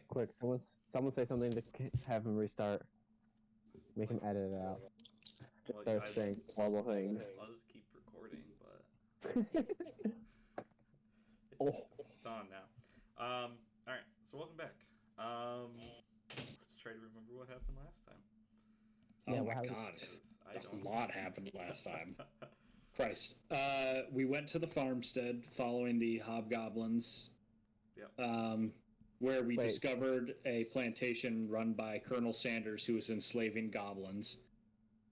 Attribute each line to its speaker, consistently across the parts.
Speaker 1: Quick, someone say something to have him restart. Make him edit it out. Just start saying horrible things.
Speaker 2: I'll just keep recording, but
Speaker 1: Oh.
Speaker 2: it's on now. All right, so welcome back. Let's try to remember what happened last time.
Speaker 3: Oh my god, a lot happened last time. Christ. We went to the farmstead following the hobgoblins.
Speaker 2: Yep.
Speaker 3: Where we discovered a plantation run by Colonel Sanders, who was enslaving goblins.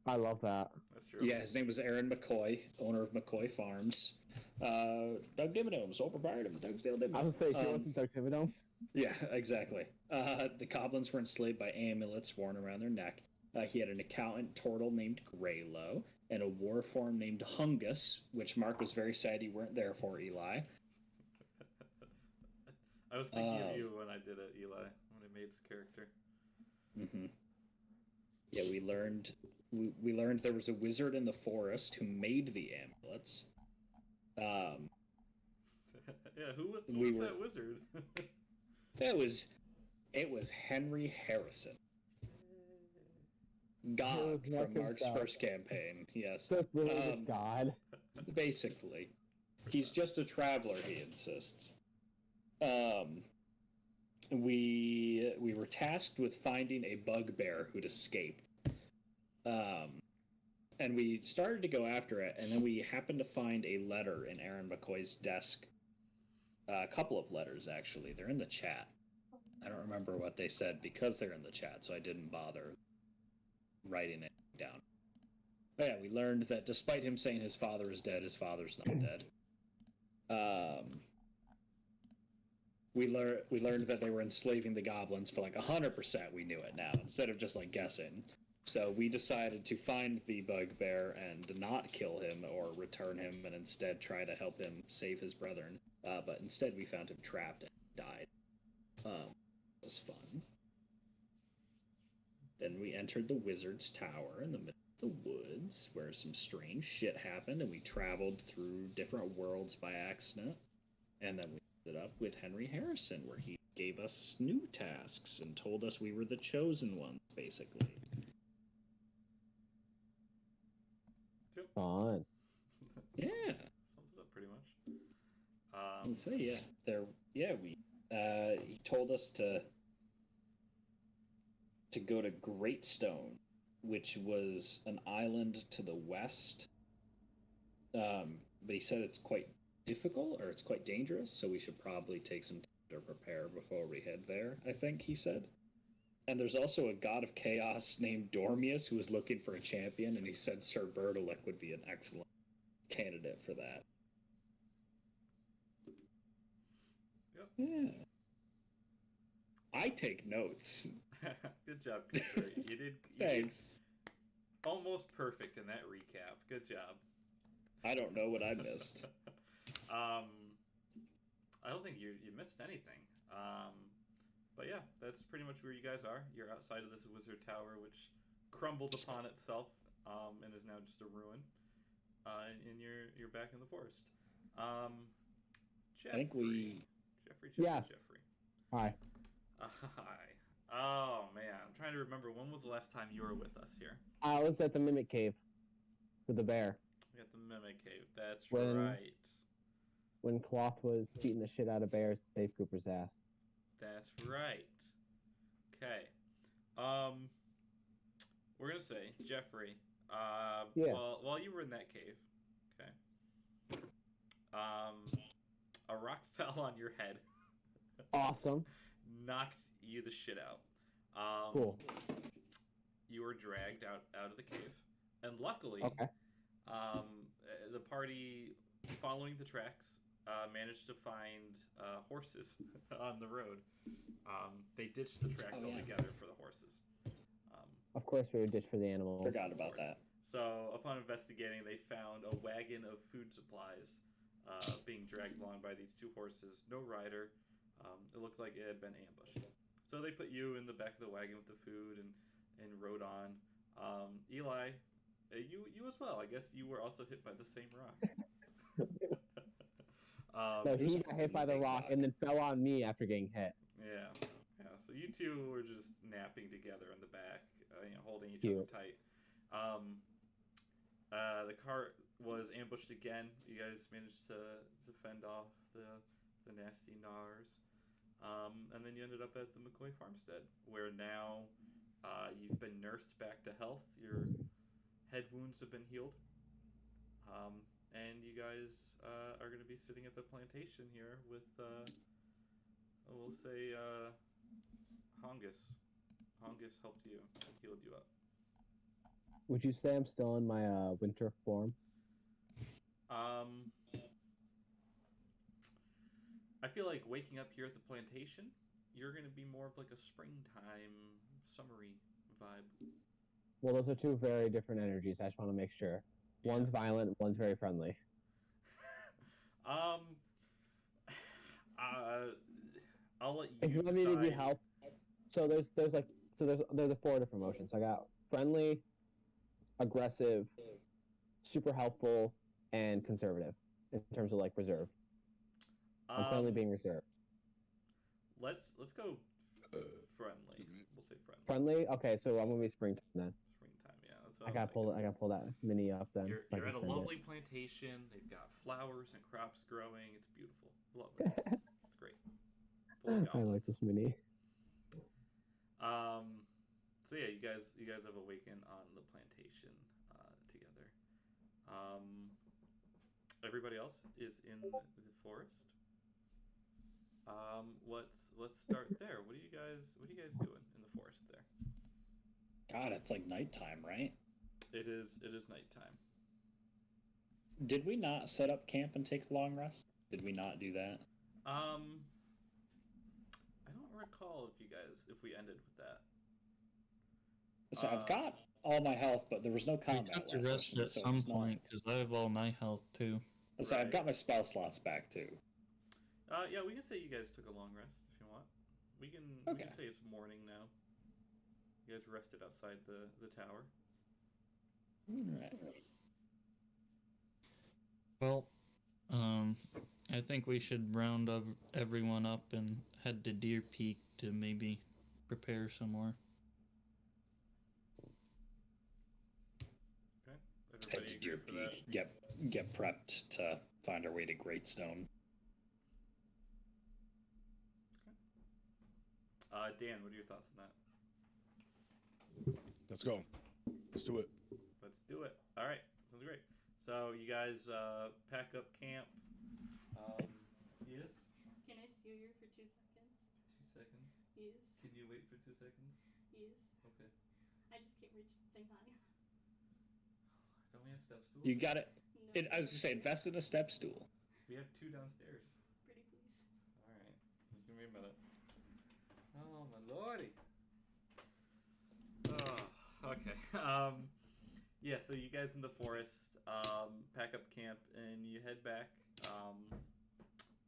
Speaker 1: I love that.
Speaker 2: That's true.
Speaker 3: Yeah, his name was Aaron McCoy, owner of McCoy Farms. Doug Dimmadome, sole proprietor of Doug's Dale Dimmadome.
Speaker 1: I was saying she wasn't Doug Dimmadome.
Speaker 3: Yeah, exactly. The goblins were enslaved by amulets worn around their neck. He had an accountant turtle named Greylow, and a war form named Hungus, which Mark was very sad you weren't there for, Eli.
Speaker 2: I was thinking of you when I did it, Eli, when I made this character.
Speaker 3: Mm-hmm. Yeah, we learned there was a wizard in the forest who made the amulets.
Speaker 2: Yeah, who was that wizard?
Speaker 3: It was Henry Harrison. God from Mark's first campaign, yes.
Speaker 1: Just literally God.
Speaker 3: Basically. He's just a traveler, he insists. We were tasked with finding a bugbear who'd escaped. And we started to go after it, and then we happened to find a letter in Aaron McCoy's desk. A couple of letters, actually. They're in the chat. I don't remember what they said because they're in the chat, so I didn't bother writing it down. But yeah, we learned that despite him saying his father is dead, his father's not dead. We learned that they were enslaving the goblins for like 100%. We knew it now, instead of just like guessing. So we decided to find the bugbear and not kill him or return him, and instead try to help him save his brethren. But instead we found him trapped and died. It was fun. Then we entered the wizard's tower in the middle of the woods, where some strange shit happened, and we traveled through different worlds by accident. And then we ended up with Henry Harrison, where he gave us new tasks and told us we were the chosen ones, basically.
Speaker 2: Yep.
Speaker 1: Fun.
Speaker 3: Yeah.
Speaker 2: Sums it up pretty much.
Speaker 3: So yeah, he told us to go to Greatstone, which was an island to the west. But he said it's quite difficult, or it's quite dangerous, so we should probably take some time to prepare before we head there, I think he said. And there's also a god of chaos named Dormius who was looking for a champion, and he said Sir Bertilic would be an excellent candidate for that.
Speaker 2: Yep.
Speaker 3: Yeah. I take notes.
Speaker 2: Good job, Cooper. You did.
Speaker 3: Thanks.
Speaker 2: Almost perfect in that recap. Good job.
Speaker 3: I don't know what I missed.
Speaker 2: I don't think you missed anything. But yeah, that's pretty much where you guys are. You're outside of this wizard tower, which crumbled upon itself and is now just a ruin. And you're back in the forest. Jeffrey.
Speaker 3: I think we...
Speaker 2: Jeffrey.
Speaker 1: Hi.
Speaker 2: Hi. Oh, man. I'm trying to remember, when was the last time you were with us here?
Speaker 1: I was at the Mimic Cave with the bear.
Speaker 2: At the Mimic Cave. That's right.
Speaker 1: When Cloth was beating the shit out of bears to save Cooper's ass.
Speaker 2: That's right. Okay. We're going to say, Jeffrey, while you were in that cave, okay, a rock fell on your head.
Speaker 1: Awesome.
Speaker 2: Knocked you the shit out.
Speaker 1: Cool.
Speaker 2: You were dragged out of the cave. And luckily, the party, following the tracks, managed to find horses on the road. They ditched the tracks altogether for the horses.
Speaker 1: Of course we would ditch for the animals.
Speaker 3: Forgot about that.
Speaker 2: So upon investigating, they found a wagon of food supplies being dragged along by these two horses. No rider. It looked like it had been ambushed. So they put you in the back of the wagon with the food and rode on. Eli, you as well. I guess you were also hit by the same rock.
Speaker 1: No, he got hit by the rock and then fell on me after getting hit.
Speaker 2: Yeah. So two were just napping together in the back, holding each
Speaker 1: Cute.
Speaker 2: other tight. The cart was ambushed again. You guys managed to fend off the nasty gnars. And then you ended up at the McCoy farmstead, where now you've been nursed back to health. Your head wounds have been healed. And you guys are going to be sitting at the plantation here with, we'll say, Hongus. Hongus helped you, healed you up.
Speaker 1: Would you say I'm still in my winter form?
Speaker 2: I feel like waking up here at the plantation, you're going to be more of like a springtime, summery vibe.
Speaker 1: Well, those are two very different energies. I just want to make sure.
Speaker 2: Yeah.
Speaker 1: One's violent, one's very friendly.
Speaker 2: I'll let you
Speaker 1: If you want me to be
Speaker 2: decide.
Speaker 1: help, so there's the four different emotions. I got friendly, aggressive, super helpful, and conservative in terms of like reserve. I'm friendly being reserved.
Speaker 2: Let's go friendly. We'll say friendly.
Speaker 1: Friendly? Okay, so I'm gonna be springtime then.
Speaker 2: Springtime, yeah. That's what
Speaker 1: I gotta pull that mini up then.
Speaker 2: You're,
Speaker 1: so I
Speaker 2: you're
Speaker 1: can
Speaker 2: at a
Speaker 1: send
Speaker 2: lovely plantation. They've got flowers and crops growing. It's beautiful. Lovely.
Speaker 1: it.
Speaker 2: It's great. Full of
Speaker 1: I like
Speaker 2: goblins.
Speaker 1: this mini.
Speaker 2: So yeah, you guys have awakened on the plantation together. Everybody else is in the forest. Let's start there. What are you guys doing in the forest there?
Speaker 3: God, it's like nighttime, right?
Speaker 2: It is nighttime.
Speaker 3: Did we not set up camp and take a long rest? Did we not do that?
Speaker 2: I don't recall if we ended with that.
Speaker 3: So I've got all my health, but there was no combat
Speaker 4: We took the
Speaker 3: last
Speaker 4: rest
Speaker 3: session,
Speaker 4: at
Speaker 3: so
Speaker 4: some
Speaker 3: it's not.
Speaker 4: point because I have all my health too.
Speaker 3: So
Speaker 2: Right.
Speaker 3: I've got my spell slots back too.
Speaker 2: Yeah, we can say you guys took a long rest if you want. We can say it's morning now. You guys rested outside the tower.
Speaker 3: Right.
Speaker 4: Well, I think we should round up everyone up and head to Deer Peak to maybe prepare some more.
Speaker 2: Okay.
Speaker 3: Head
Speaker 2: Everybody
Speaker 3: to Deer
Speaker 2: agree for that?
Speaker 3: Peak. Get prepped to find our way to Greatstone.
Speaker 2: Dan, what are your thoughts on that?
Speaker 5: Let's go. Let's do it.
Speaker 2: Let's do it. All right, sounds great. So you guys pack up camp. Yes.
Speaker 6: Can I steal you for 2 seconds?
Speaker 2: 2 seconds.
Speaker 6: Yes.
Speaker 2: Can you wait for 2 seconds?
Speaker 6: Yes.
Speaker 2: Okay.
Speaker 6: I just can't reach the thing on you.
Speaker 2: Don't we have step stools?
Speaker 3: You got it.
Speaker 6: No.
Speaker 3: I was gonna say, invest in a step stool.
Speaker 2: We have 2 downstairs.
Speaker 6: Pretty please.
Speaker 2: All right. Just give me a minute. Oh my lordy. Oh, okay. Yeah. So you guys in the forest pack up camp and you head back.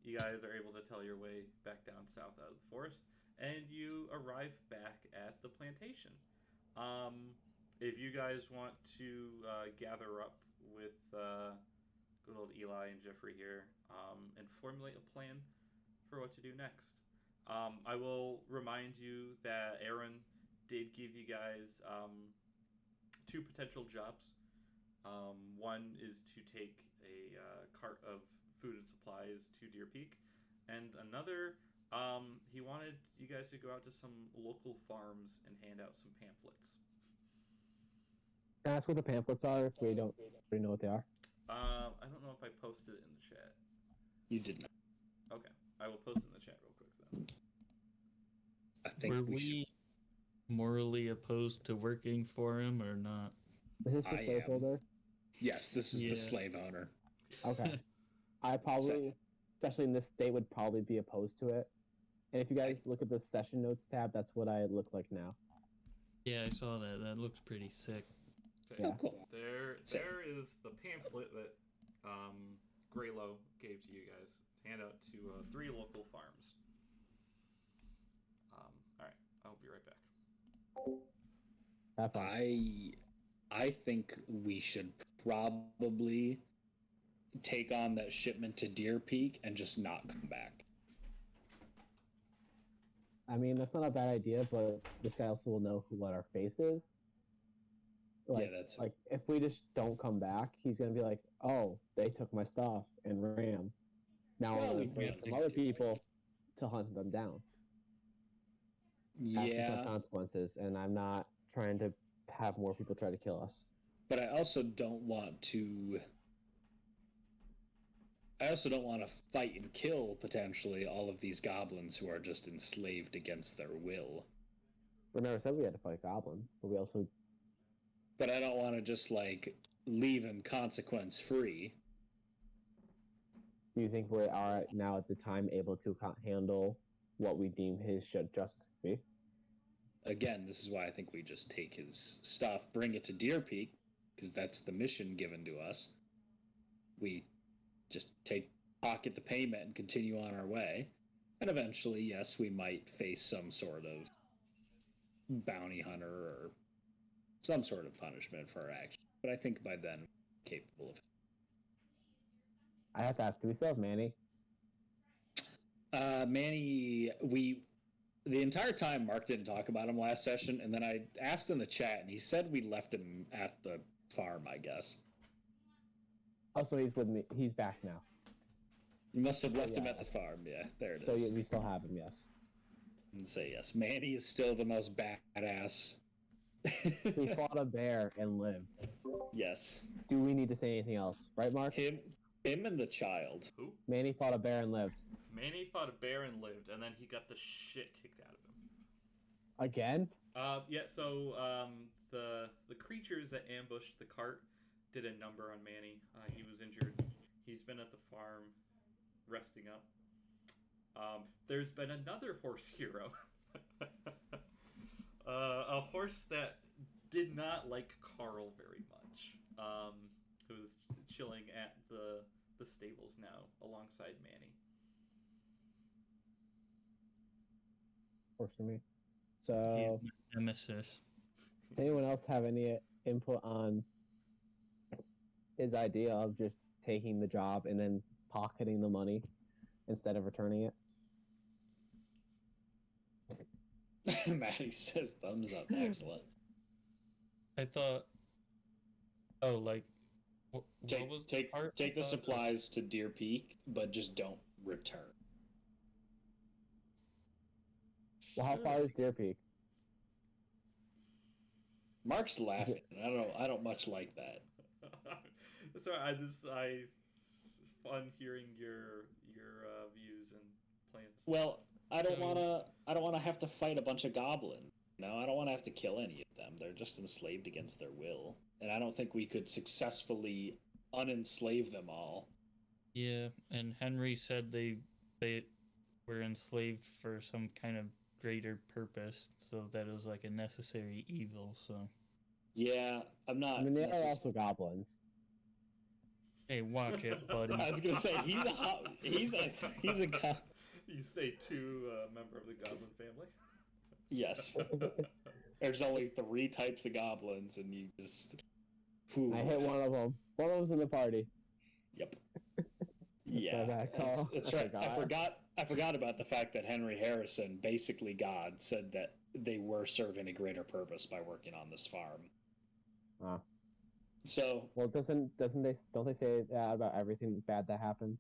Speaker 2: You guys are able to tell your way back down south out of the forest, and you arrive back at the plantation. If you guys want to gather up with good old Eli and Jeffrey here and formulate a plan for what to do next. I will remind you that Aaron did give you guys 2 potential jobs. One is to take a cart of food and supplies to Deer Peak, and another, he wanted you guys to go out to some local farms and hand out some pamphlets.
Speaker 1: Can I ask what the pamphlets are if we don't already know what they are?
Speaker 2: I don't know if I posted it in the chat.
Speaker 3: You did not.
Speaker 2: Okay, I will post it in the chat real quick then.
Speaker 3: I think
Speaker 4: Were
Speaker 3: we should.
Speaker 4: we morally opposed to working for him or not?
Speaker 1: Is this the
Speaker 3: I
Speaker 1: slave
Speaker 3: am.
Speaker 1: holder?
Speaker 3: Yes, this is the
Speaker 4: Yeah.
Speaker 3: slave owner.
Speaker 1: Okay. I probably, especially in this state, would probably be opposed to it. And if you guys look at the session notes tab, that's what I look like now.
Speaker 4: Yeah, I saw that. That looks pretty sick.
Speaker 2: Okay.
Speaker 1: Yeah.
Speaker 3: Oh, cool.
Speaker 2: There is the pamphlet that Graylow gave to you guys to hand out to 3 local farms. All right, I'll be right back.
Speaker 1: Have fun.
Speaker 3: I think we should probably take on that shipment to Deer Peak and just not come back.
Speaker 1: I mean, that's not a bad idea, but this guy also will know what our face is. Like,
Speaker 3: that's
Speaker 1: like if we just don't come back, he's gonna be like, "Oh, they took my stuff and ran. Now
Speaker 3: Well,
Speaker 1: I'm
Speaker 3: we
Speaker 1: gonna bring
Speaker 3: can't
Speaker 1: some
Speaker 3: do
Speaker 1: other
Speaker 3: that.
Speaker 1: people to hunt them down." That's
Speaker 3: yeah.
Speaker 1: the consequences, and I'm not trying to have more people try to kill us.
Speaker 3: But I also don't want to. I also don't want to fight and kill potentially all of these goblins who are just enslaved against their will.
Speaker 1: We never said we had to fight goblins, but we also.
Speaker 3: But I don't want to just like leave him consequence free.
Speaker 1: Do you think we are now at the time able to handle what we deem his justice be?
Speaker 3: Again, this is why I think we just take his stuff, bring it to Deer Peak, because that's the mission given to us. We just pocket the payment and continue on our way. And eventually, yes, we might face some sort of bounty hunter or some sort of punishment for our action. But I think by then, we're capable of it.
Speaker 1: I have to ask, do we still have Manny?
Speaker 3: Manny, the entire time Mark didn't talk about him last session, and then I asked in the chat, and he said we left him at the farm, I guess.
Speaker 1: Oh, so he's with me. He's back now.
Speaker 3: You must have left him at the farm. Yeah, there it is.
Speaker 1: So we still have him, yes.
Speaker 3: And say yes. Manny is still the most badass.
Speaker 1: He fought a bear and lived.
Speaker 3: Yes.
Speaker 1: Do we need to say anything else? Right, Mark?
Speaker 3: Him and the child.
Speaker 2: Who?
Speaker 1: Manny fought a bear and lived.
Speaker 2: Manny fought a bear and lived, and then he got the shit kicked out of him.
Speaker 1: Again?
Speaker 2: Yeah. So the creatures that ambushed the cart did a number on Manny. He was injured. He's been at the farm, resting up. There's been another horse hero. A horse that did not like Carl very much. Who was chilling at the stables now alongside Manny.
Speaker 1: Works for me. So,
Speaker 4: He's my nemesis.
Speaker 1: does anyone else have any input on his idea of just taking the job and then pocketing the money instead of returning it?
Speaker 3: Maddie says thumbs up. Excellent.
Speaker 4: I thought. Oh, like. What was
Speaker 3: Take the supplies to Deer Peak, but just don't return.
Speaker 1: Well, how far is Deer Peak?
Speaker 3: Mark's laughing. I don't much like that.
Speaker 2: That's all right. I fun hearing your views and plans.
Speaker 3: Well, I don't wanna have to fight a bunch of goblins. No, I don't want to have to kill any of them. They're just enslaved against their will, and I don't think we could successfully unenslave them all.
Speaker 4: Yeah, and Henry said they were enslaved for some kind of greater purpose, so that it was like a necessary evil. So
Speaker 3: Yeah, I'm not.
Speaker 1: I mean, they are also goblins.
Speaker 4: hey, watch it, buddy.
Speaker 3: I was gonna say he's a
Speaker 2: You say two member of the goblin family.
Speaker 3: yes. There's only 3 types of goblins, and you just.
Speaker 1: I hit one of them. One of them's in the party.
Speaker 3: Yep. Yeah,
Speaker 1: that call.
Speaker 3: that's
Speaker 1: I
Speaker 3: right. I forgot about the fact that Henry Harrison, basically God, said that they were serving a greater purpose by working on this farm.
Speaker 1: Ah.
Speaker 3: So,
Speaker 1: Well, don't they say that about everything bad that happens?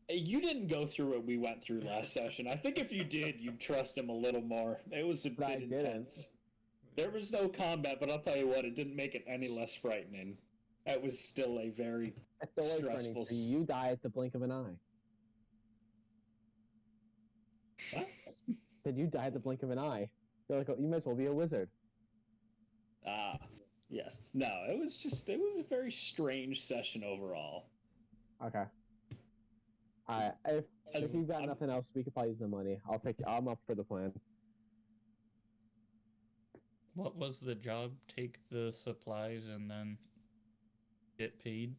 Speaker 3: you didn't go through what we went through last session. I think if you did, you'd trust him a little more. It was a
Speaker 1: But I
Speaker 3: bit
Speaker 1: didn't.
Speaker 3: intense. There was no combat, but I'll tell you what, it didn't make it any less frightening. That was still a very
Speaker 1: That's the way
Speaker 3: stressful.
Speaker 1: for you. You die at the blink of an eye.
Speaker 3: What?
Speaker 1: Said you die at the blink of an eye. They're like, oh, you might as well be a wizard.
Speaker 3: Ah, yes. No, it was a very strange session overall.
Speaker 1: Okay. Alright, if you've got nothing else, we could probably use the money. I'm up for the plan.
Speaker 4: What was the job? Take the supplies and then get paid?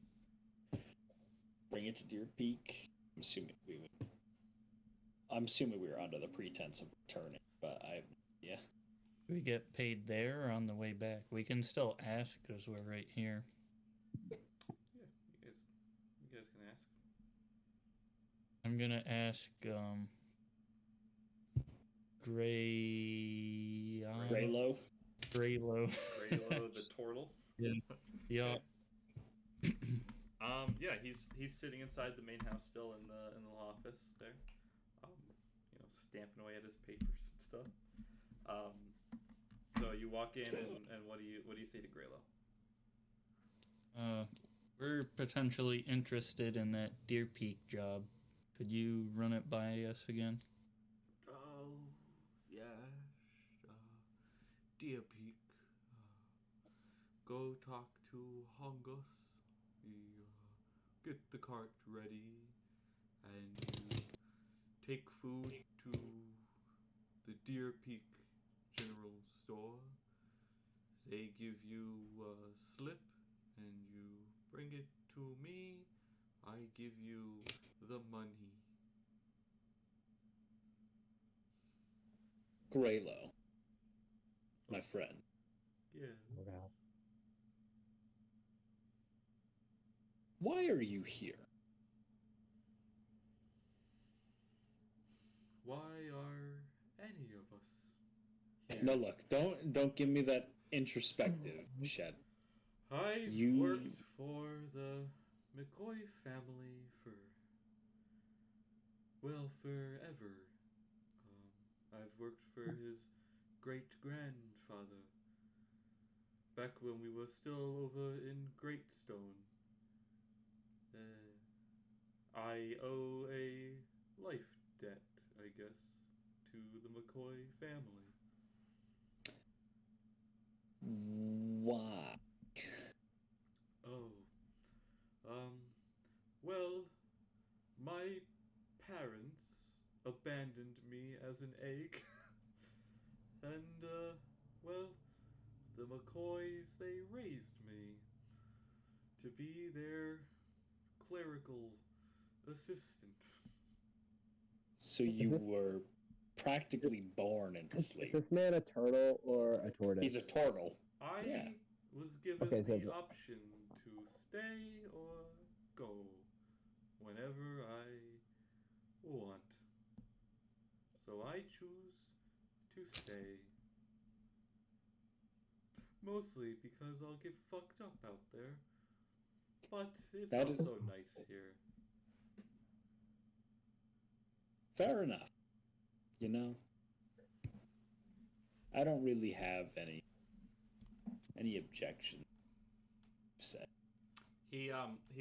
Speaker 3: Bring it to Deer Peak. I'm assuming we were under the pretense of returning, but yeah.
Speaker 4: We get paid there or on the way back? We can still ask because we're right here.
Speaker 2: Yeah, you guys can ask.
Speaker 4: I'm gonna ask
Speaker 3: Graylow.
Speaker 4: Graylow.
Speaker 2: Graylow the turtle.
Speaker 4: Yeah.
Speaker 2: Yeah, he's sitting inside the main house still in the office there, stamping away at his papers and stuff. So you walk in and what do you say to Graylow?
Speaker 4: We're potentially interested in that Deer Peak job. Could you run it by us again?
Speaker 7: Oh, yeah. Deer Peak. Go talk to Hongus. Get the cart ready, and you take food to the Deer Peak General Store. They give you a slip, and you bring it to me. I give you the money.
Speaker 3: Graylow, my friend.
Speaker 2: Yeah.
Speaker 1: Okay.
Speaker 3: Why are you here?
Speaker 7: Why are any of us here?
Speaker 3: No, look, don't give me that introspective shit.
Speaker 7: I've
Speaker 3: You-
Speaker 7: worked for the McCoy family forever. I've worked for his great-grandfather back when we were still over in Greatstone. I owe a life debt, I guess, to the McCoy family.
Speaker 3: Why?
Speaker 7: Oh, well, my parents abandoned me as an egg, and, well, the McCoys, they raised me to be their clerical assistant.
Speaker 3: So you were practically born into
Speaker 1: Is
Speaker 3: sleep.
Speaker 1: this man a turtle or a tortoise?
Speaker 3: He's a turtle.
Speaker 7: I
Speaker 3: Yeah.
Speaker 7: was given
Speaker 1: Okay, so
Speaker 7: the option to stay or go whenever I want. So I choose to stay. Mostly because I'll get fucked up out there. But it's
Speaker 3: That is-
Speaker 7: also nice here.
Speaker 3: Fair enough. You know, I don't really have any objection. Say.
Speaker 2: He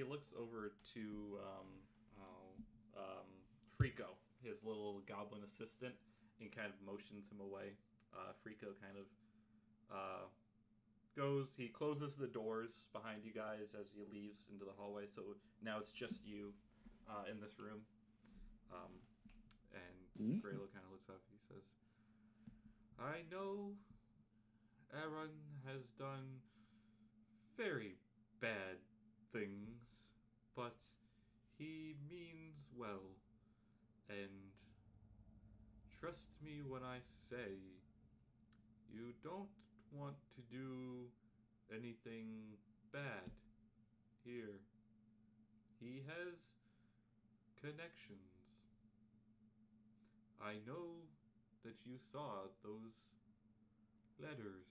Speaker 2: looks over to Frico, his little goblin assistant, and kind of motions him away. Frico kind of goes. He closes the doors behind you guys as he leaves into the hallway. So now it's just you in this room. And Graylow kind of looks up. He says, "I know Aaron has done very bad things, but he means well. And trust me when I say, you don't want to do anything bad here. He has connections. I know that you saw those letters.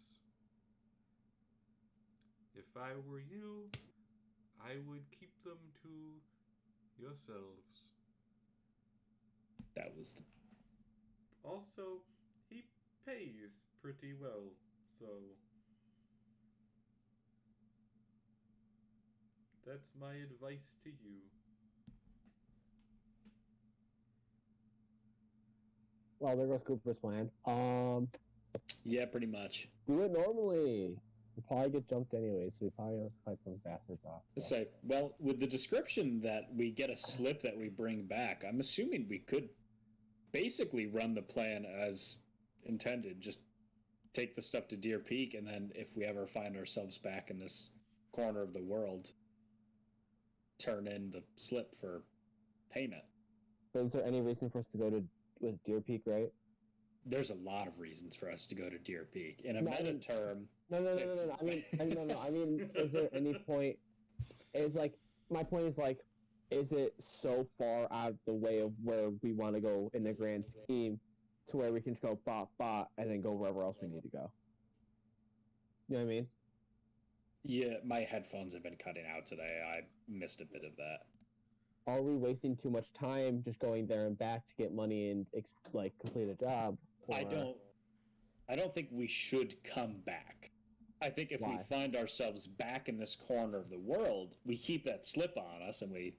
Speaker 2: If I were you, I would keep them to yourselves.
Speaker 3: That was
Speaker 7: Also, he pays pretty well, so that's my advice to you."
Speaker 1: Well, there goes Cooper's plan.
Speaker 3: yeah, pretty much.
Speaker 1: Do it normally. We'll probably get jumped anyway, so we probably have to fight some bastards off.
Speaker 3: Let's say, well, with the description that we get a slip that we bring back, I'm assuming we could basically run the plan as intended. Just take the stuff to Deer Peak, and then if we ever find ourselves back in this corner of the world, turn in the slip for payment.
Speaker 1: So is there any reason for us to go to Deer Peak, right?
Speaker 3: There's a lot of reasons for us to go to Deer Peak. In a
Speaker 1: No, I
Speaker 3: meta
Speaker 1: mean-
Speaker 3: term,
Speaker 1: No.
Speaker 3: It's-
Speaker 1: I mean, is there any point? Is like my point is like, is it so far out of the way of where we want to go in the grand scheme to where we can just go bop bop and then go wherever else we need to go? You know what I mean?
Speaker 3: Yeah, my headphones have been cutting out today. I missed a bit of that.
Speaker 1: Are we wasting too much time just going there and back to get money and like complete a job?
Speaker 3: I don't think we should come back. I think if we
Speaker 1: Why?
Speaker 3: find ourselves back in this corner of the world, we keep that slip on us and we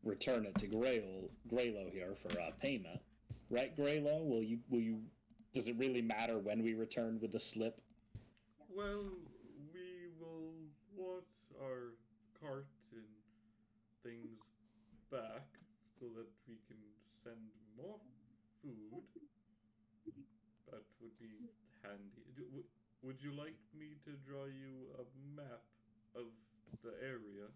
Speaker 3: return it to Greylo here for payment. Right, Greylo? Will you? Does it really matter when we return with the slip?
Speaker 7: Well, we will want our cart and things back so that we can send more food. That would be handy. Would you like me to draw you a map of the area?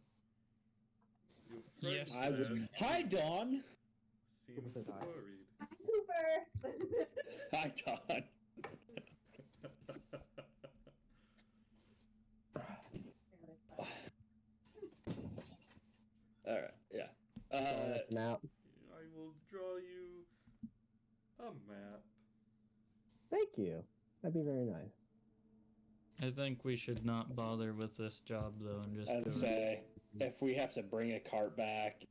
Speaker 7: Your friend
Speaker 4: Yes,
Speaker 3: I would. Hi, Dawn.
Speaker 7: seems worried.
Speaker 6: Cooper.
Speaker 3: Hi, Dawn. All right. Yeah.
Speaker 1: Map.
Speaker 7: I will draw you a map.
Speaker 1: Thank you. That'd be very nice.
Speaker 4: I think we should not bother with this job though, and just
Speaker 3: I'd
Speaker 4: go.
Speaker 3: say if we have to bring a cart back,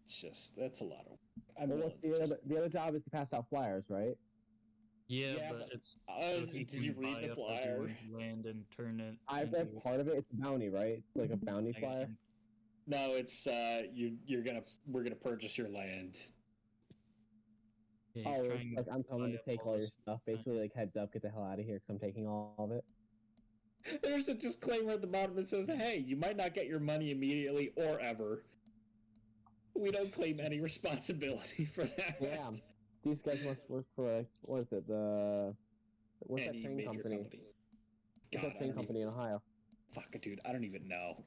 Speaker 3: that's a lot of. I'm
Speaker 1: Well,
Speaker 3: willing
Speaker 1: what's
Speaker 3: to
Speaker 1: the other job is to pass out flyers, right?
Speaker 4: Yeah,
Speaker 3: Yeah,
Speaker 4: but
Speaker 3: but-
Speaker 4: it's
Speaker 3: Did you read the flyer?
Speaker 4: Land and turn it.
Speaker 1: I've read part of it. It's a bounty, right? It's like a bounty flyer.
Speaker 3: No, it's we're gonna purchase your land.
Speaker 4: Yeah,
Speaker 1: Oh,
Speaker 4: you're
Speaker 1: it's
Speaker 4: trying
Speaker 1: like I'm telling you
Speaker 4: buy
Speaker 1: to take
Speaker 4: up
Speaker 1: all your
Speaker 4: this-
Speaker 1: stuff. Basically, like heads up, get the hell out of here because I'm taking all of it.
Speaker 3: There's a disclaimer at the bottom that says, "Hey, you might not get your money immediately or ever. We don't claim any responsibility for that."
Speaker 1: Yeah, these guys must work for like what is it? What's that
Speaker 3: Any
Speaker 1: train
Speaker 3: major
Speaker 1: company?
Speaker 3: company.
Speaker 1: What's
Speaker 3: God,
Speaker 1: that train company in Ohio?
Speaker 3: Fuck, dude, I don't even know.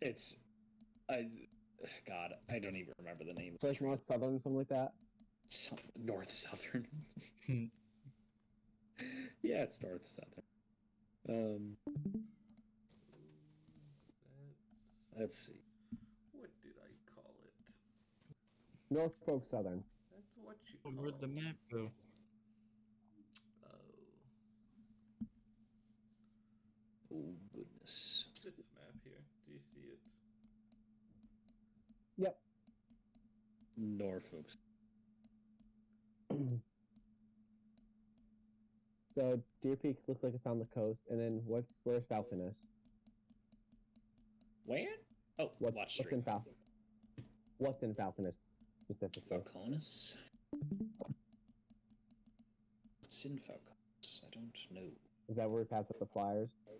Speaker 3: It's, God, I don't even remember the name.
Speaker 1: It's like North Southern, something like that.
Speaker 3: North Southern. Yeah, it's North Southern. Let's see.
Speaker 7: What did I call it?
Speaker 1: Norfolk Southern.
Speaker 7: That's what you call
Speaker 4: Where'd the
Speaker 7: it.
Speaker 4: map go?
Speaker 3: Oh goodness.
Speaker 7: This map here. Do you see it?
Speaker 1: Yep.
Speaker 3: Norfolk.
Speaker 1: So Deer Peak looks like it's on the coast, and then where's Falconus?
Speaker 3: Where? Oh, watch
Speaker 1: What's
Speaker 3: stream.
Speaker 1: in Falconus? What's in Falconus specifically?
Speaker 3: Falconus? What's in Falconus? I don't know.
Speaker 1: Is that where we pass up the flyers?
Speaker 7: Oh,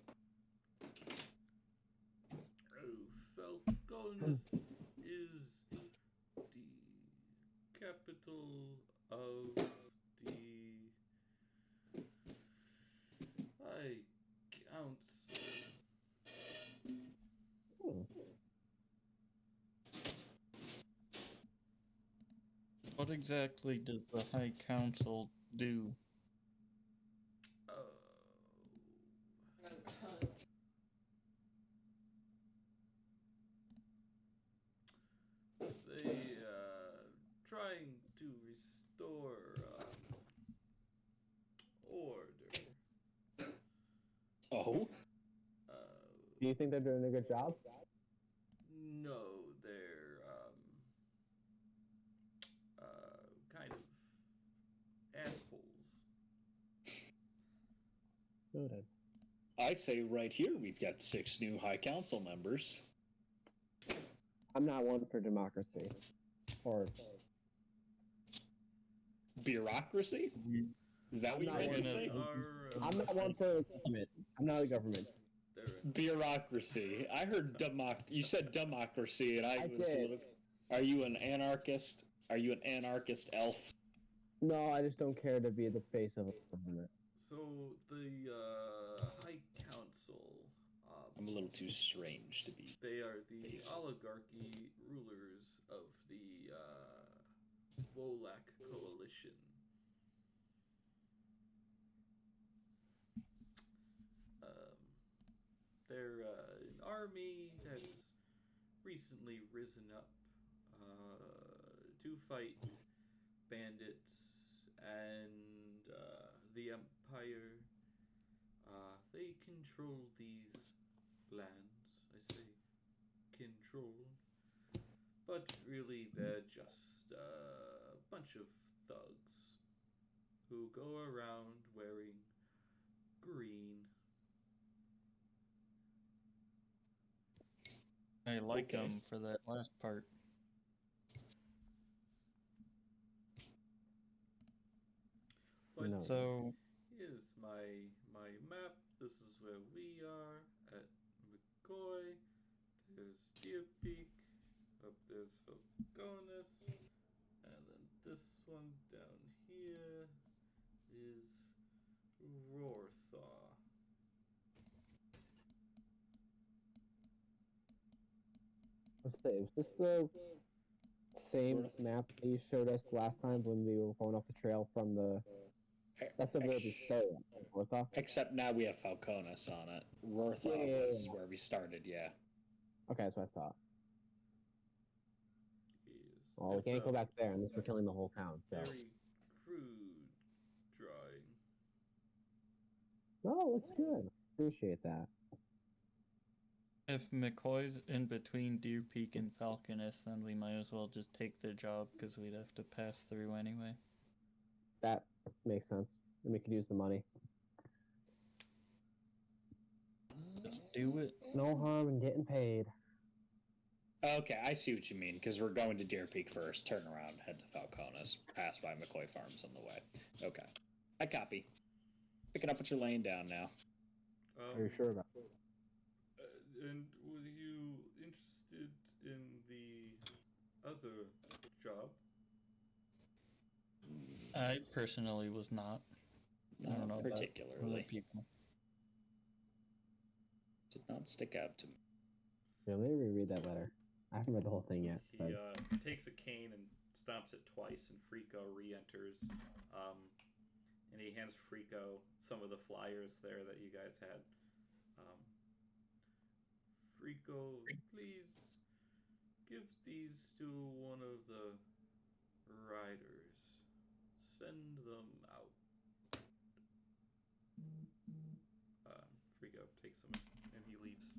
Speaker 7: Falconus is the capital of the High Council.
Speaker 1: Hmm.
Speaker 4: What exactly does the High Council do?
Speaker 7: They trying to restore order.
Speaker 3: Oh?
Speaker 1: Do you think they're doing a good job?
Speaker 7: No, they're kind of assholes.
Speaker 1: Noted.
Speaker 3: I say right here we've got 6 new High Council members.
Speaker 1: I'm not one for democracy. Or
Speaker 3: Bureaucracy? Is that what you're
Speaker 1: not
Speaker 3: going to
Speaker 1: one
Speaker 3: say?
Speaker 1: I'm not one for government. I'm not a government.
Speaker 3: Bureaucracy. I heard you said democracy, and I was
Speaker 1: did.
Speaker 3: a little. Are you an anarchist? Are you an anarchist elf?
Speaker 1: No, I just don't care to be the face of a government.
Speaker 7: So the High Council.
Speaker 3: I'm a little too strange to be.
Speaker 7: They are the
Speaker 3: Face.
Speaker 7: oligarchy rulers of the Volak coalition. They're an army that's recently risen up
Speaker 2: to fight bandits and the Empire. They control these lands. I say control, but really they're just a bunch of thugs who go around wearing green.
Speaker 4: I like
Speaker 3: Okay.
Speaker 4: him for that last part.
Speaker 2: But
Speaker 1: No.
Speaker 4: So,
Speaker 2: here's my map. This is where we are at McCoy. There's Deer Peak. Up there's Falconis. And then this one down here is Rorthaw.
Speaker 1: Was this the same map that you showed us last time when we were going off the trail from the? That's the village we started at, Rorthaw?
Speaker 3: Except now we have Falconis on it. Rorthaw
Speaker 1: Yeah.
Speaker 3: was where we started, yeah.
Speaker 1: Okay, that's what I thought.
Speaker 2: Is
Speaker 1: Well, we
Speaker 2: it's
Speaker 1: can't
Speaker 2: a
Speaker 1: go back there unless we're killing the whole town. So.
Speaker 2: very crude drawing.
Speaker 1: Oh, looks good. Appreciate that.
Speaker 4: if McCoy's in between Deer Peak and Falconis, then we might as well just take the job because we'd have to pass through anyway.
Speaker 1: That makes sense. And we could use the money.
Speaker 4: Just do it.
Speaker 1: No harm in getting paid.
Speaker 3: Okay, I see what you mean, because we're going to Deer Peak first, turn around, head to Falconis, pass by McCoy Farms on the way. Okay. I copy. Picking up what you're laying down now.
Speaker 1: Are you sure about that?
Speaker 2: And were you interested in the other job?
Speaker 4: I personally was not. I don't know about
Speaker 3: particularly.
Speaker 4: other people.
Speaker 3: Did not stick out to me.
Speaker 1: Yeah, let me reread that letter. I haven't read the whole thing yet.
Speaker 2: He
Speaker 1: But
Speaker 2: takes a cane and stomps it twice, and Frico re-enters. And he hands Frico some of the flyers there that you guys had. Frico, please give these to one of the riders. Send them out. Frico takes them and he leaves.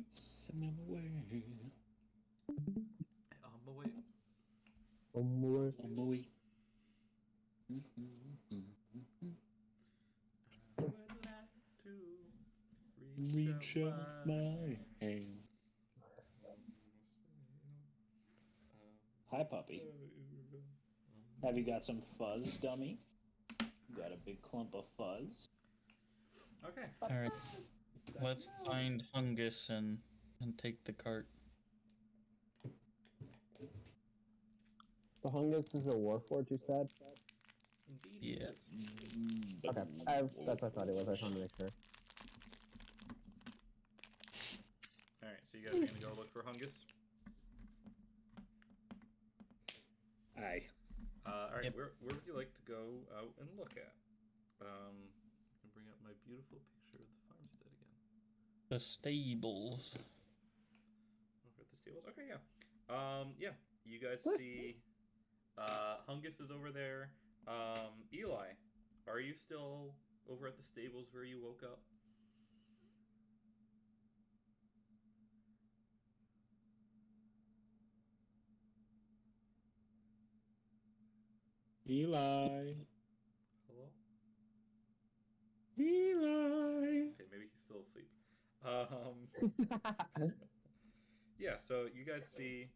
Speaker 3: Send me away.
Speaker 2: On my way.
Speaker 1: more.
Speaker 3: On my way.
Speaker 2: I would like to
Speaker 3: Reach out my hand. Hi, puppy. Have you got some fuzz, dummy? You got a big clump of fuzz?
Speaker 2: Okay.
Speaker 4: Alright. Let's find Hungus and take the cart.
Speaker 1: The Hungus is a warforged, you said?
Speaker 2: Indeed.
Speaker 4: Yeah.
Speaker 2: Yes.
Speaker 1: Okay. That's what I thought it was. I just wanted to make sure.
Speaker 2: Alright, so you guys are gonna go look for Hungus?
Speaker 3: Aye.
Speaker 2: Alright,
Speaker 4: Yep.
Speaker 2: where would you like to go out and look at? And bring up my beautiful picture of the farmstead again.
Speaker 4: The stables.
Speaker 2: Look at the stables. Okay, yeah. Yeah. You guys see Hungus is over there. Eli, are you still over at the stables where you woke up?
Speaker 3: Eli.
Speaker 2: Hello?
Speaker 3: Eli.
Speaker 2: Okay, maybe he's still asleep. Yeah, so you guys see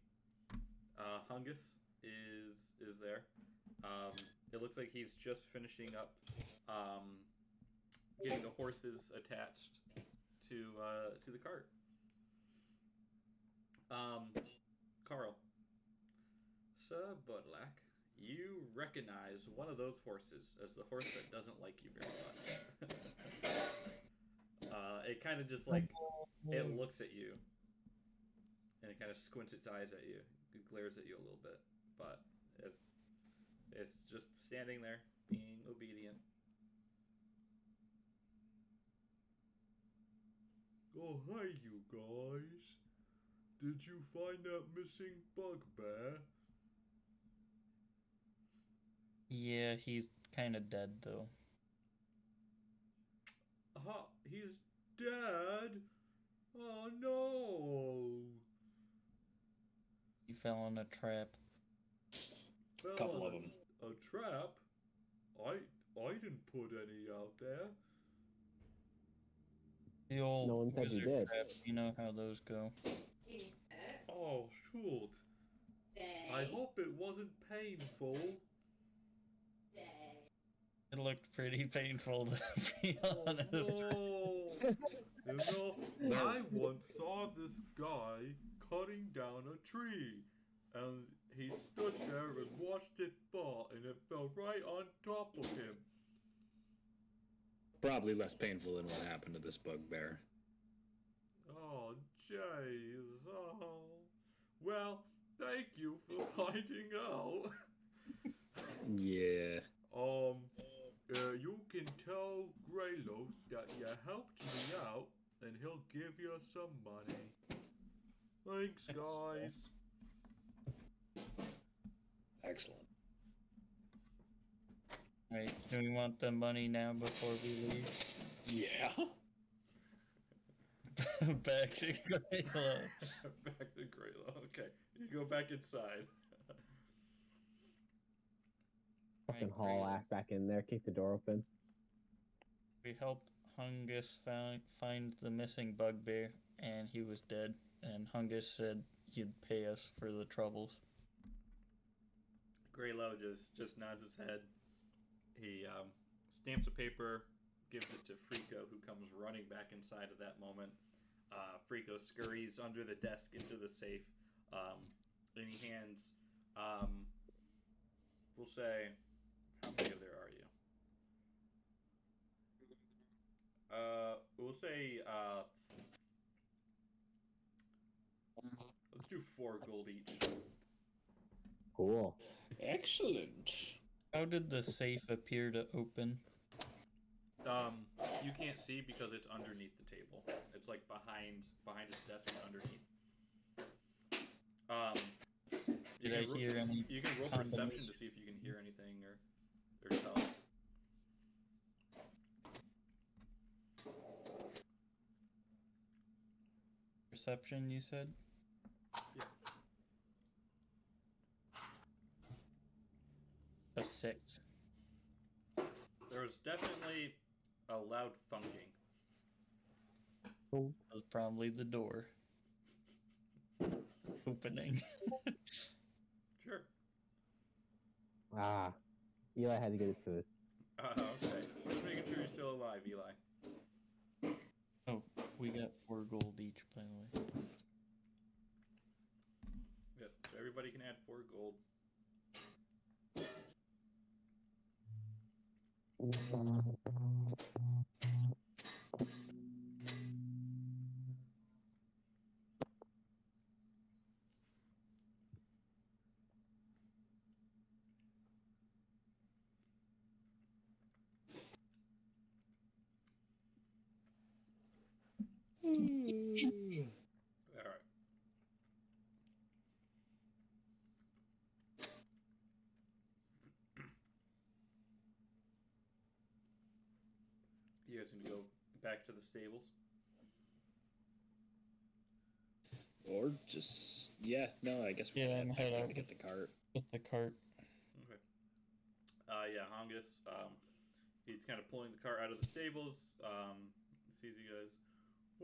Speaker 2: Hungus is there. It looks like he's just finishing up getting the horses attached to the cart. Carl, Sir Budlack, you recognize one of those horses as the horse that doesn't like you very much. It kind of just like it looks at you, and it kind of squints its eyes at you. It glares at you a little bit, but it's just standing there, being obedient.
Speaker 7: Oh, hi, you guys. Did you find that missing bugbear?
Speaker 4: Yeah, he's kind of dead though.
Speaker 7: He's dead? Oh, no.
Speaker 4: He fell in a trap.
Speaker 7: Fell
Speaker 3: Couple
Speaker 7: in
Speaker 3: of them.
Speaker 7: A trap? I didn't put any out there.
Speaker 4: The old
Speaker 1: No one said he
Speaker 4: wizard
Speaker 1: did.
Speaker 4: trap, you know how those go.
Speaker 7: Oh, shoot. I hope it wasn't painful.
Speaker 4: It looked pretty painful, to be
Speaker 7: Oh,
Speaker 4: honest.
Speaker 7: no. You know, I once saw this guy cutting down a tree, and he stood there and watched it fall, and it fell right on top of him.
Speaker 3: Probably less painful than what happened to this bugbear.
Speaker 7: Oh, jeez. Oh. Well, thank you for finding out.
Speaker 3: Yeah.
Speaker 7: You can tell Greylo that you helped me out, and he'll give you some money. Thanks, guys.
Speaker 3: Excellent.
Speaker 4: Right, do we want the money now before we leave?
Speaker 3: Yeah.
Speaker 4: Back to Greylo.
Speaker 7: Back to Greylo. Okay, you go back inside.
Speaker 1: Fucking
Speaker 4: Right,
Speaker 1: haul
Speaker 4: Greylo.
Speaker 1: ass back in there, kick the door open.
Speaker 4: We helped Hungus find the missing bugbear, and he was dead. And Hungus said he'd pay us for the troubles.
Speaker 2: Greylo just nods his head. He stamps a paper, gives it to Frico, who comes running back inside at that moment. Frico scurries under the desk into the safe, and he hands, we'll say, how many of there are you? We'll say, let's do 4 gold each.
Speaker 1: Cool.
Speaker 3: Excellent.
Speaker 4: How did the safe appear to open?
Speaker 2: You can't see because it's underneath the table. It's like behind his desk and underneath.
Speaker 4: Did I hear any
Speaker 2: You can roll perception to see if you can hear anything or tell.
Speaker 4: Perception, you said?
Speaker 2: Yeah.
Speaker 4: A 6.
Speaker 2: There was definitely a loud thunking.
Speaker 4: That was probably the door opening.
Speaker 2: Sure.
Speaker 1: Ah, Eli had to get his food.
Speaker 2: Okay. Just making sure you're still alive, Eli.
Speaker 4: Oh, we got 4 gold each, by the way.
Speaker 2: Yep. So everybody can add 4 gold. All right. You guys can go back to the stables.
Speaker 3: Or just no, I guess we
Speaker 4: Yeah,
Speaker 3: have
Speaker 4: and head
Speaker 3: to
Speaker 4: out
Speaker 3: get the cart.
Speaker 4: with the cart.
Speaker 2: Okay. Yeah, Hongus. He's kind of pulling the cart out of the stables. Sees you guys.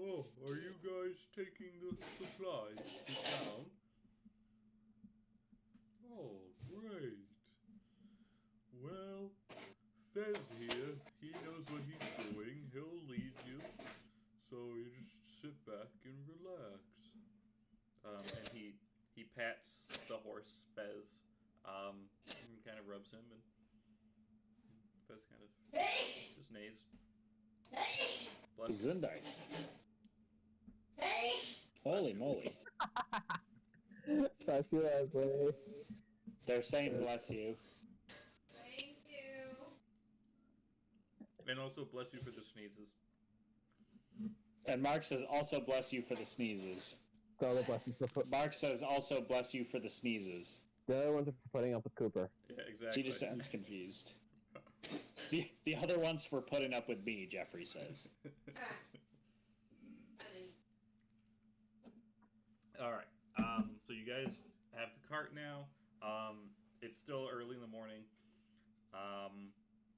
Speaker 7: Oh, are you guys taking the supplies to town? Oh, great. Well, Fez here, he knows what he's doing. He'll lead you. So you just sit back and relax.
Speaker 2: And he pats the horse, Fez, and kind of rubs him, and Fez kind of just neighs. Bless you.
Speaker 3: Zundai. Holy moly.
Speaker 1: I feel that way.
Speaker 3: They're saying bless you.
Speaker 6: Thank you.
Speaker 2: And also bless you for the sneezes.
Speaker 3: And Mark says, also bless you for the sneezes.
Speaker 1: So the blessings for
Speaker 3: Mark says, also bless you for the sneezes.
Speaker 1: the other ones are for putting up with Cooper.
Speaker 2: Yeah, exactly.
Speaker 3: She just sounds confused. The other ones for putting up with me, Jeffrey says.
Speaker 2: All right. So you guys have the cart now. It's still early in the morning.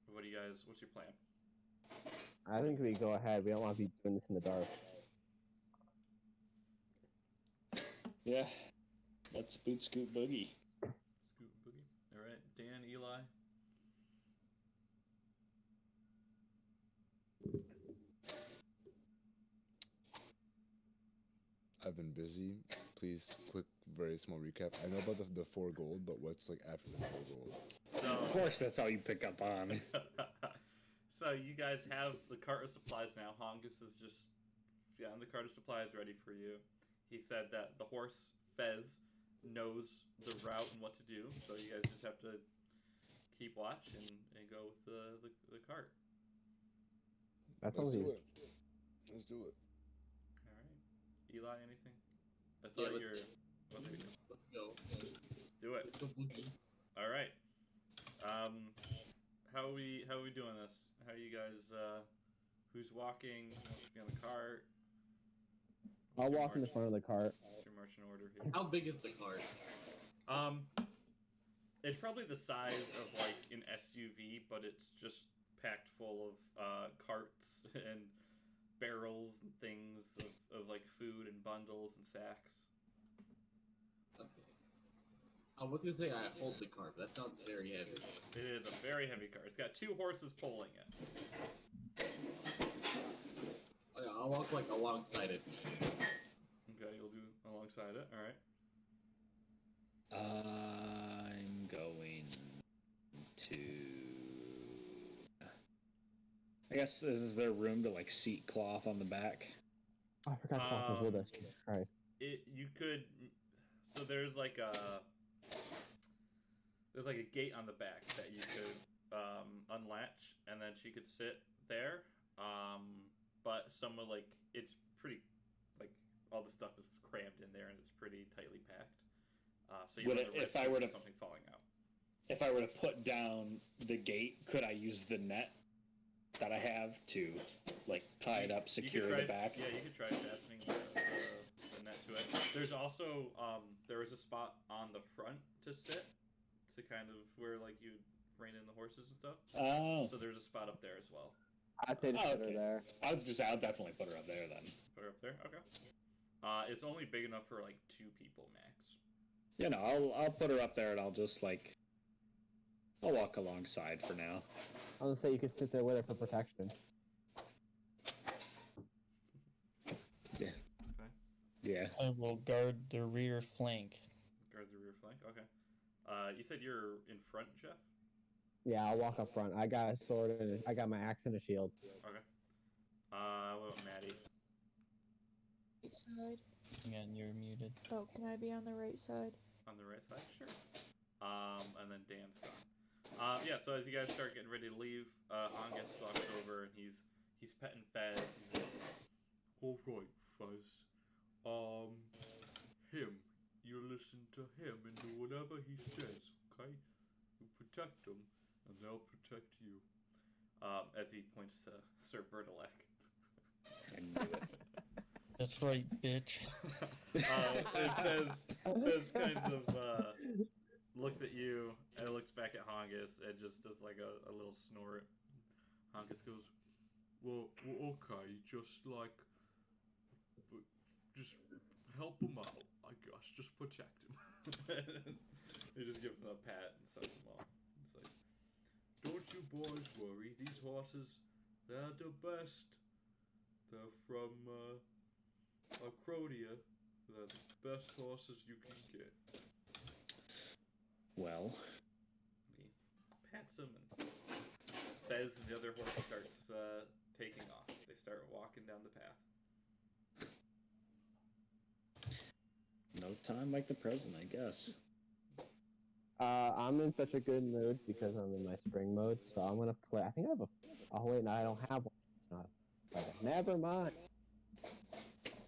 Speaker 2: What do you guys? What's your plan?
Speaker 1: I think we go ahead. We don't want to be doing this in the dark.
Speaker 3: Yeah. Let's boot scoot boogie.
Speaker 2: Scoot and boogie. All right, Dan, Eli.
Speaker 5: I've been busy. Please, quick, very small recap. I know about the 4 gold, but what's like after the 4 gold?
Speaker 3: Of course, that's all you pick up on.
Speaker 2: So you guys have the cart of supplies now. Hongus is just the cart of supplies ready for you. He said that the horse Fez knows the route and what to do, so you guys just have to keep watch and go with the cart.
Speaker 1: That
Speaker 5: Let's
Speaker 1: sounds
Speaker 5: do
Speaker 1: easy.
Speaker 5: it. Let's do it.
Speaker 2: All right, Eli, anything? I saw
Speaker 8: Yeah,
Speaker 2: your.
Speaker 8: Let's go.
Speaker 2: Let's do it.
Speaker 8: Let's go boogie.
Speaker 2: All right. How are we doing this? How you guys? Who's walking? Who wants to be on the cart?
Speaker 1: I'll
Speaker 2: What's your
Speaker 1: walk in the
Speaker 2: march-
Speaker 1: front of the cart.
Speaker 2: What's your marching order here?
Speaker 8: How big is the cart?
Speaker 2: It's probably the size of like an SUV, but it's just packed full of carts and barrels and things of like food and bundles and sacks.
Speaker 8: Okay. I was gonna say I hold the cart, but that sounds very heavy.
Speaker 2: It is a very heavy cart. It's got 2 horses pulling it.
Speaker 8: Okay, I'll walk like alongside it.
Speaker 2: Okay, you'll do alongside it. All right.
Speaker 3: I'm going to. I guess is there room to like seat cloth on the back?
Speaker 1: Oh, I forgot Fox was with us. Jesus Christ.
Speaker 2: You could. So there's like a gate on the back that you could unlatch, and then she could sit there. But some of like it's pretty like all the stuff is crammed in there, and it's pretty tightly packed. So you
Speaker 3: Would
Speaker 2: run
Speaker 3: it-
Speaker 2: the
Speaker 3: if
Speaker 2: risk
Speaker 3: I
Speaker 2: of
Speaker 3: were to-
Speaker 2: something falling out.
Speaker 3: If I were to put down the gate, could I use the net that I have to like tie it up,
Speaker 2: You could
Speaker 3: secure
Speaker 2: try-
Speaker 3: the back?
Speaker 2: Yeah, you could try fastening the net to it. There's also there is a spot on the front to sit, to kind of where like you rein in the horses and stuff.
Speaker 3: Oh,
Speaker 2: So there's a spot up there as well.
Speaker 1: I'd say just
Speaker 3: Oh,
Speaker 1: put her
Speaker 3: okay.
Speaker 1: there.
Speaker 3: I was just I'll definitely put her up there then.
Speaker 2: Put her up there. Okay. It's only big enough for like 2 people max.
Speaker 3: You know, I'll put her up there and I'll just like I'll walk alongside for now.
Speaker 1: I was gonna say you could sit there with her for protection.
Speaker 3: Yeah.
Speaker 2: Okay.
Speaker 3: Yeah.
Speaker 4: I will guard the rear flank.
Speaker 2: Guard the rear flank. Okay. You said you're in front, Jeff.
Speaker 1: Yeah, I'll walk up front. I got a sword and I got my axe and a shield.
Speaker 2: Okay. What about Maddie?
Speaker 9: Side.
Speaker 4: Again, you're muted.
Speaker 9: Oh, can I be on the right side?
Speaker 2: On the right side, sure. And then Dan's gone. Yeah. So as you guys start getting ready to leave, Angus walks over and he's petting Fez. He's like,
Speaker 7: All right, Fuzz. Him. You listen to him and do whatever he says, okay? You protect him, and they'll protect you.
Speaker 2: as he points to Sir Bertilak.
Speaker 3: I knew it.
Speaker 4: That's right, bitch.
Speaker 2: Fez kinds of looks at you and looks back at Hongus and just does like a little snort. Hongus goes,
Speaker 7: Well, okay, just like, just help him out, I guess. Just protect him.
Speaker 2: he just gives him a pat and sends him off. It's like,
Speaker 7: Don't you boys worry, these horses, they're the best. They're from, Acrodia. They're the best horses you can get.
Speaker 3: Well,
Speaker 2: he pats him and Fez and the other horse starts taking off. They start walking down the path.
Speaker 3: no time like the present, I guess.
Speaker 1: I'm in such a good mood because I'm in my spring mode, so I'm gonna play. I think I have a. Oh wait, no, I don't have one. It's not. Okay, never mind.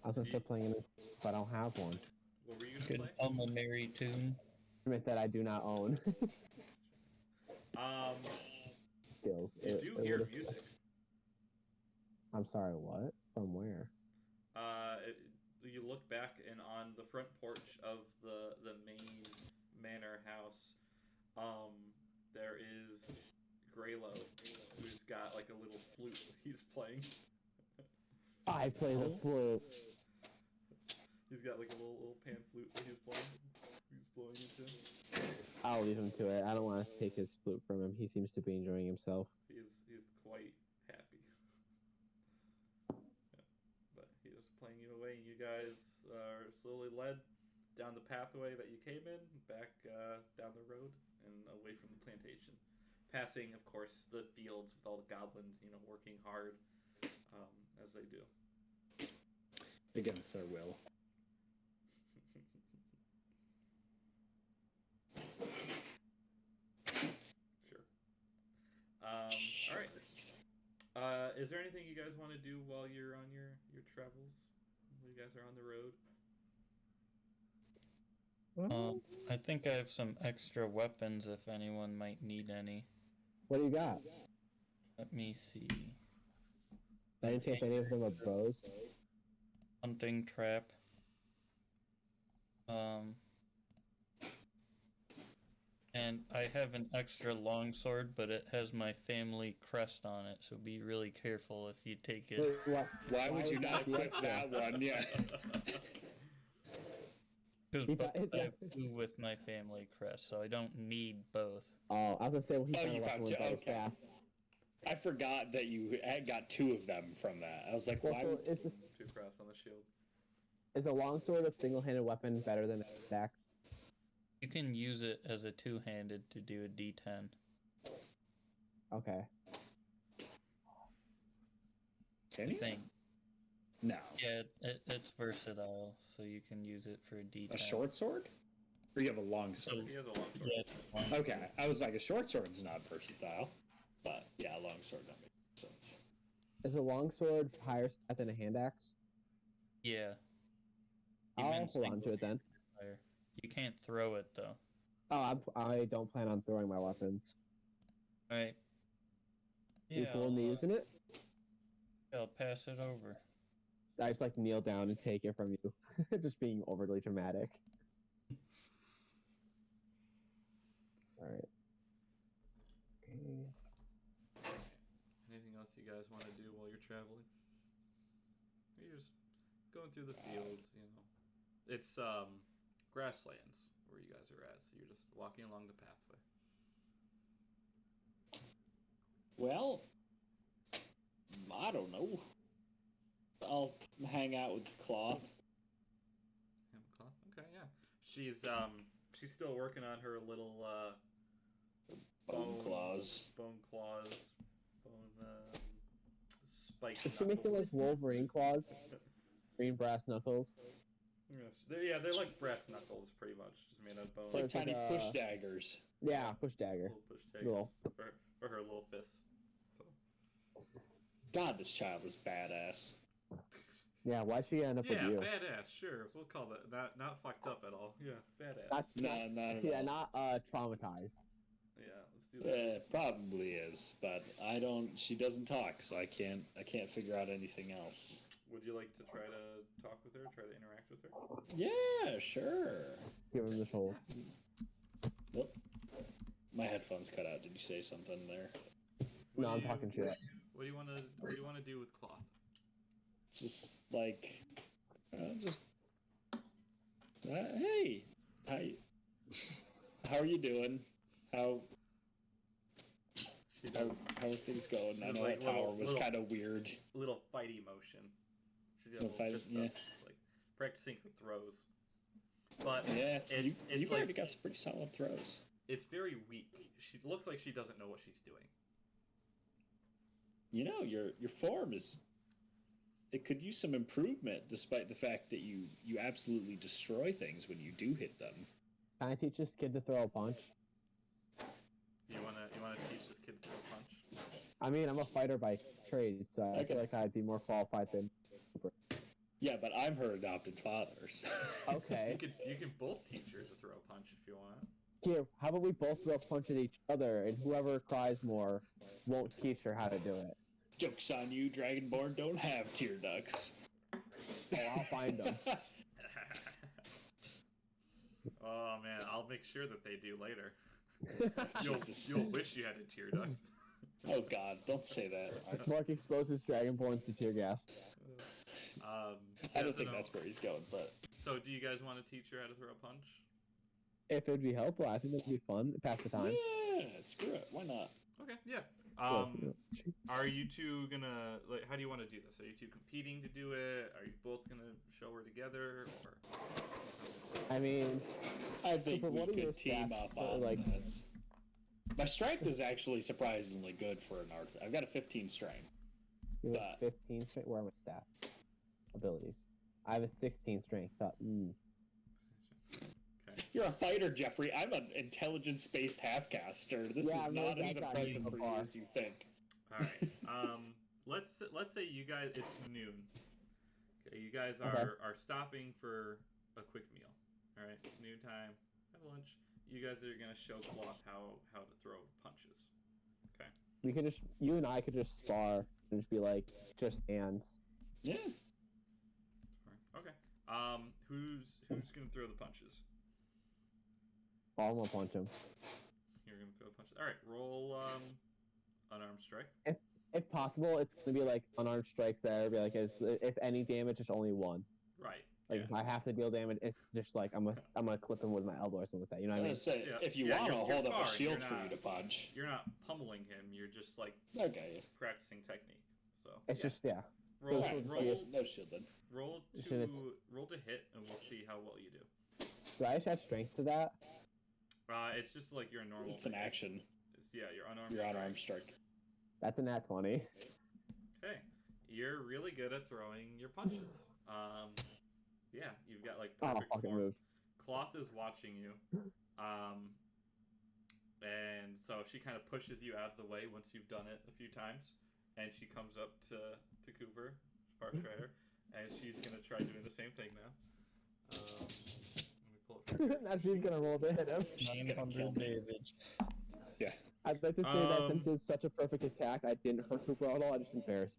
Speaker 1: I was gonna start playing an instrument, but I don't have one.
Speaker 2: What were you gonna
Speaker 4: Could
Speaker 2: play?
Speaker 4: hum a merry tune.
Speaker 1: Instrument that I do not own. Skills.
Speaker 2: You do hear music.
Speaker 1: I'm sorry, what? From where?
Speaker 2: You look back, and on the front porch of the main manor house, there is Graylo, who's got like a little flute he's playing.
Speaker 1: I play the flute.
Speaker 2: He's got like a little pan flute that he's playing. He's blowing it to.
Speaker 1: I'll leave him to it. I don't want to take his flute from him. He seems to be enjoying himself.
Speaker 2: He's quite happy. But he was playing you away, and you guys are slowly led down the pathway that you came in, back down the road, and away from the plantation. Passing, of course, the fields with all the goblins, working hard, as they do.
Speaker 3: Against their will.
Speaker 2: Sure. All right. Is there anything you guys want to do while you're on your travels? While you guys are on the road?
Speaker 4: I think I have some extra weapons if anyone might need any.
Speaker 1: What do you got?
Speaker 4: Let me see.
Speaker 1: I didn't take any of them of bows.
Speaker 4: Hunting trap. And I have an extra longsword, but it has my family crest on it, so be really careful if you take it.
Speaker 3: Why would you not equip that one? Yeah.
Speaker 4: Because I have two with my family crest, so I don't need both.
Speaker 1: Oh, I was gonna say he
Speaker 3: you found two. Okay. I forgot that you had got two of them from that. I was like, why?
Speaker 1: Is
Speaker 2: Two cross on the shield.
Speaker 1: Is a longsword a single-handed weapon better than an axe?
Speaker 4: You can use it as a two-handed to do a D10.
Speaker 1: Okay.
Speaker 3: Can you?
Speaker 4: Thing.
Speaker 3: No.
Speaker 4: Yeah, it's versatile, so you can use it for a D10.
Speaker 3: A short sword? Or you have a long sword?
Speaker 2: He has a long sword.
Speaker 4: Yeah, it's a long
Speaker 3: Okay, I was like, a short sword's not versatile. But, yeah, a long sword that makes sense.
Speaker 1: Is a longsword higher stat than a hand axe?
Speaker 4: Yeah.
Speaker 1: I'll
Speaker 4: Even
Speaker 1: hold on to it then.
Speaker 4: fire. You can't throw it, though.
Speaker 1: Oh, I don't plan on throwing my weapons.
Speaker 4: Alright.
Speaker 1: You cool with me using it?
Speaker 4: I'll pass it over.
Speaker 1: I just like kneel down and take it from you. Just being overly dramatic. Alright. Okay.
Speaker 2: Anything else you guys want to do while you're traveling? You're just going through the fields, It's grasslands where you guys are at, so you're just walking along the pathway.
Speaker 3: Well, I don't know. I'll hang out with Claw.
Speaker 2: Okay, yeah. She's still working on her little
Speaker 3: Bone claws.
Speaker 2: Bone spike.
Speaker 1: Is she making like Wolverine claws? Green brass knuckles?
Speaker 2: Yes. They're like brass knuckles, pretty much, just made out of bone.
Speaker 3: It's like
Speaker 1: it's like
Speaker 3: tiny
Speaker 1: a-
Speaker 3: push daggers.
Speaker 1: Yeah, push dagger.
Speaker 2: Little push tags
Speaker 1: Little.
Speaker 2: for her little fists. So.
Speaker 3: God, this child is badass.
Speaker 1: Yeah, why'd she end up with
Speaker 2: Yeah,
Speaker 1: you?
Speaker 2: badass. Sure, we'll call that not fucked up at all. Yeah, badass.
Speaker 1: Not,
Speaker 3: No,
Speaker 1: yeah, not traumatized.
Speaker 2: Yeah, let's do that.
Speaker 3: It probably is, but I don't. She doesn't talk, so I can't figure out anything else.
Speaker 2: Would you like to try to talk with her? Try to interact with her?
Speaker 3: Yeah, sure.
Speaker 1: Give him the shoulder.
Speaker 3: Whoop. My headphones cut out. Did you say something there?
Speaker 1: No, I'm talking shit.
Speaker 2: What do you want to do with cloth?
Speaker 3: Just like, hey, how are you doing? How are things going? I know
Speaker 2: like
Speaker 3: that tower was kind of weird.
Speaker 2: Little fighty motion. She's got
Speaker 3: Little
Speaker 2: little
Speaker 3: fight-
Speaker 2: fist
Speaker 3: yeah.
Speaker 2: up. It's like practicing her throws. But
Speaker 3: Yeah,
Speaker 2: it's
Speaker 3: you've
Speaker 2: like
Speaker 3: already got some pretty solid throws.
Speaker 2: it's very weak. She looks like she doesn't know what she's doing.
Speaker 3: You know, your form is. It could use some improvement, despite the fact that you absolutely destroy things when you do hit them.
Speaker 1: Can I teach this kid to throw a punch?
Speaker 2: You wanna teach this kid to throw a punch?
Speaker 1: I mean, I'm a fighter by trade, so I
Speaker 3: Okay.
Speaker 1: feel like I'd be more qualified than.
Speaker 3: Yeah, but I'm her adopted father. So.
Speaker 1: Okay.
Speaker 2: You can both teach her to throw a punch if you want.
Speaker 1: Here, how about we both throw a punch at each other, and whoever cries more won't teach her how to do it.
Speaker 3: Joke's on you, Dragonborn don't have tear ducts.
Speaker 1: Oh, I'll find them.
Speaker 2: Oh man, I'll make sure that they do later.
Speaker 3: Jesus.
Speaker 2: You'll wish you had a tear duct.
Speaker 3: Oh god, don't say that.
Speaker 1: Mark exposes Dragonborns to tear gas.
Speaker 3: I don't think that's where he's going, but...
Speaker 2: So do you guys want to teach her how to throw a punch?
Speaker 1: If it'd be helpful, I think that'd be fun. Pass the time.
Speaker 3: Yeah, screw it. Why not?
Speaker 2: Okay, yeah. Are you two gonna, like, how do you want to do this? Are you two competing to do it? Are you both gonna show her together, or?
Speaker 1: I mean,
Speaker 3: I think
Speaker 1: Cooper,
Speaker 3: we
Speaker 1: what are your
Speaker 3: could team
Speaker 1: stats
Speaker 3: up
Speaker 1: for,
Speaker 3: on
Speaker 1: like-
Speaker 3: this. My strength is actually surprisingly good for an art. I've got a 15 strength.
Speaker 1: you have 15 strength. Where are my stats? Abilities. I have a 16 strength.
Speaker 2: Okay.
Speaker 3: You're a fighter, Jeffrey. I'm an intelligence-based half-caster. This
Speaker 1: Yeah,
Speaker 3: is
Speaker 1: I've
Speaker 3: not
Speaker 1: never
Speaker 3: as
Speaker 1: got that
Speaker 3: impressive
Speaker 1: so
Speaker 3: for you
Speaker 1: far.
Speaker 3: as you think.
Speaker 2: All right. Let's say you guys, it's noon. Okay, you guys are stopping for a quick meal. All right, noon time. Have lunch. You guys are gonna show Cloth how to throw punches. Okay.
Speaker 1: We could just, you and I could just spar and just be like, just hands.
Speaker 3: Yeah.
Speaker 2: Okay. Who's gonna throw the punches?
Speaker 1: I'm gonna punch him.
Speaker 2: You're gonna throw the punches. All right. Roll unarmed strike.
Speaker 1: If possible, it's gonna be like unarmed strikes there. Be like, if any damage, it's only one.
Speaker 2: Right.
Speaker 1: Like
Speaker 2: yeah.
Speaker 1: if I have to deal damage, it's just like I'm gonna clip him with my elbow or something like that. You know
Speaker 3: I
Speaker 1: what I
Speaker 3: was
Speaker 1: mean?
Speaker 3: gonna say,
Speaker 2: Yeah.
Speaker 3: if you
Speaker 2: Yeah,
Speaker 3: want to
Speaker 2: you're
Speaker 3: hold up a
Speaker 2: sparring,
Speaker 3: shield
Speaker 2: you're
Speaker 3: for
Speaker 2: not-
Speaker 3: you to punch.
Speaker 2: You're not pummeling him. You're just like
Speaker 3: Okay.
Speaker 2: practicing technique. So
Speaker 1: It's just yeah.
Speaker 2: roll
Speaker 1: so-
Speaker 3: No shield then.
Speaker 2: roll
Speaker 1: Should
Speaker 2: to hit, and we'll see how well you do.
Speaker 1: Do I just add strength to that?
Speaker 2: It's just like your normal.
Speaker 3: It's an action.
Speaker 2: Your unarmed.
Speaker 3: Your
Speaker 2: strike.
Speaker 3: unarmed strike.
Speaker 1: That's a nat 20.
Speaker 2: Okay, you're really good at throwing your punches. Yeah, you've got like
Speaker 1: Oh,
Speaker 2: perfect
Speaker 1: fucking
Speaker 2: form.
Speaker 1: moved.
Speaker 2: Cloth is watching you, and so she kind of pushes you out of the way once you've done it a few times, and she comes up to Cooper, Spark Strider, and she's gonna try doing the same thing now. Let me pull it.
Speaker 1: Now she's gonna roll to hit him.
Speaker 3: She's gonna kill
Speaker 4: 900
Speaker 3: me.
Speaker 4: damage.
Speaker 3: Yeah.
Speaker 1: I'd like to say that since it's such a perfect attack, I didn't hurt Cooper at all. I just embarrassed.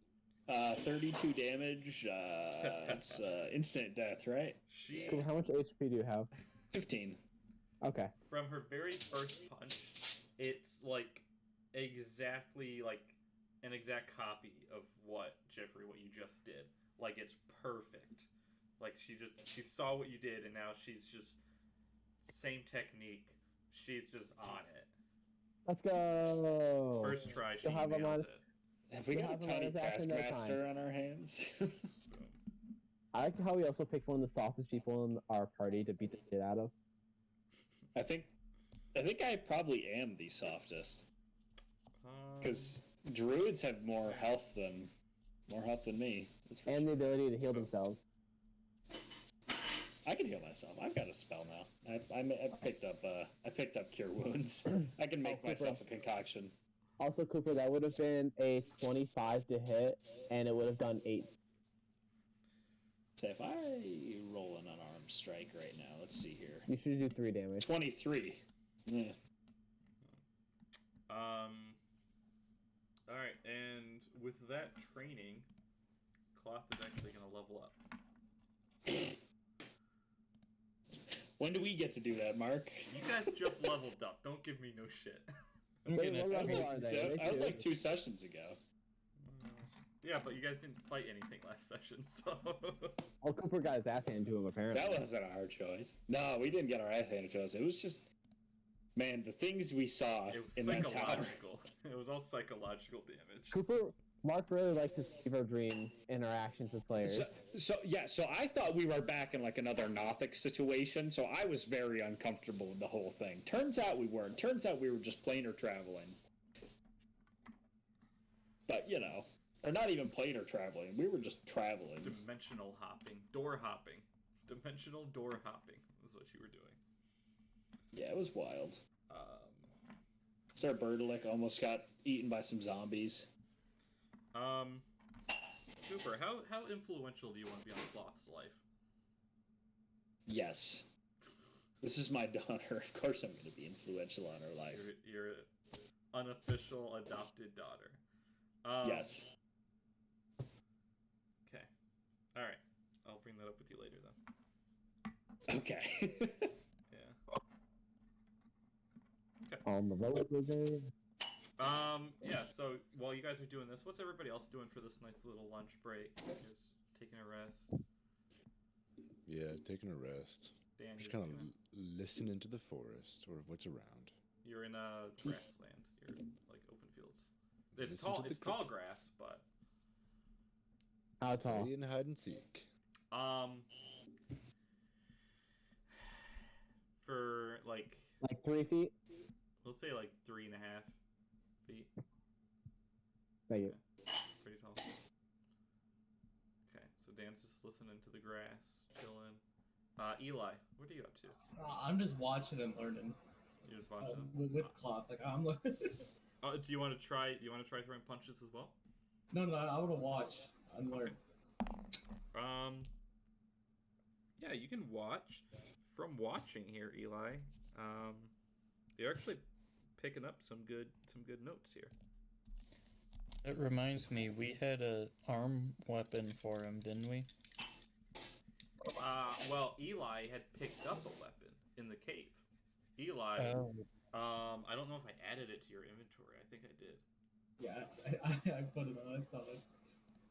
Speaker 3: 32 damage. It's instant death, right?
Speaker 2: She
Speaker 1: Cooper, how much HP do you have?
Speaker 3: 15.
Speaker 1: Okay.
Speaker 2: from her very first punch, it's like exactly like an exact copy of what you just did. Like it's perfect. Like she saw what you did, and now she's just same technique. She's just on it.
Speaker 1: Let's go.
Speaker 2: First try, she
Speaker 1: Still have a
Speaker 2: nails
Speaker 1: lot-
Speaker 2: it.
Speaker 3: Have we
Speaker 1: We
Speaker 3: got a
Speaker 1: have a
Speaker 3: tiny
Speaker 1: lot of that in no
Speaker 3: taskmaster on our hands?
Speaker 1: I like how we also picked one of the softest people in our party to beat the shit out of.
Speaker 3: I think I probably am the softest because druids have more health than me. That's for
Speaker 1: And
Speaker 3: sure.
Speaker 1: the ability to heal themselves.
Speaker 3: I can heal myself. I've got a spell now. I picked up cure wounds. I can make
Speaker 1: Oh, Cooper.
Speaker 3: myself a concoction.
Speaker 1: Also, Cooper, that would have been a 25 to hit, and it would have done 8.
Speaker 3: So if I roll an unarmed strike right now, let's see here.
Speaker 1: You should do 3 damage.
Speaker 3: 23. Yeah.
Speaker 2: All right, and with that training, Cloth is actually going to level up.
Speaker 3: When do we get to do that, Mark?
Speaker 2: You guys just leveled up. Don't give me no shit.
Speaker 4: I'm
Speaker 1: Wait,
Speaker 4: gonna,
Speaker 1: what
Speaker 3: That was
Speaker 1: level are they?
Speaker 3: that was like 2 sessions ago.
Speaker 2: Yeah, but you guys didn't fight anything last session, so.
Speaker 1: Oh, Cooper got his ass handed to him, apparently.
Speaker 3: That wasn't our choice. No, we didn't get our ass handed to us. It was just, man, the things we saw
Speaker 2: It was
Speaker 3: in that tower.
Speaker 2: psychological. It was all psychological damage.
Speaker 1: Cooper, Mark really likes his fever dream interactions with players.
Speaker 3: So I thought we were back in like another Nothic situation, so I was very uncomfortable with the whole thing. Turns out we weren't. Turns out we were just planar traveling. But, you know, or not even planar traveling. We were just traveling.
Speaker 2: Dimensional hopping. Door hopping. Dimensional door hopping is what you were doing.
Speaker 3: Yeah, it was wild. Sir Berdelic almost got eaten by some zombies.
Speaker 2: Cooper, how influential do you want to be on Cloth's life?
Speaker 3: Yes. This is my daughter. Of course I'm going to be influential on her life.
Speaker 2: Your unofficial adopted daughter.
Speaker 3: Yes.
Speaker 2: Okay. All right. I'll bring that up with you later then.
Speaker 3: Okay.
Speaker 2: Yeah. Okay.
Speaker 1: On the roller coaster.
Speaker 2: Yeah, so while you guys are doing this, what's everybody else doing for this nice little lunch break? Just taking a rest?
Speaker 5: Yeah, taking a rest.
Speaker 2: Dan,
Speaker 5: Just
Speaker 2: you're
Speaker 5: kind of
Speaker 2: doing-
Speaker 5: listening to the forest or what's around.
Speaker 2: You're in a grassland. You're like open fields. It's
Speaker 5: Listen
Speaker 2: tall.
Speaker 5: to the
Speaker 2: It's tall
Speaker 5: crickets.
Speaker 2: grass, but
Speaker 1: How tall?
Speaker 5: Playing hide and seek.
Speaker 2: for like
Speaker 1: Like 3 feet?
Speaker 2: we'll say like 3.5 feet.
Speaker 1: Thank you.
Speaker 2: Pretty tall. Okay, so Dan's just listening to the grass, chilling. Eli, what are you up to?
Speaker 10: I'm just watching and learning
Speaker 2: You're just watching.
Speaker 10: with cloth. Like I'm like,
Speaker 2: Do you want to try? Do you want to try throwing punches as well?
Speaker 10: no, I want to watch and learn.
Speaker 2: Yeah, you can watch. From watching here, Eli, you're actually picking up some good notes here.
Speaker 4: It reminds me, we had a arm weapon for him, didn't we?
Speaker 2: Well, Eli had picked up a weapon in the cave. Eli,
Speaker 4: Oh.
Speaker 2: I don't know if I added it to your inventory. I think I did.
Speaker 10: Yeah, I put it on. I saw it.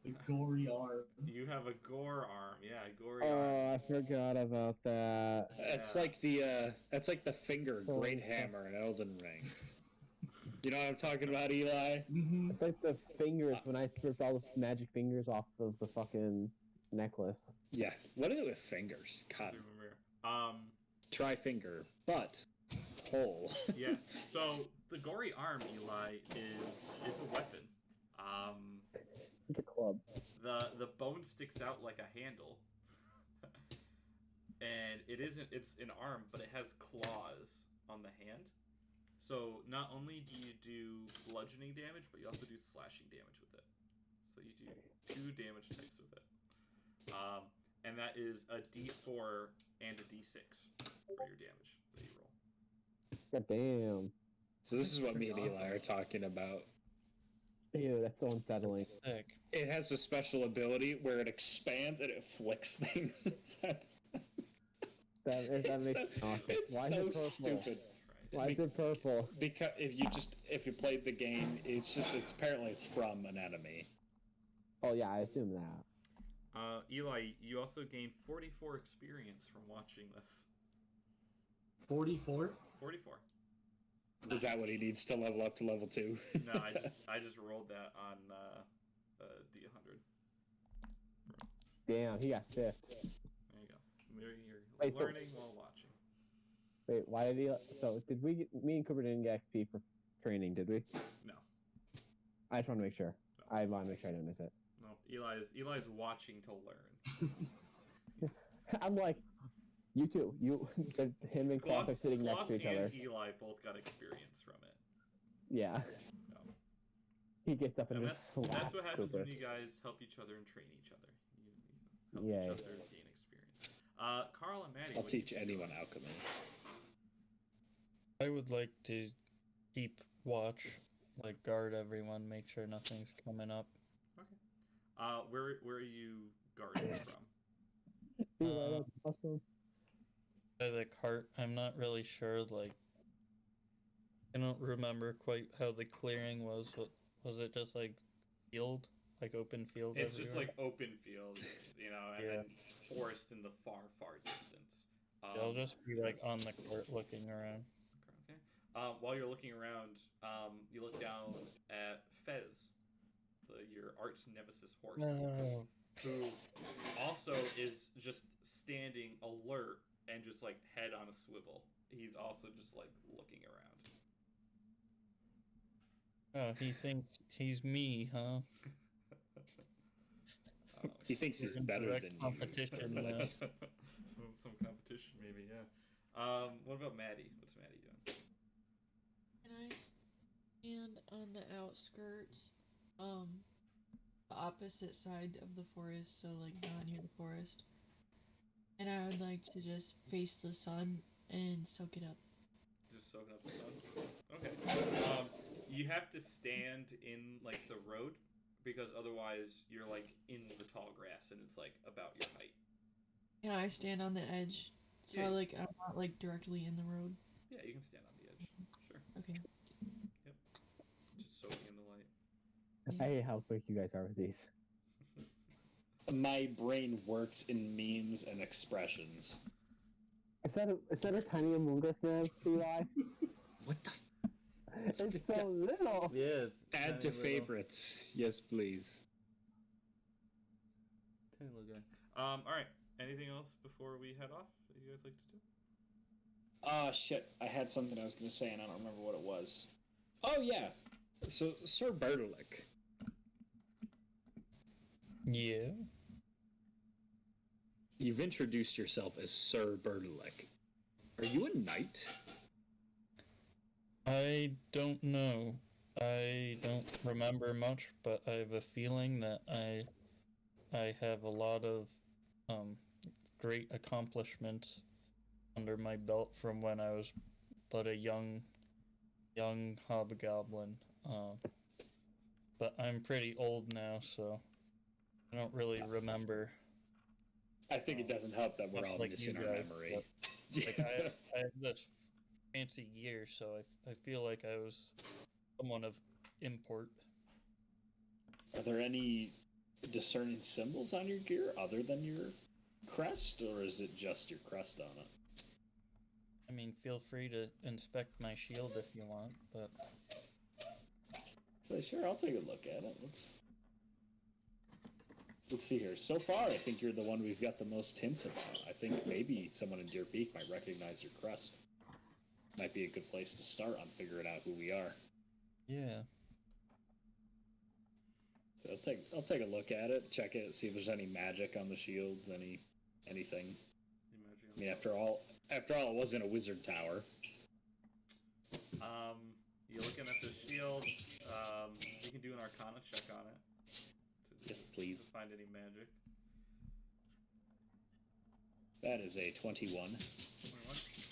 Speaker 10: The gory arm.
Speaker 2: You have a gore arm. Yeah, gory
Speaker 1: Oh,
Speaker 2: arm.
Speaker 1: I forgot about that.
Speaker 3: That's
Speaker 2: Yeah.
Speaker 3: like that's like the finger great hammer in Elden Ring. You know what I'm talking about, Eli?
Speaker 10: Mm-hmm.
Speaker 1: It's like the fingers when I stripped all the magic fingers off of the fucking necklace.
Speaker 3: Yeah. What is it with fingers?
Speaker 2: I
Speaker 3: God.
Speaker 2: remember.
Speaker 3: Try finger, butt, hole.
Speaker 2: Yes. So the gory arm, Eli, it's a weapon.
Speaker 1: It's a club.
Speaker 2: The bone sticks out like a handle, and it's an arm, but it has claws on the hand. So not only do you do bludgeoning damage, but you also do slashing damage with it. So you do 2 damage types with it. And that is a D4 and a D6 for your damage that you roll.
Speaker 1: God damn.
Speaker 3: So this is what me and Eli are talking about.
Speaker 1: Ew, that's so unsettling.
Speaker 4: Sick.
Speaker 3: It has a special ability where it expands and it flicks things inside.
Speaker 1: That makes
Speaker 3: It's
Speaker 1: awesome.
Speaker 3: it's
Speaker 1: Why
Speaker 3: so
Speaker 1: is it purple?
Speaker 3: stupid.
Speaker 1: Why is it purple?
Speaker 3: Because if you played the game, it's apparently it's from an enemy.
Speaker 1: Oh yeah, I assume that.
Speaker 2: Eli, you also gained 44 experience from watching this.
Speaker 10: 44.
Speaker 2: 44.
Speaker 3: Is that what he needs to level up to level 2?
Speaker 2: No, I just rolled that on D100.
Speaker 1: Damn, he got sick.
Speaker 2: There you go. You're
Speaker 1: Wait, so-
Speaker 2: learning while watching.
Speaker 1: Wait, why did he? So did me and Cooper didn't get XP for training, did we?
Speaker 2: No.
Speaker 1: I just want to make sure.
Speaker 2: No.
Speaker 1: I want to make sure I didn't miss it.
Speaker 2: No, Eli's watching to learn.
Speaker 1: I'm like, you two, him and Cloth are sitting next to each other.
Speaker 2: and Eli both got experience from it.
Speaker 1: Yeah.
Speaker 2: No.
Speaker 1: He gets up and,
Speaker 2: And
Speaker 1: just slaps
Speaker 2: that's what happens
Speaker 1: Cooper.
Speaker 2: when you guys help each other and train each other. You help
Speaker 1: Yay.
Speaker 2: each other gain experience. Carl and Maddie.
Speaker 3: I'll
Speaker 2: what do you
Speaker 3: teach
Speaker 2: think
Speaker 3: anyone
Speaker 2: about-
Speaker 3: alchemy.
Speaker 4: I would like to keep watch, like guard everyone, make sure nothing's coming up.
Speaker 2: Okay. Where are you guarding from?
Speaker 1: Eli, that's awesome.
Speaker 4: By the cart, I'm not really sure, like, I don't remember quite how the clearing was. Was it just like field? Like open field?
Speaker 2: It's just
Speaker 4: everywhere?
Speaker 2: like open field, and
Speaker 4: Yeah.
Speaker 2: then forest in the far distance.
Speaker 4: I'll just be like on the cart looking around.
Speaker 2: Okay. While you're looking around, you look down at Fez, your arch nemesis horse,
Speaker 4: No.
Speaker 2: who also is just standing alert and just like head on a swivel. He's also just like looking around.
Speaker 4: Oh, he thinks he's me, huh?
Speaker 3: He thinks he's
Speaker 4: We're in
Speaker 3: better
Speaker 4: direct
Speaker 3: than you.
Speaker 4: competition.
Speaker 2: some competition, maybe. Yeah. What about Maddie? What's Maddie doing?
Speaker 9: Can I stand on the outskirts, the opposite side of the forest, so like not near the forest. And I would like to just face the sun and soak it up.
Speaker 2: Just soaking up the sun. Okay. You have to stand in like the road because otherwise you're like in the tall grass and it's like about your height.
Speaker 9: Can I stand on the edge? So
Speaker 2: Yeah.
Speaker 9: like I'm not like directly in the road.
Speaker 2: Yeah, you can stand on the edge. Sure.
Speaker 9: Okay.
Speaker 2: Yep. Just soaking in the light.
Speaker 1: I hate how quick you guys are with these.
Speaker 3: My brain works in memes and expressions.
Speaker 1: Is that a tiny Among Us man, Eli?
Speaker 3: What the?
Speaker 1: It's so little.
Speaker 4: Yes.
Speaker 3: Add to favorites. Yes, please.
Speaker 2: Tiny little guy. All right. Anything else before we head off that you guys like to do?
Speaker 3: Oh, shit. I had something I was going to say, and I don't remember what it was. Oh, yeah. So, Sir Bertolick.
Speaker 4: Yeah.
Speaker 3: You've introduced yourself as Sir Bertolick. Are you a knight?
Speaker 4: I don't know. I don't remember much, but I have a feeling that I have a lot of great accomplishments under my belt from when I was but a young hobgoblin. But I'm pretty old now, so I don't really remember.
Speaker 3: I think it doesn't help that we're all
Speaker 4: Like
Speaker 3: missing
Speaker 4: you
Speaker 3: our
Speaker 4: guys,
Speaker 3: memory.
Speaker 4: Like I have this fancy gear, so I feel like I was someone of import.
Speaker 3: Are there any discerning symbols on your gear other than your crest, or is it just your crest on it?
Speaker 4: I mean, feel free to inspect my shield if you want, but
Speaker 3: So sure, I'll take a look at it. Let's see here. So far, I think you're the one we've got the most hints about. I think maybe someone in Deer Peak might recognize your crest. Might be a good place to start on figuring out who we are.
Speaker 4: yeah.
Speaker 3: So I'll take a look at it, check it, see if there's any magic on the shield, anything. I mean, after all, it wasn't a wizard tower.
Speaker 2: You're looking at the shield. You can do an Arcana check on it.
Speaker 3: Yes, please.
Speaker 2: To find any magic.
Speaker 3: That is a 21.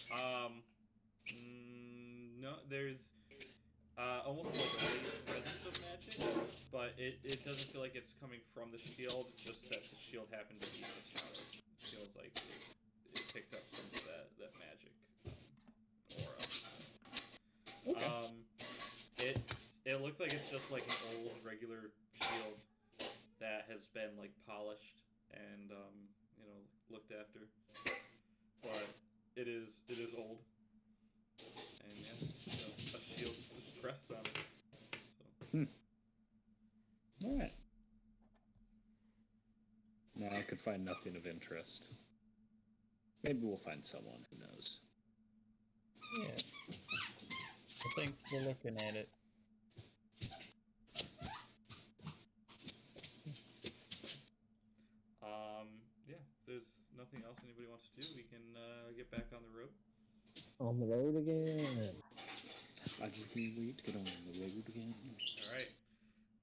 Speaker 2: 21. No, there's almost like a latent presence of magic, but it doesn't feel like it's coming from the shield. It's just that the shield happened to be in the tower. It feels like it picked up some of that magic aura.
Speaker 3: Okay.
Speaker 2: It looks like it's just like an old regular shield that has been like polished and looked after, but it is old, and yeah, it's just a shield just pressed on it. So.
Speaker 3: All right. No, I could find nothing of interest. Maybe we'll find someone who knows.
Speaker 4: Yeah. I think we're looking at it.
Speaker 2: Yeah, if there's nothing else anybody wants to do, we can get back on the road.
Speaker 1: On the road again.
Speaker 3: I just can't wait to get on the road again.
Speaker 2: Alright.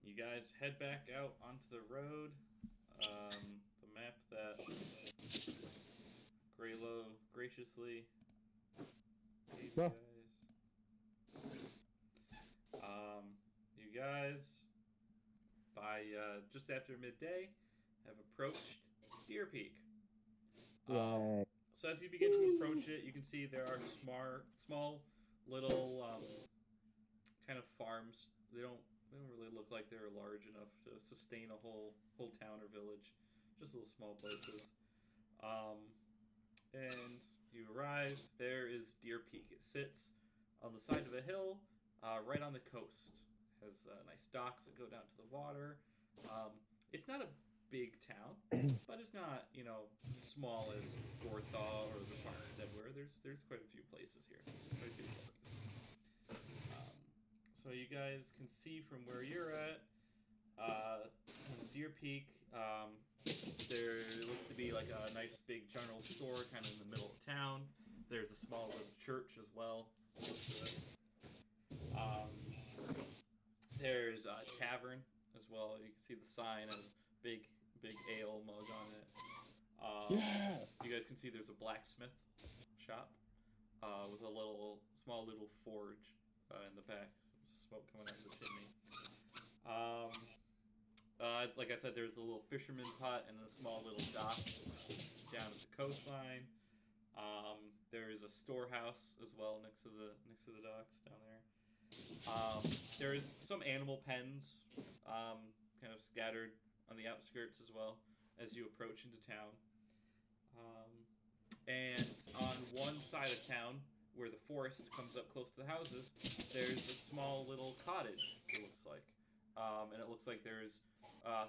Speaker 2: You guys head back out onto the road. The map that Graylo graciously gave you guys. You guys, by just after midday, have approached Deer Peak. So as you begin to approach it, you can see there are small little kind of farms. They don't really look like they're large enough to sustain a whole town or village. Just little small places. And you arrive. There is Deer Peak. It sits on the side of a hill, right on the coast. Has nice docks that go down to the water. It's not a big town, but it's not, as small as Gorthaw or the Farmstead, where there's quite a few places here. Quite a few buildings. So you guys can see from where you're at, in Deer Peak, there looks to be like a nice big general store kind of in the middle of town. There's a small little church as well. There's a tavern as well. You can see the sign has a big ale mug on it.
Speaker 3: Yeah.
Speaker 2: You guys can see there's a blacksmith shop with a small little forge in the back. Smoke coming out of the chimney. Like I said, there's a little fisherman's hut and a small little dock down at the coastline. There is a storehouse as well next to the docks down there. There is some animal pens kind of scattered on the outskirts as well as you approach into town. And on one side of town, where the forest comes up close to the houses, there's a small little cottage, it looks like. And it looks like there's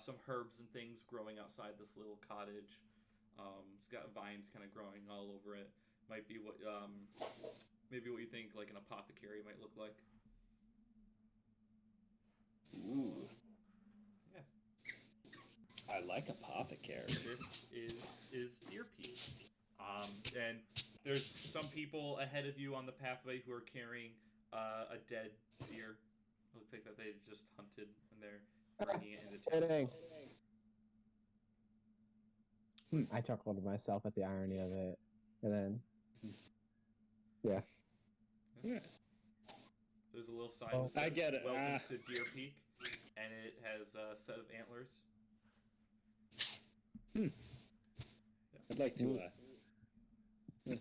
Speaker 2: some herbs and things growing outside this little cottage. It's got vines kind of growing all over it. Might be maybe what you think like an apothecary might look like.
Speaker 3: Ooh.
Speaker 2: Yeah.
Speaker 3: I like apothecary.
Speaker 2: This is Deer Peak. And there's some people ahead of you on the pathway who are carrying a dead deer. It looks like that they just hunted and they're bringing it into town.
Speaker 1: Kidding. I chuckled to myself at the irony of it, and then, yeah.
Speaker 2: There's a little sign
Speaker 3: Oh,
Speaker 2: that says,
Speaker 3: I get it.
Speaker 2: "Welcome to Deer Peak," and it has a set of antlers.
Speaker 3: I'd like to.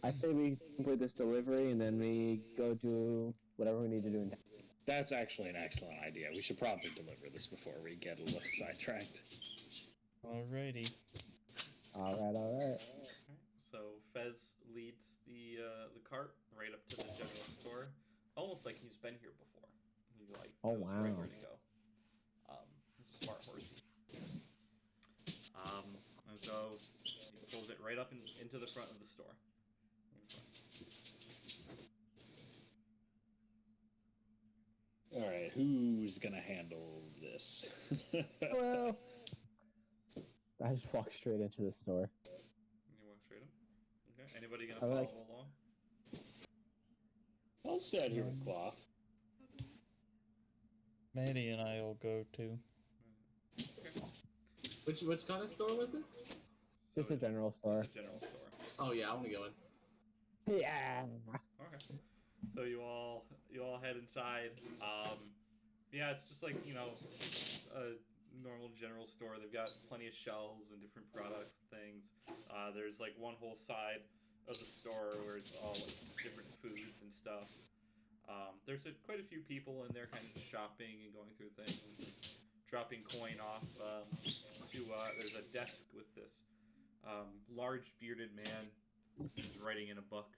Speaker 1: I say we complete this delivery and then we go do whatever we need to do in town.
Speaker 3: That's actually an excellent idea. We should probably deliver this before we get a little sidetracked.
Speaker 4: Alrighty.
Speaker 1: All right.
Speaker 2: So Fez leads the cart right up to the general store, almost like he's been here before. He like knows right where to go. He's a smart horse. And so he pulls it right up into the front of the store.
Speaker 3: All right, who's gonna handle this?
Speaker 1: Well, I just walk straight into the store.
Speaker 2: You walk straight in. Okay. Anybody gonna
Speaker 1: I
Speaker 2: follow
Speaker 1: like-
Speaker 2: along?
Speaker 3: I'll stand here with Cloth.
Speaker 4: Maddie and I will go too.
Speaker 8: Which kind of store was it?
Speaker 1: Just a general store.
Speaker 2: Just a general store.
Speaker 8: Oh yeah, I want to go in.
Speaker 1: Yeah.
Speaker 2: Okay. So you all head inside. Yeah, it's just like, a normal general store. They've got plenty of shelves and different products and things. There's like one whole side of the store where it's all like different foods and stuff. There's quite a few people in there kind of shopping and going through things, dropping coin off. There's a desk with this large bearded man who's writing in a book.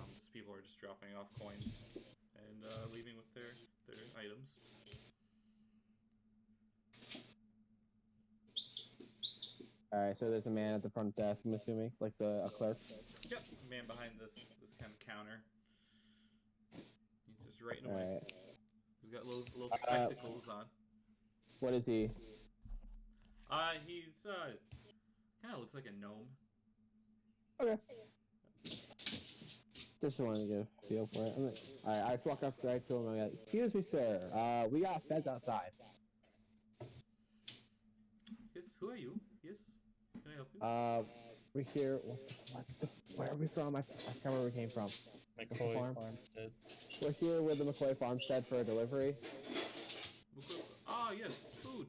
Speaker 2: These people are just dropping off coins and leaving with their items.
Speaker 1: All right, so there's a man at the front desk, I'm assuming, like a clerk.
Speaker 2: Yep, man behind this kind of counter. He's just writing
Speaker 1: All
Speaker 2: away.
Speaker 1: right.
Speaker 2: He's got little spectacles on.
Speaker 1: What is he?
Speaker 2: He's kind of looks like a gnome.
Speaker 1: Okay. Just wanted to get a feel for it. All right, I just walk up right to him. I'm like, "Excuse me, sir. We got Fez outside."
Speaker 2: Yes, who are you? Yes, can I help you?
Speaker 1: We're here. Where are we from? I can't remember where we came from.
Speaker 4: McCoy
Speaker 1: Farm?
Speaker 4: Farmstead.
Speaker 1: We're here with the McCoy Farmstead for a delivery.
Speaker 2: Yes, food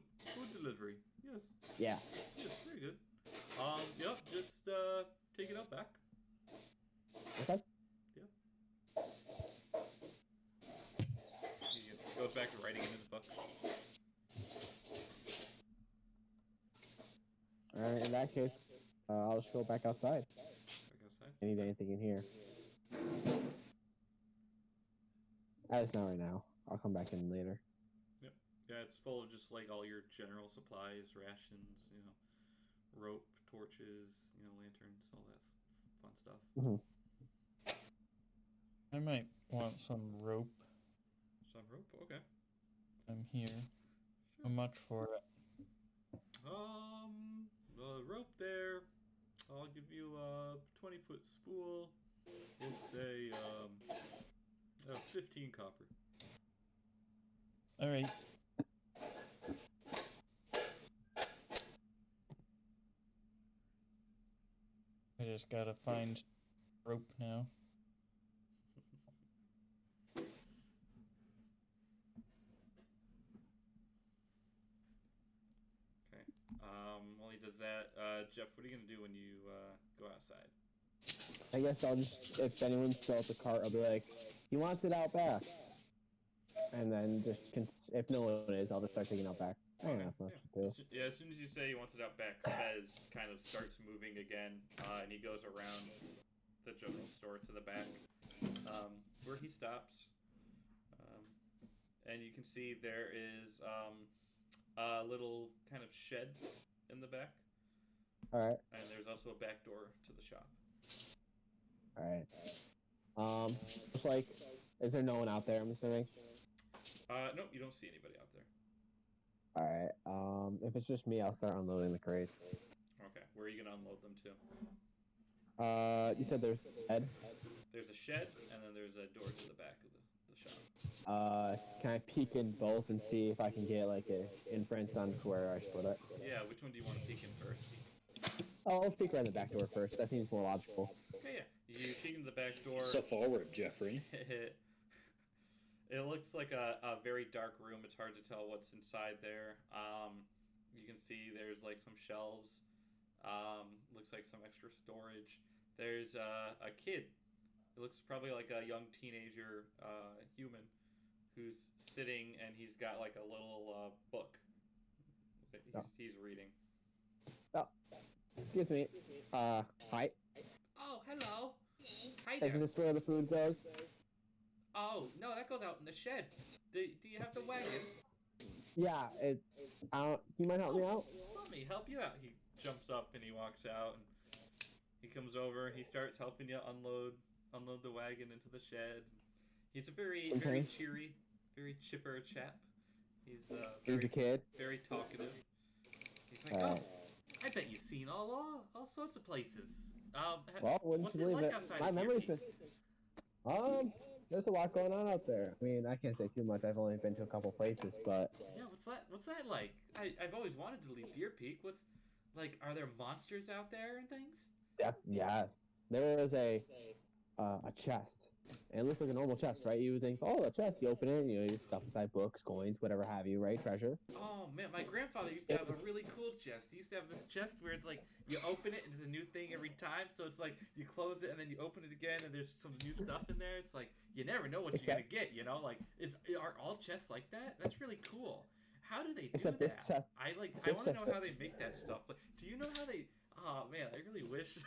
Speaker 2: delivery. Yes,
Speaker 1: Yeah.
Speaker 2: yes, very good. Yep, just take it out back.
Speaker 1: Okay.
Speaker 2: He goes back to writing in his book.
Speaker 1: All right. In that case, I'll just go back outside.
Speaker 2: Back outside.
Speaker 1: I need anything in here. As not right now. I'll come back in later.
Speaker 2: Yeah, it's full of just like all your general supplies, rations, rope, torches, lanterns, all that fun stuff.
Speaker 1: Mm-hmm.
Speaker 4: I might want some rope.
Speaker 2: Some rope, okay.
Speaker 4: I'm here. How much for it?
Speaker 2: The rope there, I'll give you a 20-foot spool. It's a 15 copper.
Speaker 4: Alright. I just gotta find rope now.
Speaker 2: Okay. While he does that, Jeff, what are you gonna do when you go outside?
Speaker 1: I guess I'll just, if anyone's still at the cart, I'll be like, he wants it out back. And then just, if no one is, I'll just start taking out back. I don't have much to do.
Speaker 2: As soon as you say he wants it out back, Fez kind of starts moving again, and he goes around the general store to the back, where he stops. And you can see there is a little kind of shed in the back.
Speaker 1: Alright.
Speaker 2: And there's also a back door to the shop.
Speaker 1: Alright. Just like, is there no one out there, I'm assuming?
Speaker 2: Nope, you don't see anybody out there.
Speaker 1: Alright, if it's just me, I'll start unloading the crates.
Speaker 2: Okay, where are you gonna unload them to?
Speaker 1: You said there's a shed?
Speaker 2: There's a shed, and then there's a door to the back of the shop.
Speaker 1: Can I peek in both and see if I can get, like, an inference on where I should put it?
Speaker 2: Yeah, which one do you want to peek in first?
Speaker 1: Oh, I'll peek right in the back door first. That seems more logical.
Speaker 2: Okay, yeah. You peek into the back door.
Speaker 3: So forward, Jeffrey.
Speaker 2: It looks like a very dark room. It's hard to tell what's inside there. You can see there's like some shelves. Looks like some extra storage. There's a kid. It looks probably like a young teenager human who's sitting, and he's got like a little book that he's reading.
Speaker 1: Oh, excuse me. Hi.
Speaker 2: Oh, hello. Hi there.
Speaker 1: Is this where the food goes?
Speaker 2: Oh, no, that goes out in the shed. Do you have the wagon?
Speaker 1: Yeah, you might help me out?
Speaker 2: Let me help you out. He jumps up and he walks out, and he comes over and he starts helping you unload the wagon into the shed. He's a very cheery, very chipper chap. He's
Speaker 1: a kid.
Speaker 2: Very talkative. He's like, oh, I bet you've seen all sorts of places.
Speaker 1: Well,
Speaker 2: what's it like outside
Speaker 1: my
Speaker 2: of
Speaker 1: memory's
Speaker 2: Deer
Speaker 1: been... there's a lot going on out there. I mean, I can't say too much. I've only been to a couple places, but...
Speaker 2: Yeah, what's that like? I've always wanted to leave Deer Peak. Are there monsters out there and things?
Speaker 1: Yes. There is a chest. And it looks like a normal chest, right? You would think, oh, a chest, you open it, you stuff inside books, coins, whatever have you, right? Treasure.
Speaker 2: Oh, man, my grandfather used to have a really cool chest. He used to have this chest where it's like, you open it and there's a new thing every time, so it's like, you close it and then you open it again and there's some new stuff in there. It's like, you never know what you're gonna get, you know? Like, are all chests like that? That's really cool. How do they do that?
Speaker 1: This chest,
Speaker 2: I want to know how they make that stuff. Like, do you know how they... Oh, man, I really wish...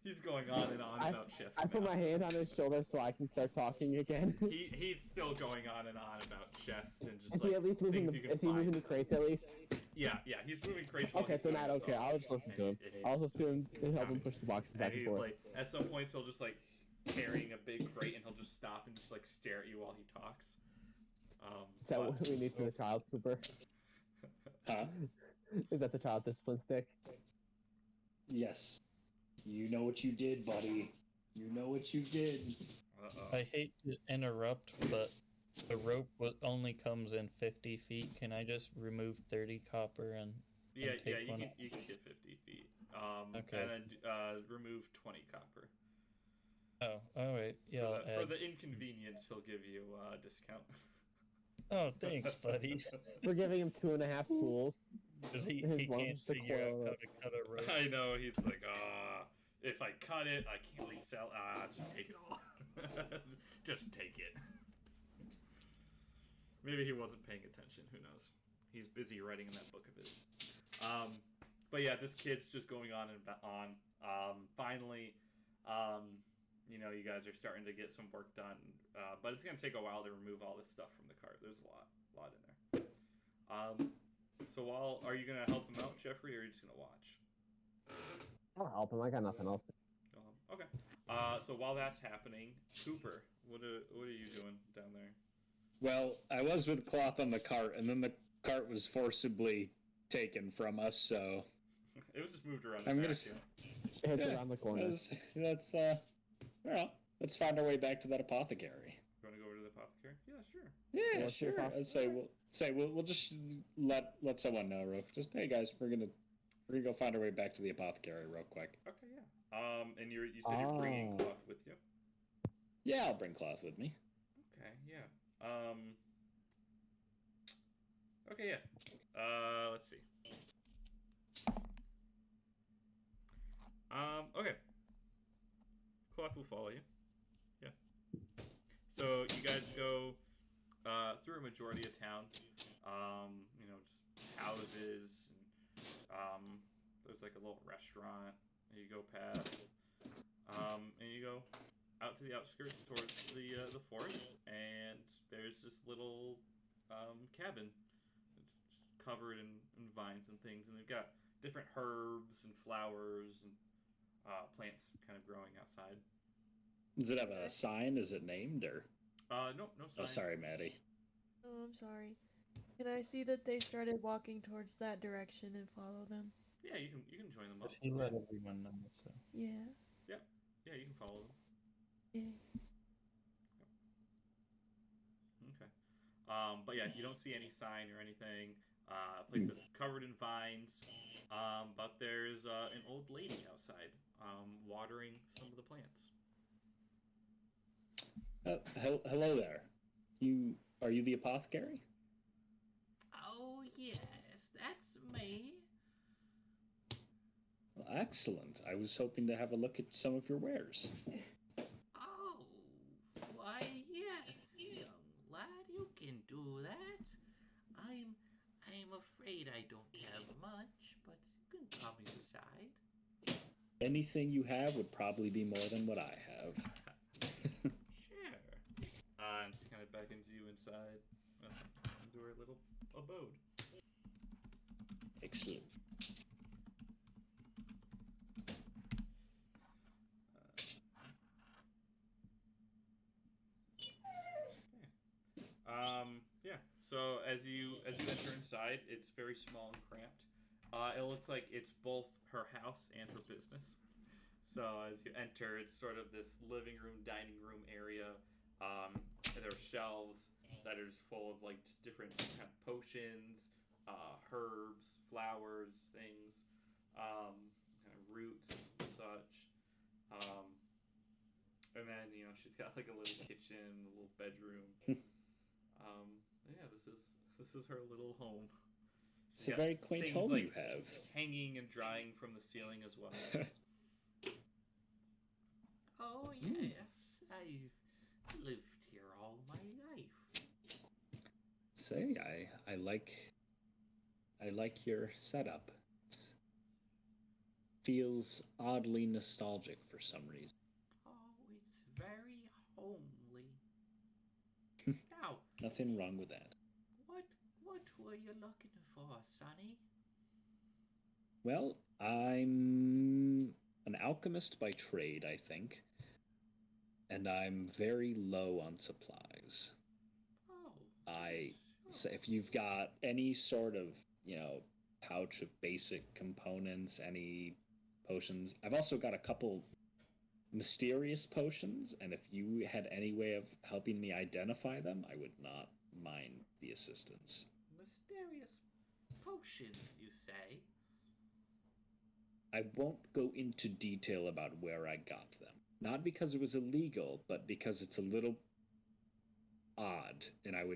Speaker 2: He's going on and on about chests.
Speaker 1: I put my hand on his shoulder so I can start talking again.
Speaker 2: He's still going on and on about chests and just
Speaker 1: is he at least moving moving the crates at least?
Speaker 2: Yeah, he's moving crates.
Speaker 1: Okay, so not okay. I'll just listen to him. I'll just help him push the boxes back and forth.
Speaker 2: Like, at some points he'll just like carrying a big crate and he'll just stop and just like stare at you while he talks.
Speaker 1: Is that what we need for the child, Cooper?
Speaker 3: Huh?
Speaker 1: Is that the child discipline stick?
Speaker 3: Yes. You know what you did, buddy. You know what you did.
Speaker 4: I hate to interrupt, but the rope only comes in 50 feet. Can I just remove 30 copper and take one?
Speaker 2: You can get 50 feet.
Speaker 4: Okay.
Speaker 2: And then remove 20 copper.
Speaker 4: Oh, alright. Yeah.
Speaker 2: For the inconvenience, he'll give you a discount.
Speaker 4: Oh, thanks, buddy.
Speaker 1: We're giving him 2.5 spools.
Speaker 4: Because he can't figure out how to cut a rope.
Speaker 2: I know, he's like, if I cut it, I can't resell. Just take it all. Just take it. Maybe he wasn't paying attention. Who knows? He's busy writing in that book of his. But yeah, this kid's just going on and on. Finally, you guys are starting to get some work done. But it's going to take a while to remove all this stuff from the cart. There's a lot in there. So are you going to help him out, Jeffrey, or are you just going to watch?
Speaker 1: I'll help him. I got nothing else.
Speaker 2: Okay. So while that's happening, Cooper, what are you doing down there?
Speaker 3: Well, I was with cloth on the cart, and then the cart was forcibly taken from us, so...
Speaker 2: It was just moved around.
Speaker 1: It's around the corner.
Speaker 3: Let's find our way back to that apothecary.
Speaker 2: You want to go over to the apothecary? Yeah, sure.
Speaker 3: Yeah, sure. I'd say we'll just let someone know, Rook. Just, hey guys, we're gonna We're gonna go find our way back to the apothecary real quick.
Speaker 2: Okay, yeah. And you said you're bringing cloth with you.
Speaker 3: Yeah, I'll bring cloth with me.
Speaker 2: Okay, yeah. Okay, yeah. Let's see. Okay. Cloth will follow you. Yeah. So you guys go through a majority of town. You know, just houses. And, there's like a little restaurant that you go past. And you go out to the outskirts towards the forest, and there's this little cabin. It's just covered in vines and things, and they've got different herbs and flowers and plants kind of growing outside.
Speaker 3: Does it have a sign? Is it named or?
Speaker 2: No sign.
Speaker 3: Oh, sorry, Maddie.
Speaker 9: Oh, I'm sorry. Can I see that they started walking towards that direction and follow them?
Speaker 2: Yeah, you can join them up.
Speaker 4: But he let everyone know, so.
Speaker 9: Yeah.
Speaker 2: Yeah, you can follow them.
Speaker 9: Yeah.
Speaker 2: Okay. But yeah, you don't see any sign or anything. Place is covered in vines. But there's an old lady outside, watering some of the plants.
Speaker 3: Hello there. Are you the apothecary?
Speaker 11: Oh yes, that's me.
Speaker 3: Well, excellent. I was hoping to have a look at some of your wares.
Speaker 11: Oh, why yes, young lad, you can do that. I'm afraid I don't have much, but you can come inside.
Speaker 3: Anything you have would probably be more than what I have.
Speaker 2: Sure. And she kind of beckons you inside into her little abode.
Speaker 3: Excellent. Yeah. So as you enter inside, it's very small and cramped. It looks like it's both her house and her business. So as you enter, it's sort of this living room, dining room area. There are shelves that are just full of like just different kind of potions, herbs, flowers, things, kind of roots and such. And then she's got like a little kitchen, a little bedroom. Yeah, this is her little home. It's a very quaint home you have.
Speaker 2: Hanging and drying from the ceiling as well.
Speaker 11: Oh yes, I've lived here all my life.
Speaker 3: Say, I like your setup. It feels oddly nostalgic for some reason.
Speaker 11: Oh, it's very homely. Now,
Speaker 3: Nothing wrong with that.
Speaker 11: what were you looking for, Sonny?
Speaker 3: Well, I'm an alchemist by trade, I think. And I'm very low on supplies.
Speaker 11: Oh.
Speaker 3: So if you've got any sort of, pouch of basic components, any potions. I've also got a couple mysterious potions, and if you had any way of helping me identify them, I would not mind the assistance.
Speaker 11: Mysterious potions, you say?
Speaker 3: I won't go into detail about where I got them. Not because it was illegal, but because it's a little odd, and I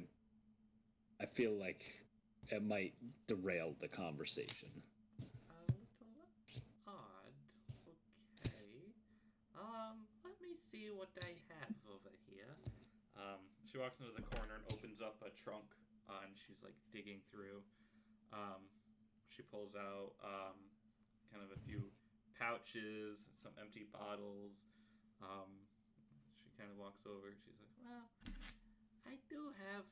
Speaker 3: feel like it might derail the conversation.
Speaker 11: A little odd. Okay. Let me see what I have over here.
Speaker 2: She walks into the corner and opens up a trunk, and she's like digging through. She pulls out kind of a few pouches, some empty bottles. She kind of walks over. She's like,
Speaker 11: Well, I do have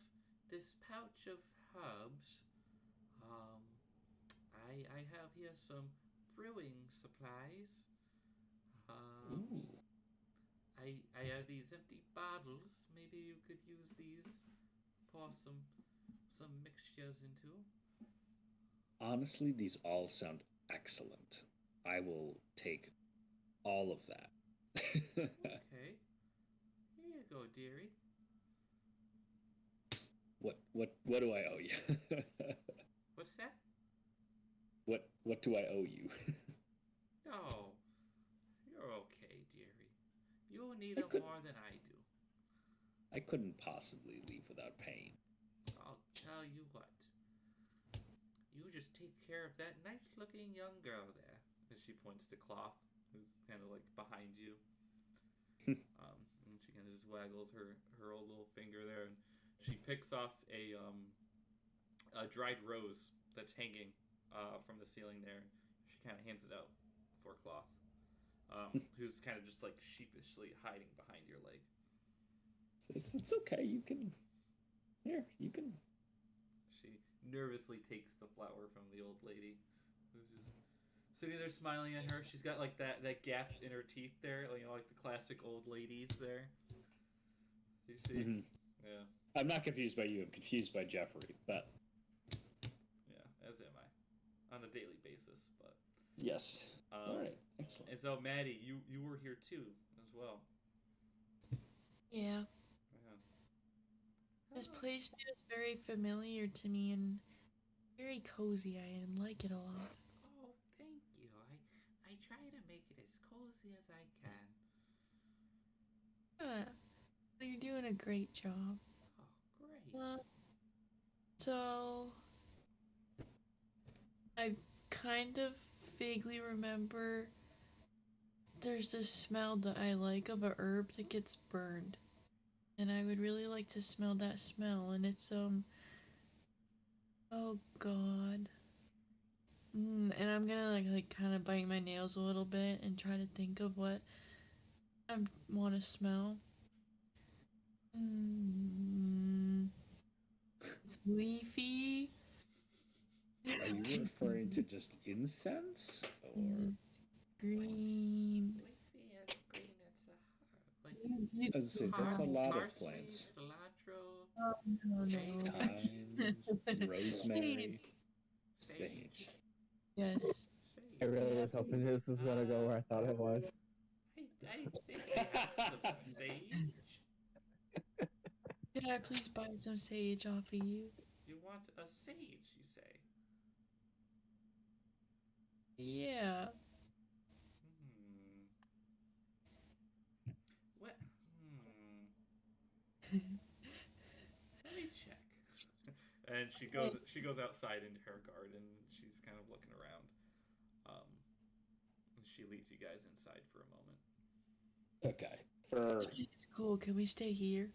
Speaker 11: this pouch of herbs. I have here some brewing supplies.
Speaker 3: Ooh.
Speaker 11: I have these empty bottles. Maybe you could use these, pour some mixtures into.
Speaker 3: Honestly, these all sound excellent. I will take all of that.
Speaker 11: Okay. Here you go, dearie.
Speaker 3: What do I owe you?
Speaker 11: What's that?
Speaker 3: What do I owe you?
Speaker 11: Oh, you're okay, dearie. You need
Speaker 3: I
Speaker 11: it
Speaker 3: could-
Speaker 11: more than I do.
Speaker 3: I couldn't possibly leave without paying.
Speaker 11: I'll tell you what. You just take care of that nice-looking young girl there. And she points to Cloth, who's kind of like behind you. And she kind of just waggles her old little finger there, and she picks off a dried rose that's hanging from the ceiling there. She kind of hands it out for Cloth, who's kind of just like sheepishly hiding behind your leg.
Speaker 3: It's okay. You can.
Speaker 2: She nervously takes the flower from the old lady, who's just sitting there smiling at her. She's got like that gap in her teeth there, like, you know, like the classic old ladies there. You see?
Speaker 3: Mm-hmm.
Speaker 2: Yeah.
Speaker 3: I'm not confused by you. I'm confused by Jeffrey, but
Speaker 2: Yeah, as am I, on a daily basis. But
Speaker 3: yes. All right. Excellent.
Speaker 2: And so, Maddie, you were here too, as well.
Speaker 9: Yeah.
Speaker 2: Yeah.
Speaker 9: This place feels very familiar to me and very cozy. I like it a lot.
Speaker 11: Oh, thank you. I try to make it as cozy as I can.
Speaker 9: So you're doing a great job.
Speaker 11: Oh, great.
Speaker 9: So I kind of vaguely remember there's this smell that I like of a herb that gets burned. And I would really like to smell that smell, and it's oh god. And I'm gonna like kind of bite my nails a little bit and try to think of what I want to smell. It's leafy.
Speaker 3: Are you referring to just incense or
Speaker 9: Green.
Speaker 11: Leafy and green, it's a
Speaker 3: I was saying, that's a lot of plants.
Speaker 11: Cilantro,
Speaker 3: Thyme, rosemary, sage.
Speaker 9: Yes.
Speaker 1: I really was hoping this was gonna go where I thought it was.
Speaker 11: I think I have some sage.
Speaker 9: Could I please buy some sage off of you?
Speaker 11: You want a sage, you say?
Speaker 9: Yeah.
Speaker 11: What? Let me check.
Speaker 2: And she goes outside into her garden. She's kind of looking around. And she leaves you guys inside for a moment.
Speaker 3: Okay.
Speaker 9: It's cool. Can we stay here?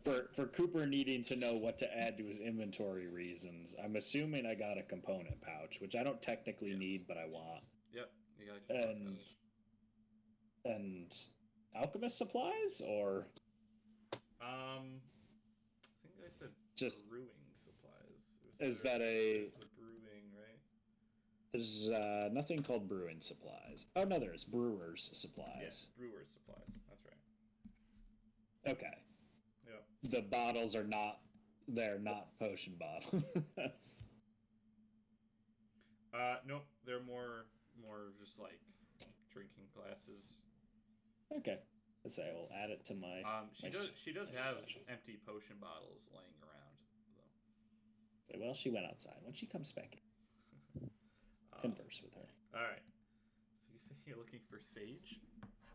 Speaker 3: For Cooper needing to know what to add to his inventory reasons, I'm assuming I got a component pouch, which I don't technically need, but I want.
Speaker 2: Yep, you got a component pouch.
Speaker 3: And alchemist supplies, or
Speaker 2: I think I said
Speaker 3: just
Speaker 2: brewing supplies.
Speaker 3: Is that a
Speaker 2: the brewing, right?
Speaker 3: There's nothing called brewing supplies. Oh no, there's brewer's supplies.
Speaker 2: Yes, brewer's supplies. That's right.
Speaker 3: Okay.
Speaker 2: Yeah.
Speaker 3: The bottles are not. They're not potion bottles.
Speaker 2: Nope. They're more just like drinking glasses.
Speaker 3: Okay. Let's say I will add it to my.
Speaker 2: She does have empty potion bottles laying around, though.
Speaker 3: Well, she went outside. When she comes back in, converse with her.
Speaker 2: All right. So you said you're looking for sage?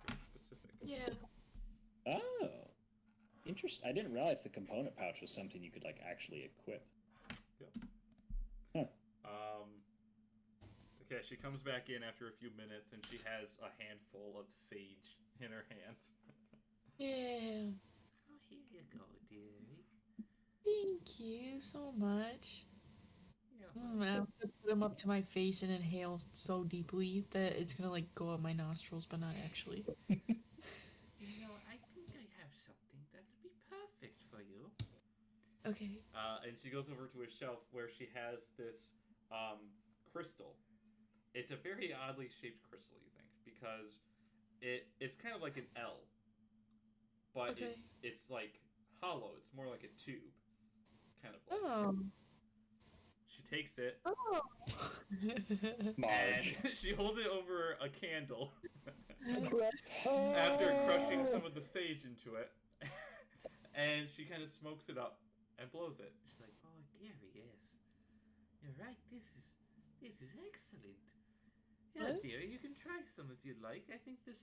Speaker 2: Very specific.
Speaker 9: Yeah.
Speaker 3: Oh, interesting. I didn't realize the component pouch was something you could like actually equip.
Speaker 2: Yep.
Speaker 3: Huh.
Speaker 2: Okay, she comes back in after a few minutes, and she has a handful of sage in her hand.
Speaker 9: Yeah.
Speaker 11: Oh, here you go, dearie.
Speaker 9: Thank you so much.
Speaker 11: Yeah.
Speaker 9: I have to put them up to my face and inhale so deeply that it's gonna like go up my nostrils, but not actually.
Speaker 11: You know, I think I have something that'll be perfect for you.
Speaker 9: Okay.
Speaker 2: And she goes over to a shelf where she has this crystal. It's a very oddly shaped crystal, you think, because it's kind of like an L, but
Speaker 9: Okay.
Speaker 2: it's like hollow. It's more like a tube, kind of like.
Speaker 9: Oh.
Speaker 2: She takes it
Speaker 9: Oh.
Speaker 3: Marge.
Speaker 2: and she holds it over a candle after crushing some of the sage into it, and she kind of smokes it up and blows it.
Speaker 11: She's like, oh, dearie, yes. You're right. This is excellent. Yeah,
Speaker 9: What?
Speaker 11: dear, you can try some if you'd like. I think this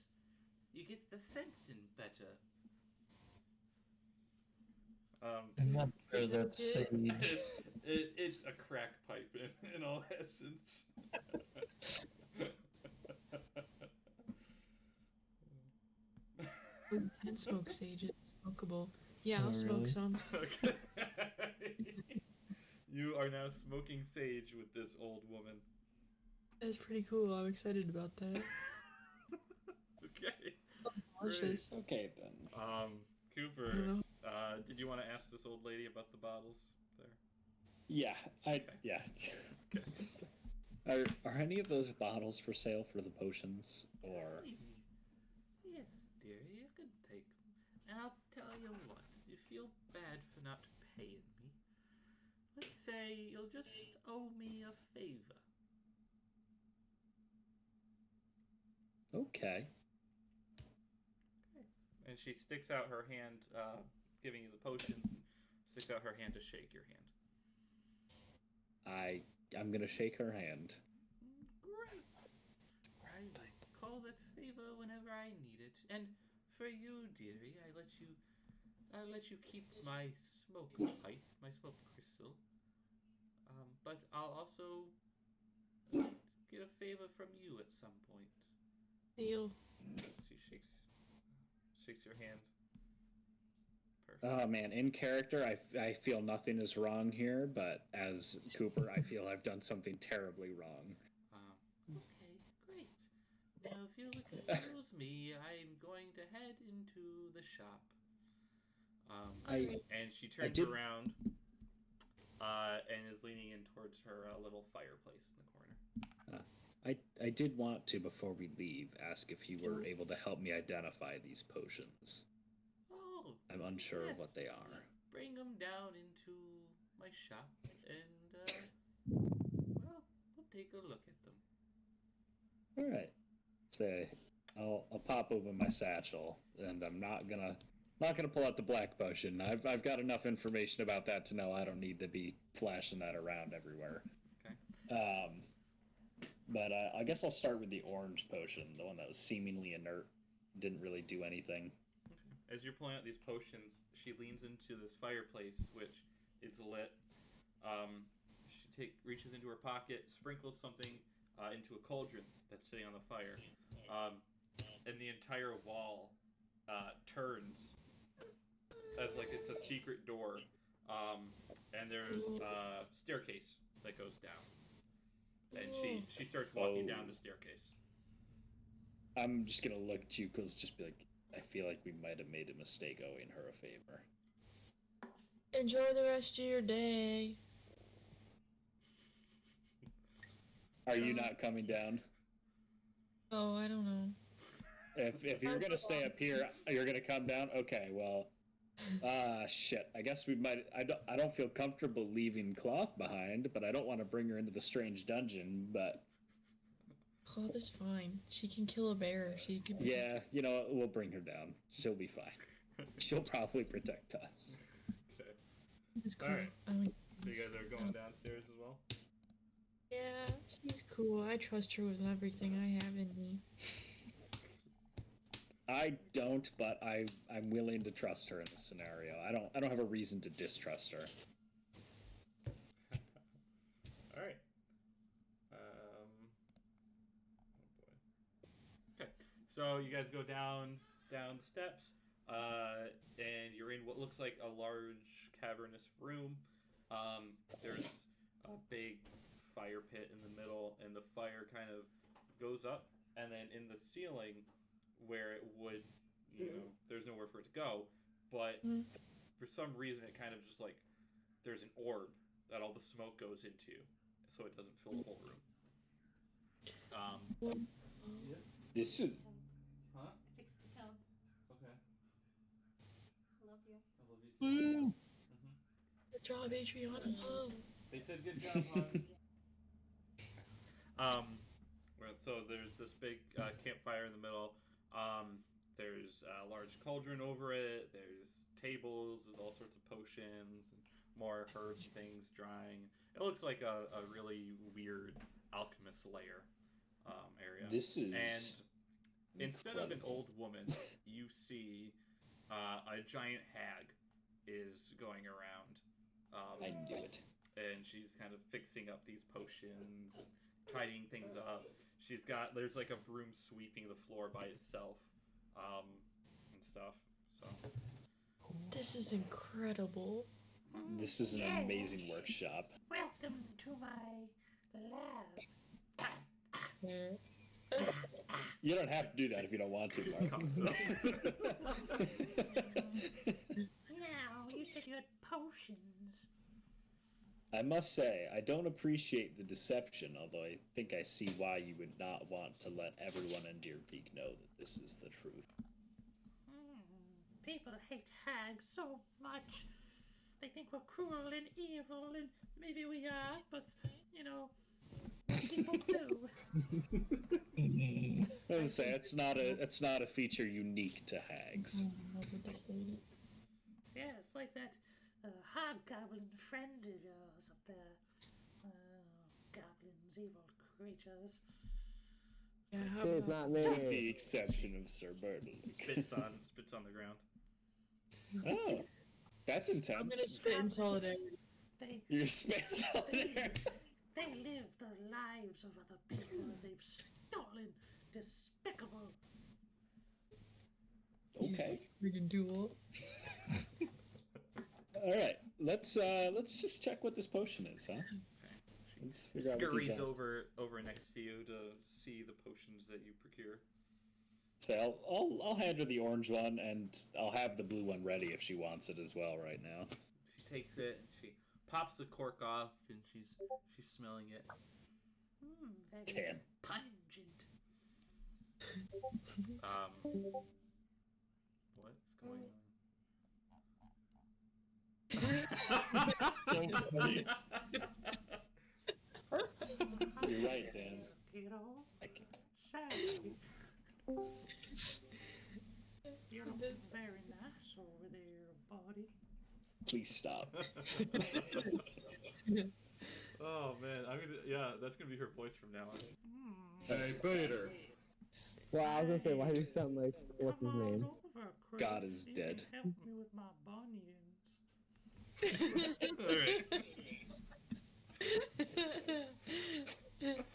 Speaker 11: you get the sense in better.
Speaker 4: I'm not sure
Speaker 9: Is
Speaker 4: that's
Speaker 9: it?
Speaker 4: sage.
Speaker 2: It's a crack pipe in all essence.
Speaker 9: We can smoke sage. It's smokable. Yeah,
Speaker 4: Oh,
Speaker 9: I'll smoke
Speaker 4: really?
Speaker 9: some.
Speaker 2: Okay. You are now smoking sage with this old woman.
Speaker 9: That's pretty cool. I'm excited about that.
Speaker 2: Okay.
Speaker 9: Delicious.
Speaker 3: Okay then.
Speaker 2: Cooper,
Speaker 9: I don't know.
Speaker 2: did you want to ask this old lady about the bottles there?
Speaker 3: Yeah,
Speaker 2: Okay.
Speaker 3: yeah.
Speaker 2: Okay.
Speaker 3: Are any of those bottles for sale for the potions, or?
Speaker 11: Yes, dear, you can take them. And I'll tell you what, you feel bad for not paying me. Let's say you'll just owe me a favor.
Speaker 3: Okay.
Speaker 2: And she sticks out her hand, giving you the potions, and sticks out her hand to shake your hand.
Speaker 3: I'm gonna shake her hand.
Speaker 11: Great. I call that favor whenever I need it. And for you, dearie, I'll let you keep my smoke pipe, my smoke crystal. But I'll also get a favor from you at some point.
Speaker 9: Deal.
Speaker 2: She shakes your hand. Perfect.
Speaker 3: Oh man, in character, I feel nothing is wrong here, but as Cooper, I feel I've done something terribly wrong.
Speaker 11: Okay, great. Now, if you'll excuse me, I'm going to head into the shop. And she turns around and is leaning in towards her little fireplace in the corner.
Speaker 3: I did want to, before we leave, ask if you were able to help me identify these potions.
Speaker 11: Oh,
Speaker 3: I'm unsure
Speaker 11: yes.
Speaker 3: of what they are.
Speaker 11: Bring them down into my shop, and well, we'll take a look at them.
Speaker 3: All right. Say, I'll pop open my satchel, and I'm not gonna pull out the black potion. I've got enough information about that to know I don't need to be flashing that around everywhere.
Speaker 2: Okay.
Speaker 3: But I guess I'll start with the orange potion, the one that was seemingly inert, didn't really do anything.
Speaker 2: Okay. As you're pulling out these potions, she leans into this fireplace, which is lit. She reaches into her pocket, sprinkles something into a cauldron that's sitting on the fire, and the entire wall turns as like it's a secret door, and there's a staircase that goes down. And she starts walking down the staircase.
Speaker 3: I'm just gonna look at you, because just be like, I feel like we might have made a mistake owing her a favor.
Speaker 9: Enjoy the rest of your day.
Speaker 3: Are you not coming down?
Speaker 9: Oh, I don't know.
Speaker 3: If you're gonna stay up here, you're gonna come down? Okay, well, shit. I guess we might. I don't feel comfortable leaving Cloth behind, but I don't want to bring her into the strange dungeon. But
Speaker 9: Cloth is fine. She can kill a bear. She can.
Speaker 3: yeah, we'll bring her down. She'll be fine. She'll probably protect us.
Speaker 2: Okay.
Speaker 9: It's cool.
Speaker 2: All right.
Speaker 9: Um,
Speaker 2: So you guys are going downstairs as well?
Speaker 9: yeah, she's cool. I trust her with everything I have in me.
Speaker 3: I don't, but I'm willing to trust her in this scenario. I don't have a reason to distrust her.
Speaker 2: All right. Oh boy. Okay. So you guys go down the steps, and you're in what looks like a large cavernous room. There's a big fire pit in the middle, and the fire kind of goes up, and then in the ceiling, where it would, there's nowhere for it to go, but for some reason it kind of just like, there's an orb that all the smoke goes into, so it doesn't fill the whole room. Yes?
Speaker 3: This is...
Speaker 2: Huh?
Speaker 6: Fix the tub.
Speaker 2: Okay.
Speaker 6: I love you.
Speaker 2: I love you too.
Speaker 9: Good job, Adriana.
Speaker 2: They said good job, hon. So there's this big campfire in the middle. There's a large cauldron over it. There's tables with all sorts of potions and more herbs and things drying. It looks like a really weird alchemist lair area.
Speaker 3: This is
Speaker 2: and instead of an
Speaker 3: incredible.
Speaker 2: old woman, you see a giant hag is going around.
Speaker 3: I knew it.
Speaker 2: And she's kind of fixing up these potions and tidying things up. There's like a broom sweeping the floor by itself, and stuff. So
Speaker 9: This is incredible.
Speaker 3: This is an amazing workshop.
Speaker 11: Welcome to my lab.
Speaker 3: You don't have to do that if you don't want to, Mark.
Speaker 11: Now, you said you had potions.
Speaker 3: I must say, I don't appreciate the deception, although I think I see why you would not want to let everyone in Deer Peak know that this is the truth.
Speaker 11: People hate hags so much. They think we're cruel and evil, and maybe we are, but, you know, people too.
Speaker 3: I would say it's not a feature unique to hags.
Speaker 11: Yeah, it's like that hobgoblin friend of yours up there. Goblins, evil creatures.
Speaker 9: Yeah,
Speaker 1: It's not me.
Speaker 3: With the exception of Sir Bertles.
Speaker 2: spits on the ground.
Speaker 3: Oh, that's intense.
Speaker 9: I'm gonna spit in solidarity.
Speaker 3: You're spitting solidarity.
Speaker 11: They live the lives of other people and they've stolen. Despicable.
Speaker 3: Okay.
Speaker 9: We can duel.
Speaker 3: All right. Let's just check what this potion is, huh? Let's figure out what these
Speaker 2: Scurries
Speaker 3: are.
Speaker 2: over next to you to see the potions that you procure.
Speaker 3: So I'll hand her the orange one, and I'll have the blue one ready if she wants it as well right now.
Speaker 2: She takes it, she pops the cork off, and she's smelling it.
Speaker 11: Very
Speaker 3: 10.
Speaker 11: pungent.
Speaker 2: What's going on?
Speaker 3: You're right, Dan.
Speaker 11: You know?
Speaker 3: I can...
Speaker 11: Say. You look very nice over there, buddy.
Speaker 3: Please stop.
Speaker 2: Oh man, that's gonna be her voice from now on.
Speaker 10: Hey, Peter.
Speaker 1: Well, I was gonna say, why do you sound like what's his name?
Speaker 11: Over, Chris.
Speaker 3: God is
Speaker 11: You
Speaker 3: dead.
Speaker 11: can help me with my bunions.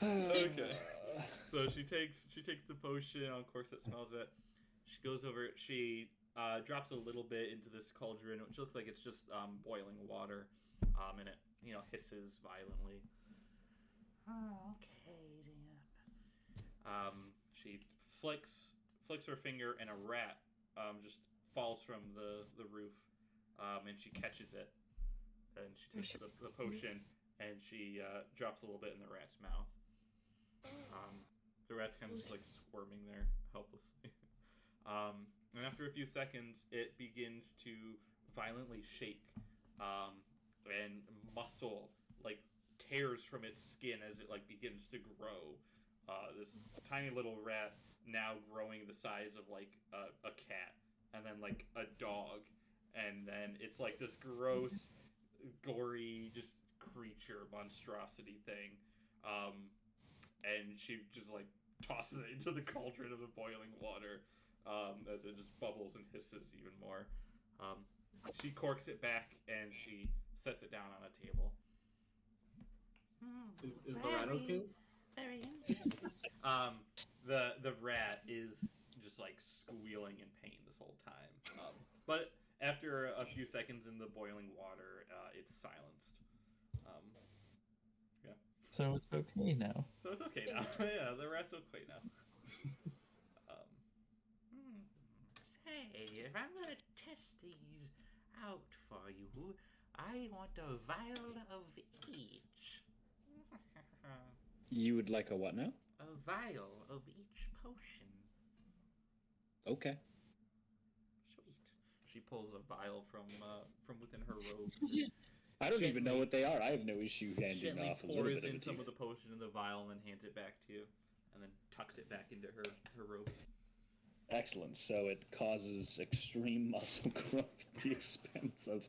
Speaker 2: Okay. So she takes the potion, uncorks it, smells it. She goes over. She drops a little bit into this cauldron, which looks like it's just boiling water, and it hisses violently.
Speaker 11: Oh, okay then.
Speaker 2: She flicks her finger, and a rat just falls from the roof, and she catches it, and she takes the potion, and she drops a little bit in the rat's mouth. The rat's kind of just like squirming there helplessly. And after a few seconds, it begins to violently shake, and muscle like tears from its skin as it like begins to grow. This tiny little rat now growing the size of like a cat, and then like a dog, and then it's like this gross, gory, just creature monstrosity thing. And she just like tosses it into the cauldron of the boiling water, as it just bubbles and hisses even more. She corks it back and she sets it down on a table.
Speaker 10: Is the rat okay?
Speaker 11: Very interesting.
Speaker 2: The rat is just like squealing in pain this whole time. But after a few seconds in the boiling water, it's silenced. Yeah.
Speaker 4: So it's okay now.
Speaker 2: So it's okay now. Yeah, the rat's okay now.
Speaker 11: Say, if I'm gonna test these out for you, I want a vial of each.
Speaker 3: You would like a what now?
Speaker 11: A vial of each potion.
Speaker 3: Okay.
Speaker 2: Sweet. She pulls a vial from within her robes.
Speaker 3: I don't even know
Speaker 2: Gently-
Speaker 3: what they are. I have no issue handing
Speaker 2: Gently
Speaker 3: off a little
Speaker 2: pours
Speaker 3: bit of
Speaker 2: in
Speaker 3: it to
Speaker 2: some
Speaker 3: you.
Speaker 2: of the potion in the vial and then hands it back to you, and then tucks it back into her robes.
Speaker 3: Excellent. So it causes extreme muscle growth at the expense of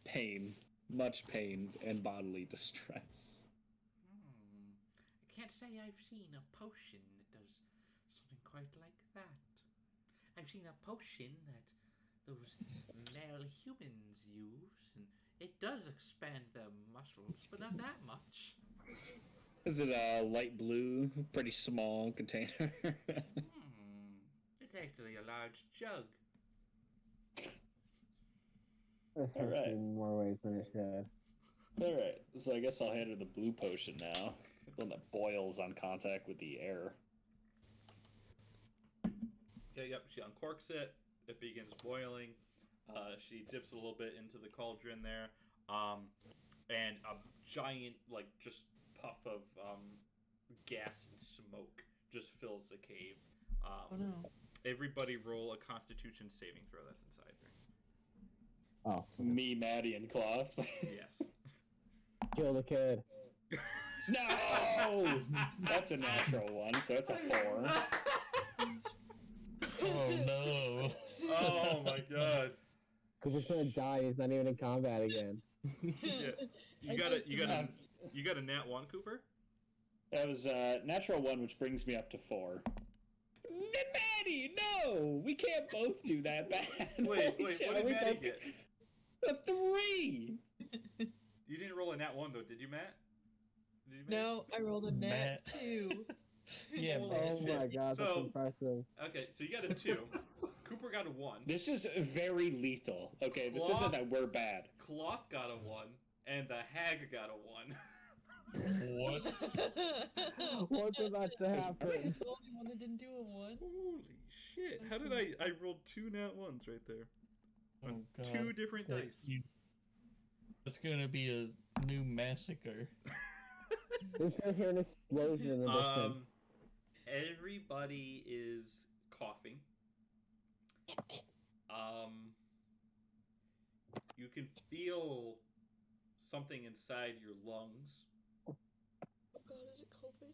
Speaker 3: pain, much pain, and bodily distress.
Speaker 11: I can't say I've seen a potion that does something quite like that. I've seen a potion that those male humans use, and it does expand their muscles, but not that much.
Speaker 3: Is it a light blue, pretty small container?
Speaker 11: It's actually a large jug.
Speaker 1: This
Speaker 3: All
Speaker 1: hurts
Speaker 3: right.
Speaker 1: in more ways than it should.
Speaker 3: Alright, so I guess I'll hand her the blue potion now. The one that boils on contact with the air.
Speaker 2: Okay, yep, she uncorks it. It begins boiling. She dips a little bit into the cauldron there. And a giant, like, just puff of gas and smoke just fills the cave.
Speaker 9: Oh no.
Speaker 2: Everybody roll a Constitution saving throw that's inside her.
Speaker 1: Oh.
Speaker 3: Me, Maddie, and Cloth.
Speaker 2: Yes.
Speaker 1: Kill the kid.
Speaker 3: No! That's a natural one, so that's a 4.
Speaker 4: Oh no.
Speaker 2: Oh my god.
Speaker 1: Cooper's gonna die. He's not even in combat again.
Speaker 2: Shit. You got a nat 1, Cooper?
Speaker 3: That was a natural 1, which brings me up to 4. Maddie, no! We can't both do that bad.
Speaker 2: Wait, what did Maddie get?
Speaker 3: A 3!
Speaker 2: You didn't roll a nat 1 though, did you, Matt? Did you, Matt?
Speaker 9: No, I rolled a nat 2.
Speaker 4: Yeah,
Speaker 2: Holy
Speaker 1: Oh
Speaker 2: shit.
Speaker 1: my god, that's
Speaker 2: So-
Speaker 1: impressive.
Speaker 2: Okay, so you got a 2. Cooper got a 1.
Speaker 3: This is very lethal. Okay, this isn't that we're bad.
Speaker 2: Cloth got a 1, and the hag got a 1.
Speaker 4: What?
Speaker 1: What's about to
Speaker 9: I'm
Speaker 1: happen?
Speaker 9: the only one that didn't do a 1.
Speaker 2: Holy shit! How did I rolled 2 nat 1s right there?
Speaker 4: Oh
Speaker 2: On
Speaker 4: god.
Speaker 2: 2 different
Speaker 4: That
Speaker 2: dice.
Speaker 4: It's gonna be a new massacre.
Speaker 1: We're gonna hear an explosion in the distance.
Speaker 2: Everybody is coughing. You can feel something inside your lungs.
Speaker 9: Oh god, is it COVID?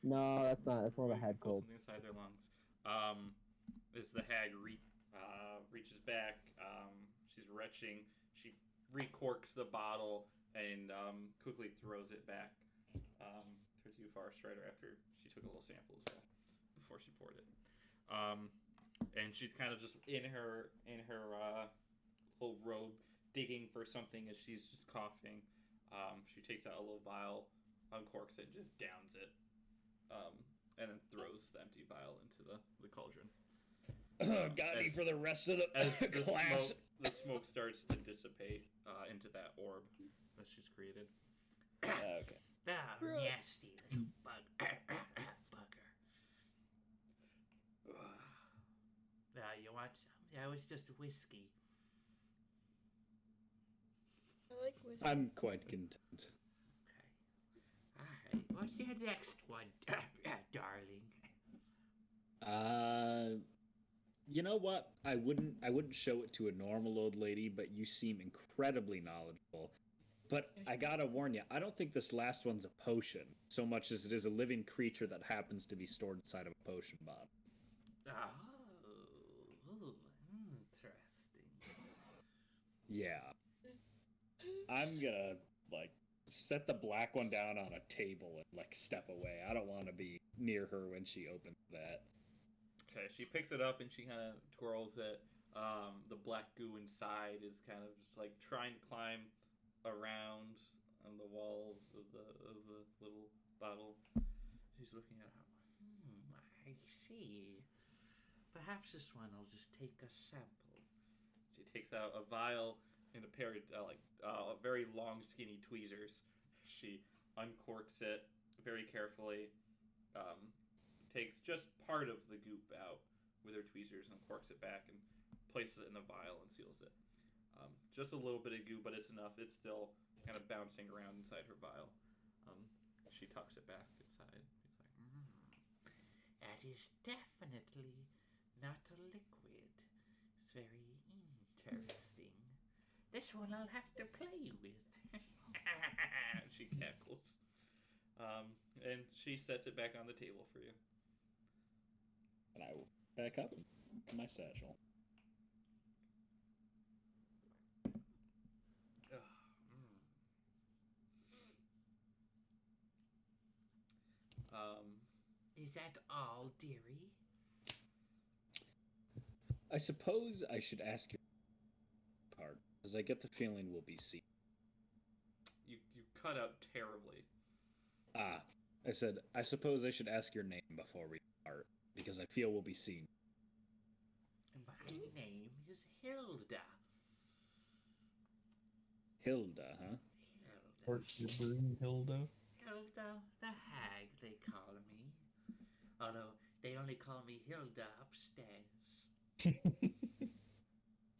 Speaker 1: No, that's not. That's more of a head cold.
Speaker 2: Something inside their lungs. As the hag reaches back, she's retching. She recorks the bottle and quickly throws it back towards you, far strider, after she took a little sample as well before she poured it. And she's kind of just in her little robe, digging for something as she's just coughing. She takes out a little vial, uncorks it, and just downs it, and then throws the empty vial into the cauldron.
Speaker 3: Got me for the rest of the
Speaker 2: As
Speaker 3: class.
Speaker 2: the smoke starts to dissipate into that orb that she's created.
Speaker 3: Okay.
Speaker 11: Ah, nasty little bugger. You want some? Yeah, it was just whiskey.
Speaker 9: I like whiskey.
Speaker 3: I'm quite content.
Speaker 11: Okay. Alright, what's your next one, darling?
Speaker 3: You know what? I wouldn't show it to a normal old lady, but you seem incredibly knowledgeable. But I gotta warn you, I don't think this last one's a potion, so much as it is a living creature that happens to be stored inside of a potion bottle.
Speaker 11: Oh, interesting.
Speaker 3: Yeah. I'm gonna, set the black one down on a table and, step away. I don't want to be near her when she opens that.
Speaker 2: Okay, she picks it up and she kind of twirls it. The black goo inside is kind of just trying to climb around on the walls of the little bottle. She's looking at it.
Speaker 11: I see. Perhaps this one will just take a sample.
Speaker 2: She takes out a vial and a pair of very long, skinny tweezers. She uncorks it very carefully. Takes just part of the goop out with her tweezers and corks it back and places it in the vial and seals it. Just a little bit of goo, but it's enough. It's still kind of bouncing around inside her vial. She tucks it back inside.
Speaker 11: That is definitely not a liquid. It's very interesting. This one I'll have to play with.
Speaker 2: She cackles. And she sets it back on the table for you.
Speaker 3: And I will back up in my satchel.
Speaker 11: Is that all, dearie?
Speaker 3: I suppose I should ask your part, because I get the feeling we'll be seen.
Speaker 2: You cut out terribly.
Speaker 3: I said, I suppose I should ask your name before we start, because I feel we'll be seen.
Speaker 11: My name is Hilda.
Speaker 3: Hilda, huh?
Speaker 4: Or Hilda?
Speaker 11: Hilda the Hag, they call me. Although, they only call me Hilda upstairs.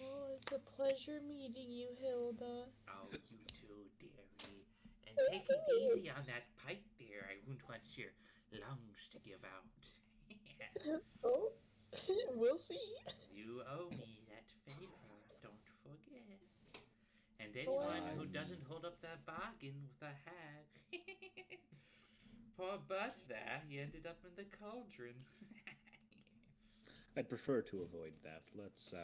Speaker 9: Oh, it's a pleasure meeting you, Hilda.
Speaker 11: Oh, you too, dearie. And take it easy on that pipe there. I wouldn't want your lungs to give out.
Speaker 9: Oh, we'll see.
Speaker 11: You owe me that favor, don't forget. And anyone who doesn't hold up that bargain with a hag. Poor Bert there, he ended up in the cauldron.
Speaker 3: I'd prefer to avoid that. Let's,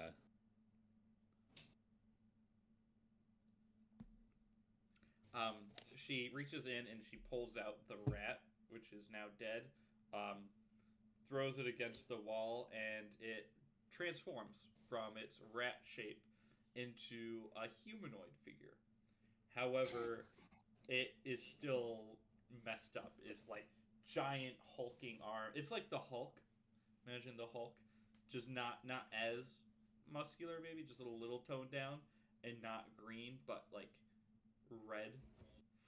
Speaker 2: She reaches in and she pulls out the rat, which is now dead, throws it against the wall, and it transforms from its rat shape into a humanoid figure. However, it is still messed up. It's like giant hulking arm. It's like the Hulk. Imagine the Hulk, just not as muscular, maybe just a little toned down, and not green, but like red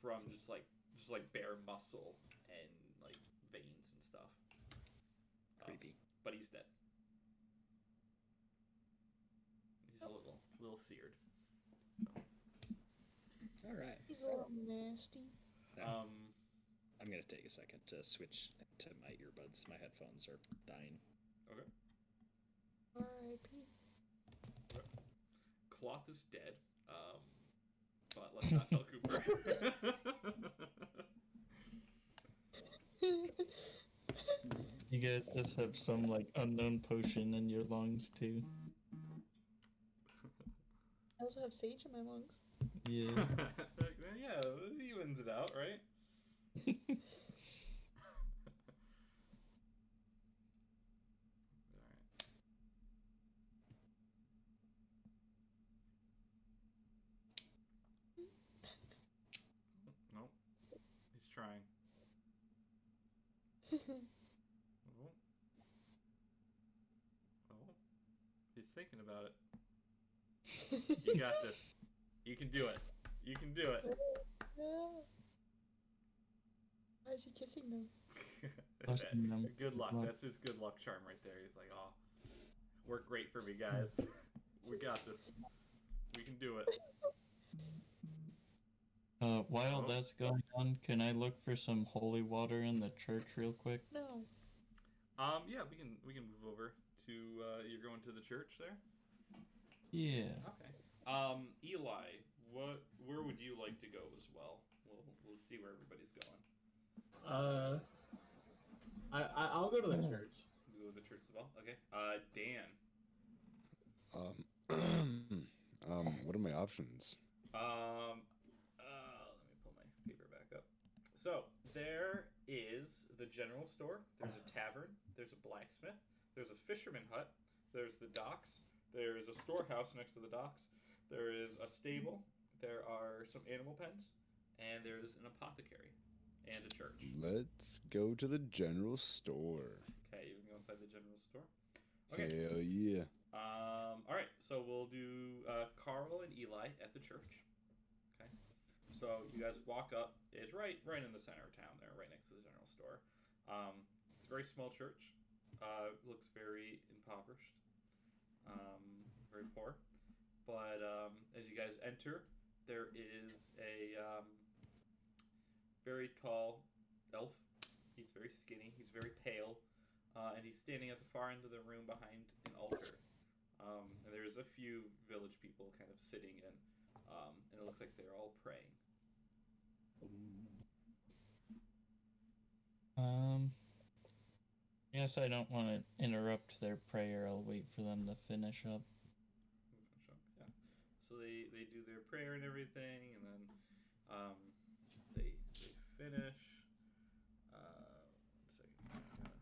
Speaker 2: from just like bare muscle and like veins and stuff.
Speaker 3: Creepy.
Speaker 2: But he's dead. He's a little seared.
Speaker 3: All right.
Speaker 9: He's a little nasty.
Speaker 3: I'm gonna take a second to switch to my earbuds. My headphones are dying.
Speaker 2: Okay.
Speaker 9: R.I.P.
Speaker 2: Cloth is dead. But let's not tell Cooper.
Speaker 4: You guys just have some like unknown potion in your lungs too.
Speaker 9: I also have sage in my lungs.
Speaker 4: Yeah.
Speaker 2: Yeah, it evens it out, right? Nope. He's trying. Oh. Oh. He's thinking about it. You got this. You can do it. You can do it.
Speaker 9: Why is he kissing them?
Speaker 2: Good luck. That's his good luck charm right there. He's like, oh, work great for me, guys. We got this. We can do it.
Speaker 4: While that's going on, can I look for some holy water in the church real quick?
Speaker 9: No.
Speaker 2: Yeah, we can move over to you're going to the church there?
Speaker 4: Yeah.
Speaker 2: Okay. Eli, where would you like to go as well? We'll see where everybody's going.
Speaker 10: I'll go to the church.
Speaker 2: You go to the church as well? Okay. Dan.
Speaker 5: What are my options?
Speaker 2: Let me pull my paper back up. So there is the general store. There's a tavern. There's a blacksmith. There's a fisherman hut. There's the docks. There is a storehouse next to the docks. There is a stable. There are some animal pens, and there's an apothecary and a church.
Speaker 5: Let's go to the general store.
Speaker 2: Okay, you can go inside the general store. Okay.
Speaker 5: Hell yeah.
Speaker 2: All right, so we'll do Carl and Eli at the church. Okay. So you guys walk up. It's right in the center of town there, right next to the general store. It's a very small church. Looks very impoverished, very poor. But as you guys enter, there is a very tall elf. He's very skinny. He's very pale. And he's standing at the far end of the room behind an altar. And there's a few village people kind of sitting in, and it looks like they're all praying.
Speaker 4: Yes, I don't want to interrupt their prayer. I'll wait for them to finish up.
Speaker 2: Yeah. So they do their prayer and everything, and then they finish. 1 second.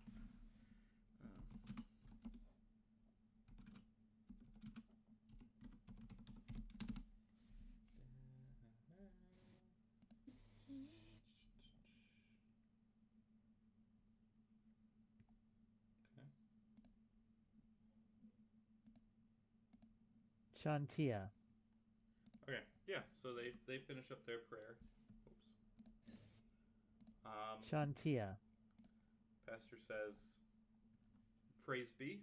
Speaker 12: Shantia.
Speaker 2: Okay, yeah. So they finish up their prayer. Oops.
Speaker 12: Shantia.
Speaker 2: Pastor says, "Praise be,"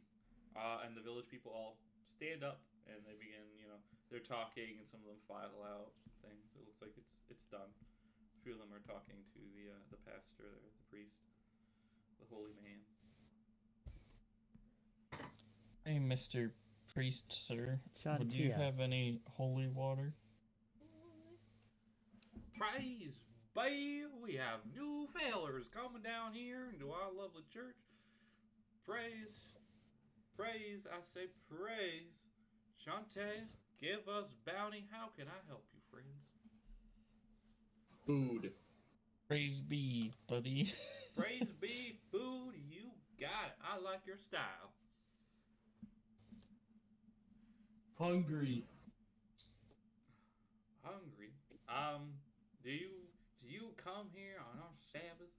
Speaker 2: and the village people all stand up and they begin. They're talking, and some of them file out things. It looks like it's done. A few of them are talking to the pastor there, the priest, the holy man.
Speaker 4: Hey, Mr. Priest, sir. Would you
Speaker 12: Shantia.
Speaker 4: have any holy water?
Speaker 2: Praise be, we have new fellers coming down here into our lovely church. Praise, I say praise. Shantae, give us bounty. How can I help you, friends?
Speaker 8: Food.
Speaker 4: Praise be, buddy.
Speaker 2: Praise be, food. You got it. I like your style.
Speaker 10: Hungry.
Speaker 2: Do you come here on our Sabbath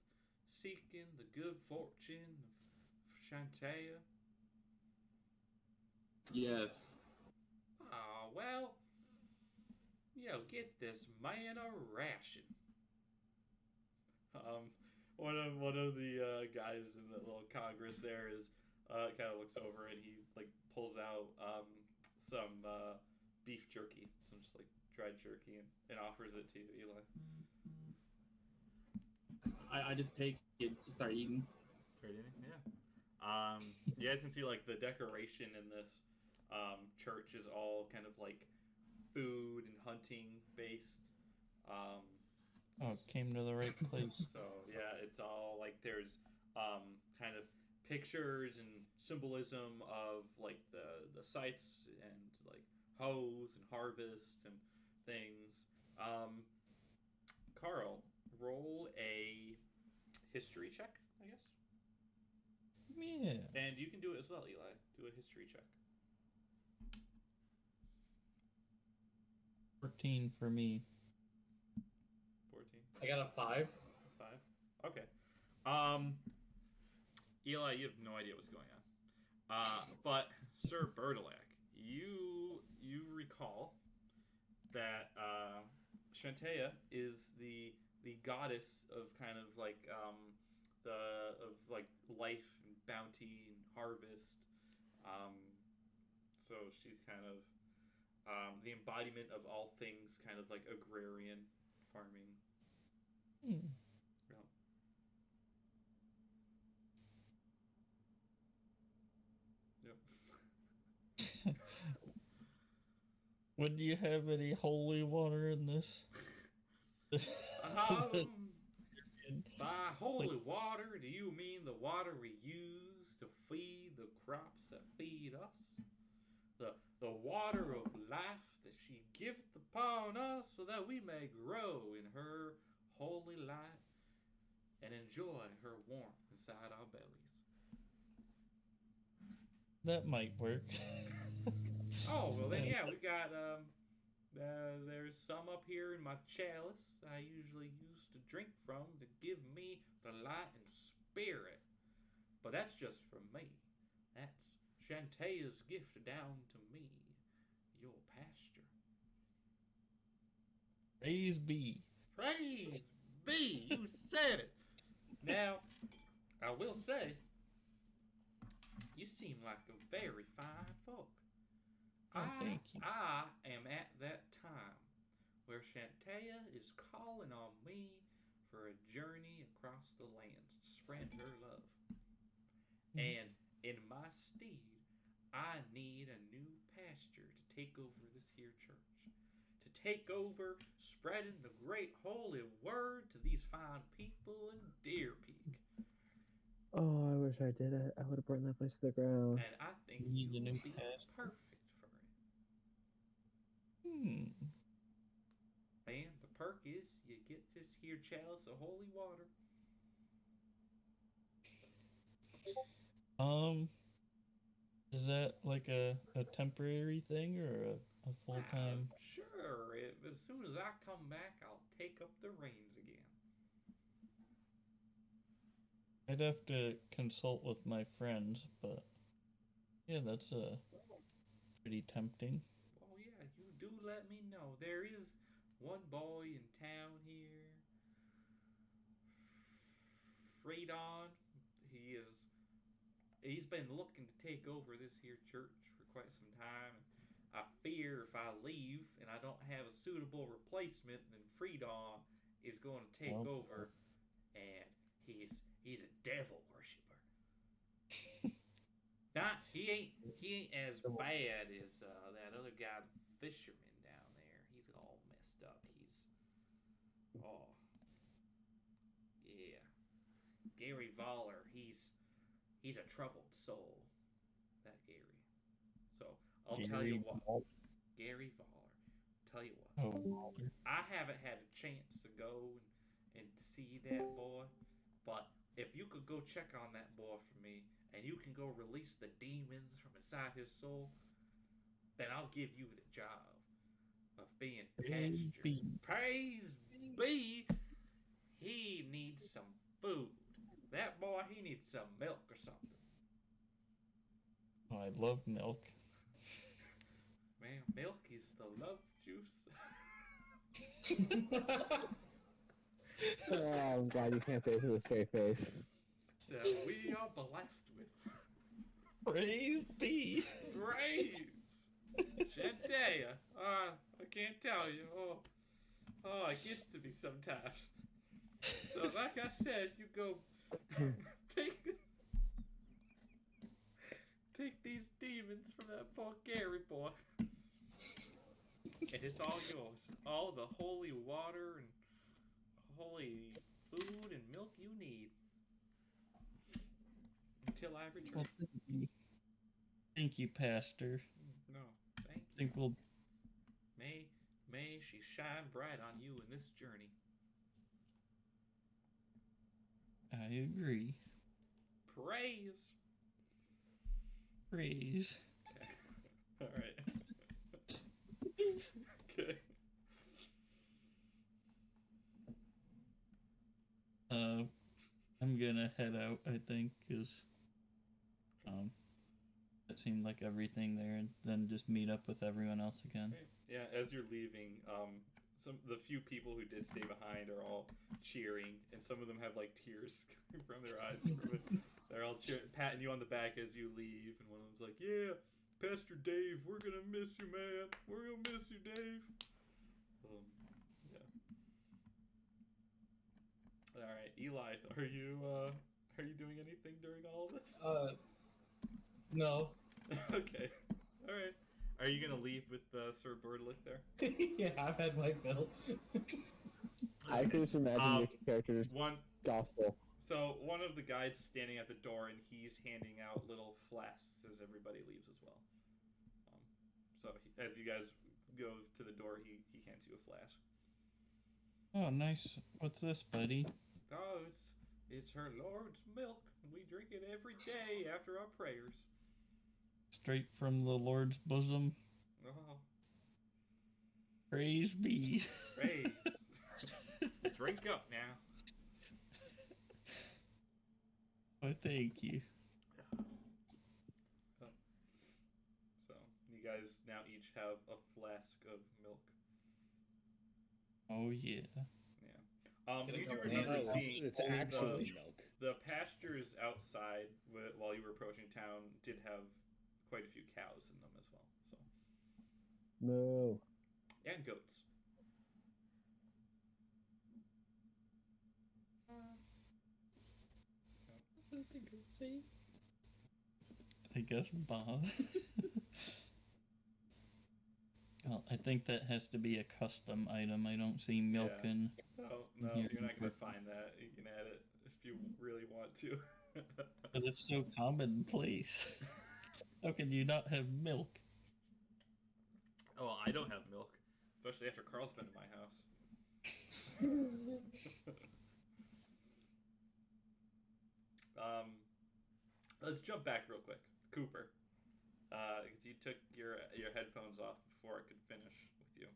Speaker 2: seeking the good fortune of Shantae?
Speaker 8: Yes.
Speaker 2: Well, get this man a ration. One of the guys in the little Congress there is kind of looks over and he like pulls out some beef jerky, some just like dried jerky, and offers it to you, Eli.
Speaker 8: I just take it and start eating.
Speaker 2: Start eating, yeah. You guys can see like the decoration in this church is all kind of like food and hunting based.
Speaker 4: Came to the right place.
Speaker 2: So yeah, it's all like there's kind of pictures and symbolism of like the sites and like hoes and harvest and things. Carl, roll a history check, I guess.
Speaker 4: Yeah.
Speaker 2: And you can do it as well, Eli. Do a history check.
Speaker 4: 14 for me.
Speaker 2: 14.
Speaker 8: I got a 5.
Speaker 2: 5. Okay. Eli, you have no idea what's going on. But Sir Bertilac, you recall that Shantae is the goddess of kind of like life and bounty and harvest. So she's kind of the embodiment of all things kind of like agrarian farming.
Speaker 4: Hmm.
Speaker 2: Yep.
Speaker 4: Would you have any holy water in this?
Speaker 2: By holy water, do you mean the water we use to feed the crops that feed us? The water of life that she gift upon us so that we may grow in her holy light and enjoy her warmth inside our bellies.
Speaker 4: That might work.
Speaker 2: Oh, well then, yeah, we got, there's some up here in my chalice I usually used to drink from to give me the light and spirit. But that's just for me. That's Shantae's gift down to me, your pastor.
Speaker 4: Praise be.
Speaker 2: Praise be, you said it. Now, I will say, you seem like a very fine folk.
Speaker 4: Thank you.
Speaker 2: I am at that time where Shantae is calling on me for a journey across the lands to spread her love. And in my steed, I need a new pastor to take over this here church. To take over spreading the great holy word to these fine people in Deer Peak.
Speaker 1: Oh, I wish I did it. I would have burned that place to the ground.
Speaker 2: And I think you would be perfect for it. And the perk is you get this here chalice of holy water.
Speaker 4: Is that like a temporary thing or a full-time?
Speaker 2: Sure. As soon as I come back, I'll take up the reins again.
Speaker 4: I'd have to consult with my friends, but yeah, that's pretty tempting.
Speaker 2: Well, do let me know. There is one boy in town here, Freedon. He's been looking to take over this here church for quite some time. I fear if I leave and I don't have a suitable replacement, then Freedon is going to take over, and he's a devil worshiper. He ain't as bad as that other guy, the fisherman down there. He's all messed up. Yeah. Gary Voller, he's a troubled soul. That Gary. So I'll tell you what. Gary Voller. Tell you what.
Speaker 4: Oh,
Speaker 2: I haven't had a chance to go and see that boy, but if you could go check on that boy for me, and you can go release the demons from inside his soul, then I'll give you the job of being pasture. Praise be. He needs some food. That boy, he needs some milk or something.
Speaker 4: I love milk.
Speaker 2: Man, milk is the love juice.
Speaker 1: Oh, I'm glad you can't say it with a straight face.
Speaker 2: That we are blessed with.
Speaker 4: Praise be.
Speaker 2: Praise. Shantea. I can't tell you. Oh, it gets to me sometimes. So, like I said, you go take these demons from that poor Gary boy. And it's all yours. All the holy water and holy food and milk you need. Until I return.
Speaker 4: Well, thank you, Pastor.
Speaker 2: No, thank you.
Speaker 4: I think we'll...
Speaker 2: May she shine bright on you in this journey.
Speaker 4: I agree.
Speaker 2: Praise.
Speaker 4: Praise.
Speaker 2: Okay. All right. Okay.
Speaker 4: I'm gonna head out, I think, because it seemed like everything there, and then just meet up with everyone else again.
Speaker 2: Yeah, as you're leaving, the few people who did stay behind are all cheering, and some of them have like tears coming from their eyes. They're all patting you on the back as you leave, and one of them's like, "Yeah, Pastor Dave, we're gonna miss you, man. We're gonna miss you, Dave." Yeah. All right, Eli, are you doing anything during all of this?
Speaker 10: No.
Speaker 2: Okay. All right. Are you gonna leave with Sir Birdlick there?
Speaker 10: Yeah, I've had my fill.
Speaker 1: I can just imagine your character's gospel.
Speaker 2: So one of the guys is standing at the door, and he's handing out little flasks as everybody leaves as well. So as you guys go to the door, he hands you a flask.
Speaker 4: Oh, nice. What's this, buddy?
Speaker 2: Oh, it's her Lord's milk. We drink it every day after our prayers.
Speaker 4: Straight from the Lord's bosom.
Speaker 2: Oh.
Speaker 4: Praise be.
Speaker 2: Praise. Drink up now.
Speaker 4: Oh, thank you.
Speaker 2: So, you guys now each have a flask of milk.
Speaker 4: Oh, yeah.
Speaker 2: You do remember seeing
Speaker 3: it's actually milk.
Speaker 2: The pastures outside, while you were approaching town, did have quite a few cows in them as well. So.
Speaker 1: No.
Speaker 2: And goats.
Speaker 3: What's it gonna say?
Speaker 4: I guess Bob. Well, I think that has to be a custom item. I don't see milk in.
Speaker 2: No, you're not going to find that. You can add it if you really want to.
Speaker 4: But it's so commonplace. How can you not have milk?
Speaker 2: Oh, I don't have milk, especially after Carl's been to my house. Let's jump back real quick. Cooper, because you took your headphones off before I could finish with you.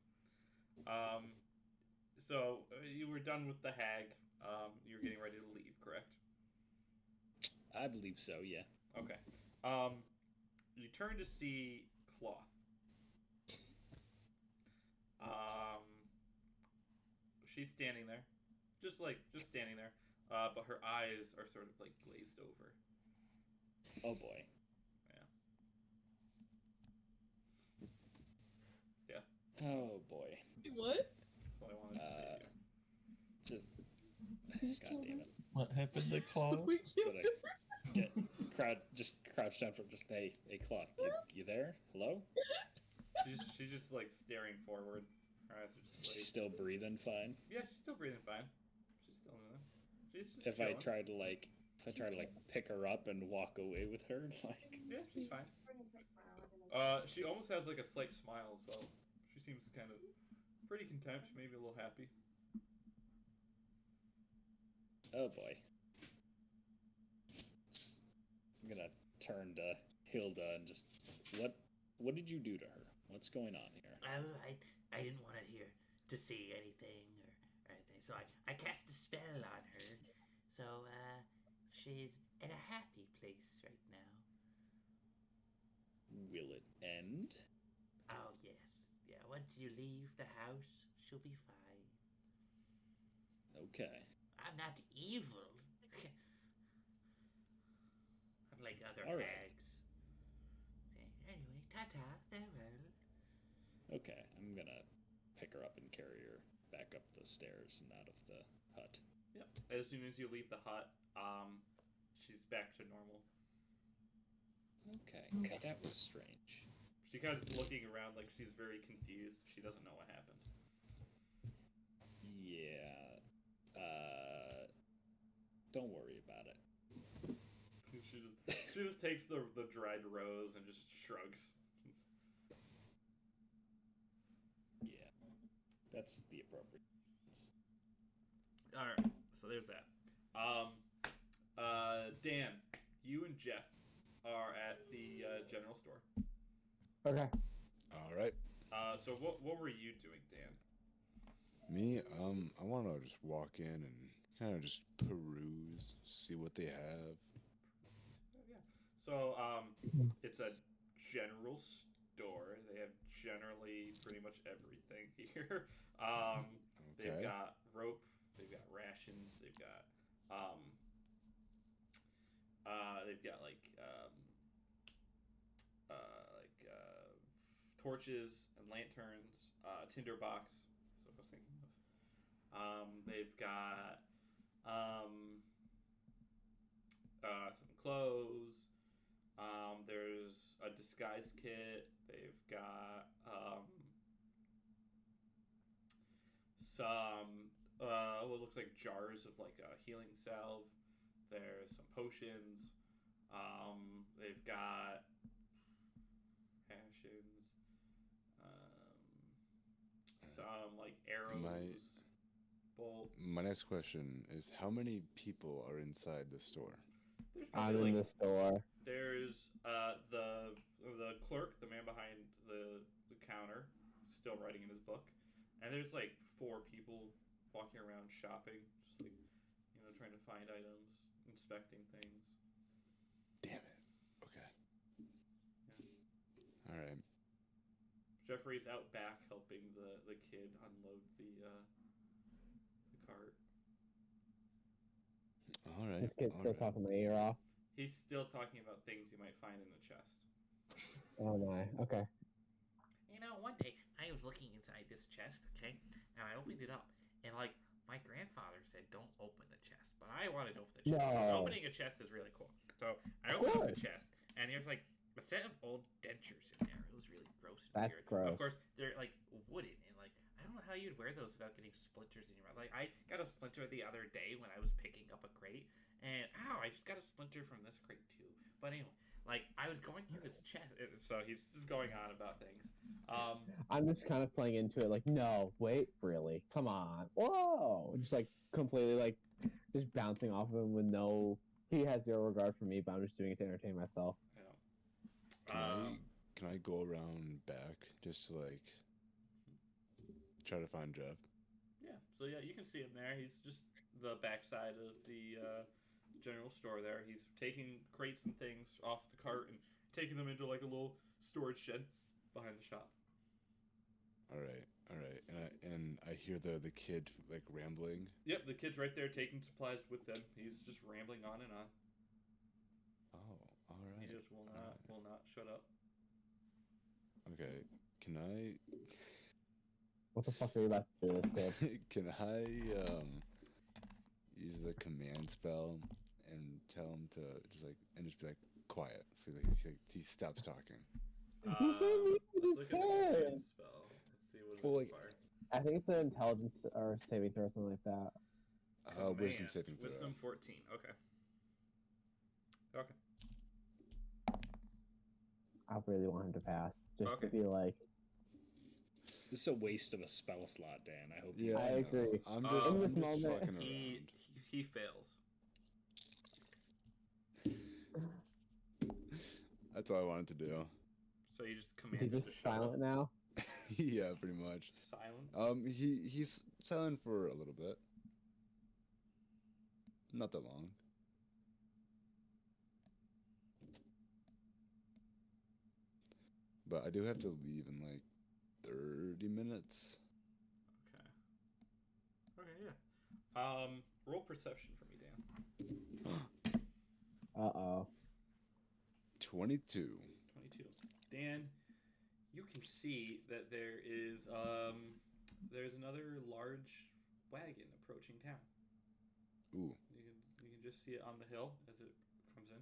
Speaker 2: So you were done with the hag. You were getting ready to leave, correct?
Speaker 3: I believe so, yeah.
Speaker 2: Okay. You turn to see Cloth. Um, she's standing there, just standing there. But her eyes are sort of like glazed over.
Speaker 3: Oh boy.
Speaker 2: Yeah.
Speaker 3: Oh boy.
Speaker 9: What?
Speaker 2: That's all I wanted to say to you.
Speaker 3: Just God damn it.
Speaker 4: What happened to Claw?
Speaker 3: Gonna crouch down for just a Claw. You there? Hello?
Speaker 2: She's just like staring forward. Her eyes are just
Speaker 3: She's still breathing fine.
Speaker 2: Yeah, she's still breathing fine. She's still in there. She's just
Speaker 3: If
Speaker 2: chilling.
Speaker 3: I try to pick her up and walk away with her,
Speaker 2: Yeah, she's fine. She almost has like a slight smile as well. She seems kind of pretty content, maybe a little happy.
Speaker 3: Oh boy. I'm gonna turn to Hilda and just what did you do to her? What's going on here?
Speaker 11: I didn't want her to see anything or anything, so I cast a spell on her. So she's in a happy place right now.
Speaker 3: Will it end?
Speaker 11: Oh yes, yeah. Once you leave the house, she'll be fine.
Speaker 3: Okay.
Speaker 11: I'm not evil. Unlike other
Speaker 3: All right.
Speaker 11: hags. Anyway, ta-ta, farewell.
Speaker 3: Okay, I'm gonna pick her up and carry her back up the stairs and out of the hut.
Speaker 2: Yep. As soon as you leave the hut, she's back to normal.
Speaker 3: Okay, that was strange.
Speaker 2: She kind of is looking around like she's very confused. She doesn't know what happened.
Speaker 3: Yeah. Don't worry about it.
Speaker 2: She just takes the dried rose and just shrugs.
Speaker 3: Yeah. That's the appropriate.
Speaker 2: Alright, so there's that. Dan, you and Jeff are at the general store.
Speaker 1: Okay.
Speaker 5: All right.
Speaker 2: So what were you doing, Dan?
Speaker 5: Me, I want to just walk in and kind of just peruse, see what they have.
Speaker 2: Yeah. So it's a general store. They have generally pretty much everything here. They've
Speaker 5: Okay.
Speaker 2: got rope. They've got rations. They've got torches and lanterns, tinderbox. That's what I was thinking of. They've got some clothes. There's a disguise kit. They've got some what looks like jars of like healing salve. There's some potions. They've got passions. Some like arrows, bolts.
Speaker 5: My next question is, how many people are inside the store?
Speaker 2: There's
Speaker 1: I'm
Speaker 2: probably
Speaker 1: in the store.
Speaker 2: There's the clerk, the man behind the counter, still writing in his book, and there's like 4 people walking around shopping, just like trying to find items, inspecting things.
Speaker 5: Damn it. Okay.
Speaker 2: Yeah.
Speaker 5: All right.
Speaker 2: Jeffrey's out back helping the kid unload the cart.
Speaker 5: All right.
Speaker 1: This kid's still talking my ear off.
Speaker 2: He's still talking about things you might find in the chest.
Speaker 1: Oh my. Okay.
Speaker 11: One day I was looking inside this chest, okay, and I opened it up, and like my grandfather said, don't open the chest, but I wanted to open the chest.
Speaker 1: No.
Speaker 11: Opening a chest is really cool. So I opened up the chest, and there's like a set of old dentures in there. It was really gross and
Speaker 1: That's
Speaker 11: weird.
Speaker 1: gross.
Speaker 11: Of course, they're like wooden, and like I don't know how you'd wear those without getting splinters in your mouth. Like I got a splinter the other day when I was picking up a crate, and ow, I just got a splinter from this crate too. But anyway, like I was going through his chest, so he's just going on about things.
Speaker 1: I'm just kind of playing into it, like, no, wait, really, come on, whoa, just like completely like just bouncing off of him with no. He has zero regard for me, but I'm just doing it to entertain myself.
Speaker 5: Can I go around back just to like try to find Jeff?
Speaker 2: Yeah. So yeah, you can see him there. He's just the backside of the general store there. He's taking crates and things off the cart and taking them into like a little storage shed behind the shop.
Speaker 5: All right, and I hear the kid like rambling.
Speaker 2: Yep, the kid's right there taking supplies with them. He's just rambling on and on.
Speaker 5: Oh, all right.
Speaker 2: He just will not shut up.
Speaker 5: Okay, can I?
Speaker 1: What the fuck are you about to do, this kid?
Speaker 5: Can I use the command spell and tell him to just be like quiet, so he stops talking.
Speaker 2: Let's look at the command spell. Let's see what it
Speaker 5: Well,
Speaker 2: requires.
Speaker 1: I think it's an intelligence or saving throw or something like that.
Speaker 5: Wisdom saving throw.
Speaker 2: Wisdom 14. Okay. Okay.
Speaker 1: I really want him to pass, just
Speaker 2: Okay.
Speaker 1: to be like.
Speaker 3: This is a waste of a spell slot, Dan. I hope.
Speaker 5: Yeah,
Speaker 1: I agree.
Speaker 5: I'm just,
Speaker 1: In
Speaker 5: I'm
Speaker 1: this
Speaker 5: just
Speaker 1: moment,
Speaker 5: fucking
Speaker 2: He fails.
Speaker 5: around. That's all I wanted to do.
Speaker 2: So you just
Speaker 1: Is
Speaker 2: command
Speaker 1: he
Speaker 2: him
Speaker 1: just
Speaker 2: to shut
Speaker 1: silent
Speaker 2: up.
Speaker 1: now?
Speaker 5: Yeah, pretty much.
Speaker 2: Silent.
Speaker 5: He's silent for a little bit. Not that long. But I do have to leave in like 30 minutes.
Speaker 2: Okay. Okay, yeah. Roll perception for me, Dan.
Speaker 1: Uh-oh.
Speaker 5: 22.
Speaker 2: 22. Dan, you can see that there's another large wagon approaching town.
Speaker 5: Ooh.
Speaker 2: You can just see it on the hill as it comes in.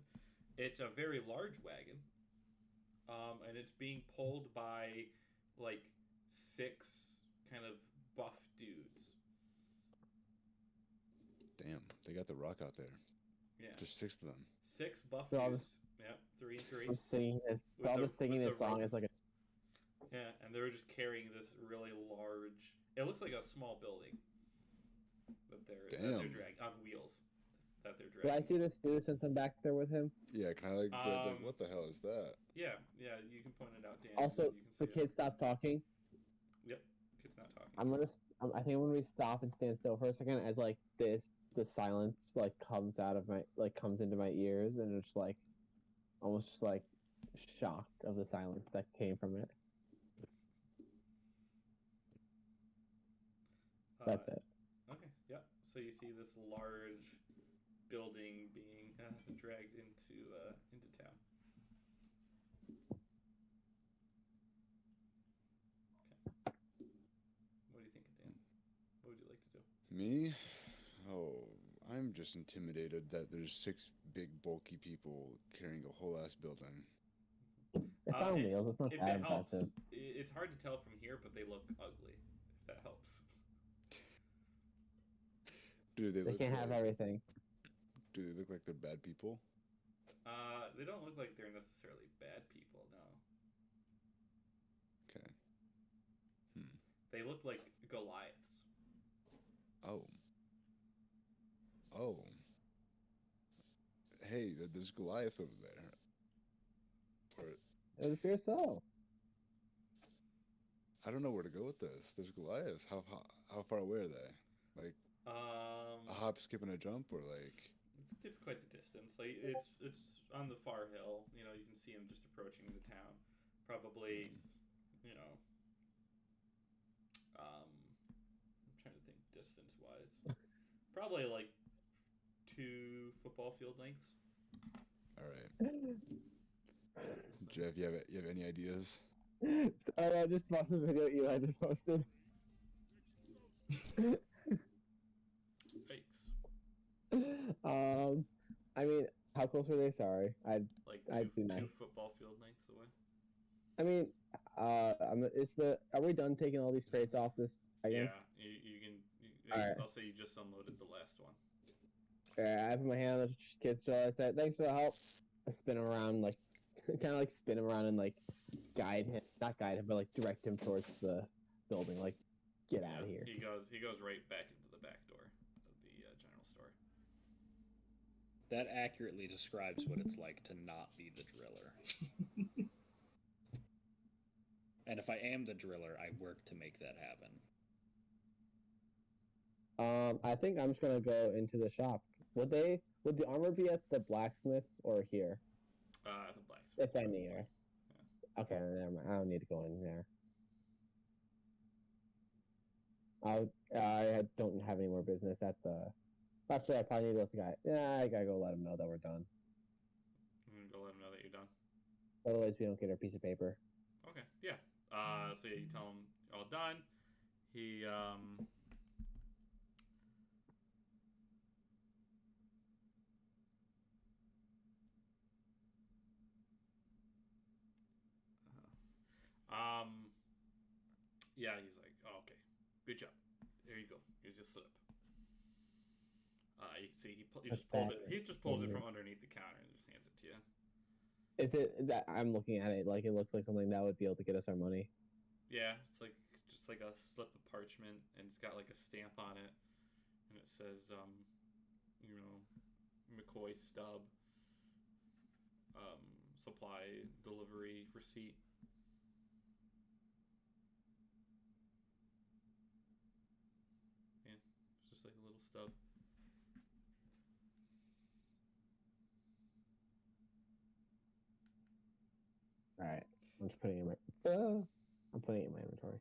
Speaker 2: It's a very large wagon. And it's being pulled by like 6 kind of buff dudes.
Speaker 5: Damn, they got the rock out there.
Speaker 2: Yeah.
Speaker 5: Just 6 of them.
Speaker 2: 6 buff
Speaker 1: They're all
Speaker 2: dudes. Yeah, 3 and 3.
Speaker 1: I'm singing this.
Speaker 2: With
Speaker 1: All
Speaker 2: the-
Speaker 1: just singing
Speaker 2: with
Speaker 1: this
Speaker 2: the
Speaker 1: song
Speaker 2: rope.
Speaker 1: as like a.
Speaker 2: Yeah, and they were just carrying this really large. It looks like a small building that they're dragging on wheels. That they're
Speaker 1: Did I
Speaker 2: dragging.
Speaker 1: see this dude since I'm back there with him?
Speaker 5: Yeah, kind of like, what the hell is that?
Speaker 2: Yeah, you can point it out, Dan.
Speaker 1: Also,
Speaker 2: you can
Speaker 1: the
Speaker 2: see
Speaker 1: kid stopped talking.
Speaker 2: Yep, kid's not talking.
Speaker 1: I think I'm gonna stop and stand still for a second as like the silence like comes into my ears, and it's like almost just like shock of the silence that came from it. That's it.
Speaker 2: Okay, yeah. So you see this large building being dragged into town. Okay. What do you think, Dan? What would you like to do?
Speaker 5: Me? Oh, I'm just intimidated that there's 6 big bulky people carrying a whole ass building.
Speaker 1: It's on wheels. It's not
Speaker 2: If
Speaker 1: that
Speaker 2: it helps,
Speaker 1: impressive.
Speaker 2: it's hard to tell from here, but they look ugly. If that helps.
Speaker 5: Do they
Speaker 1: They
Speaker 5: look
Speaker 1: can't have
Speaker 5: like,
Speaker 1: everything.
Speaker 5: Do they look like they're bad people?
Speaker 2: They don't look like they're necessarily bad people. No.
Speaker 5: Okay.
Speaker 2: They look like Goliaths.
Speaker 5: Oh. Oh. Hey, there's Goliath over there.
Speaker 1: It appears so.
Speaker 5: I don't know where to go with this. There's Goliath. How far away are they? Like a hop, skip, and a jump, or like?
Speaker 2: It's quite the distance. Like it's on the far hill. You know, you can see them just approaching the town. Probably, you know. I'm trying to think distance wise. Probably like 2 football field lengths.
Speaker 5: All right. Jeff, you have any ideas?
Speaker 1: I just watched the video Eli just posted.
Speaker 2: Yikes.
Speaker 1: I mean, how close were they? Sorry, I'd be
Speaker 2: 2
Speaker 1: nice.
Speaker 2: football field lengths away.
Speaker 1: I mean, are we done taking all these crates off this again?
Speaker 2: Yeah, you can.
Speaker 1: Alright.
Speaker 2: I'll say you just unloaded the last one.
Speaker 1: I put my hand on the kid's shoulder. I said, "Thanks for the help." I spin him around, like, kind of like spin him around and like not guide him, but like direct him towards the building. Like, get out of here.
Speaker 2: He goes right back into the back door of the general store.
Speaker 3: That accurately describes what it's like to not be the driller. And if I am the driller, I work to make that happen.
Speaker 1: I think I'm just gonna go into the shop. Would the armor be at the blacksmith's or here?
Speaker 2: The blacksmith.
Speaker 1: If I need her. Yeah. Okay, never mind. I don't need to go in there. I don't have any more business at the. Actually, I probably need to let the guy. Yeah, I gotta go let him know that we're done.
Speaker 2: I'm gonna go let him know that you're done.
Speaker 1: Otherwise, we don't get our piece of paper.
Speaker 2: Okay, yeah. So yeah, you tell him all done. He yeah, he's like, oh, okay, good job. There you go. Here's your slip. You can see he just pulls it. He just pulls it from underneath the counter and just hands it to you.
Speaker 1: Is it that I'm looking at it like it looks like something that would be able to get us our money?
Speaker 2: Yeah, it's like just like a slip of parchment, and it's got like a stamp on it, and it says, McCoy stub, supply delivery receipt. Yeah, it's just like a little stub.
Speaker 1: All right, I'm just putting it in my. I'm putting it in my inventory.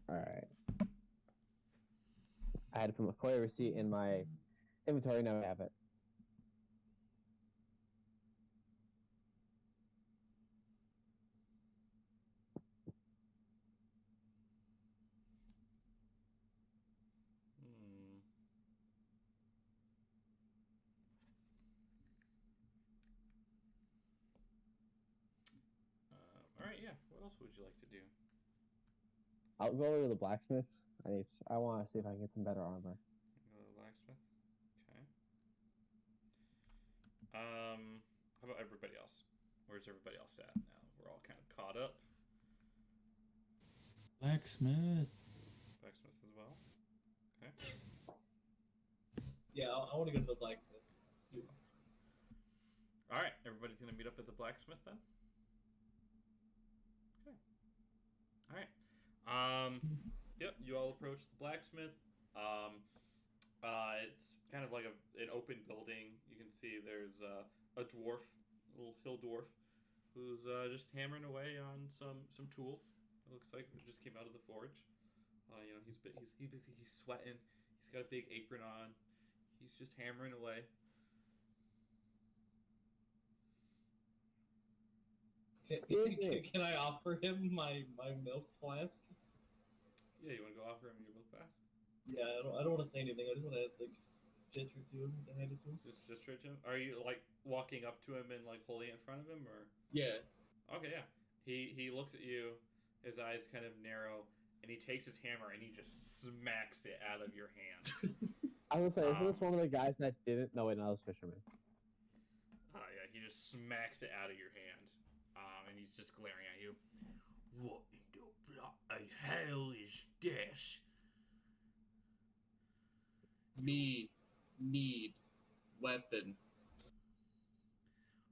Speaker 1: All right. I had to put McCoy receipt in my inventory. Now I have it.
Speaker 2: All right, yeah. What else would you like to do?
Speaker 1: I'll go over to the blacksmiths. I want to see if I can get some better armor.
Speaker 2: Go to the blacksmith. Okay. How about everybody else? Where's everybody else at now? We're all kind of caught up.
Speaker 4: Blacksmith.
Speaker 2: Blacksmith as well. Okay.
Speaker 10: Yeah, I want to go to the blacksmith too.
Speaker 2: All right, everybody's gonna meet up at the blacksmith then. Okay. All right. Yep. You all approach the blacksmith. It's kind of like an open building. You can see there's a dwarf, a little hill dwarf, who's just hammering away on some tools. It looks like it just came out of the forge. He's sweating. He's got a big apron on. He's just hammering away.
Speaker 10: Can I offer him my milk flask?
Speaker 2: Yeah, you want to go offer him your milk flask?
Speaker 10: Yeah, I don't want to say anything. I just want to like gesture to him and hand it to him.
Speaker 2: Just straight to him. Are you like walking up to him and like holding it in front of him, or?
Speaker 10: Yeah.
Speaker 2: Okay, yeah. He looks at you. His eyes kind of narrow, and he takes his hammer and he just smacks it out of your hand.
Speaker 1: I was say, isn't this one of the guys that didn't? No, wait, no, I was fisherman.
Speaker 2: Yeah, he just smacks it out of your hand, and he's just glaring at you. What in the bloody hell is this?
Speaker 10: Me need weapon.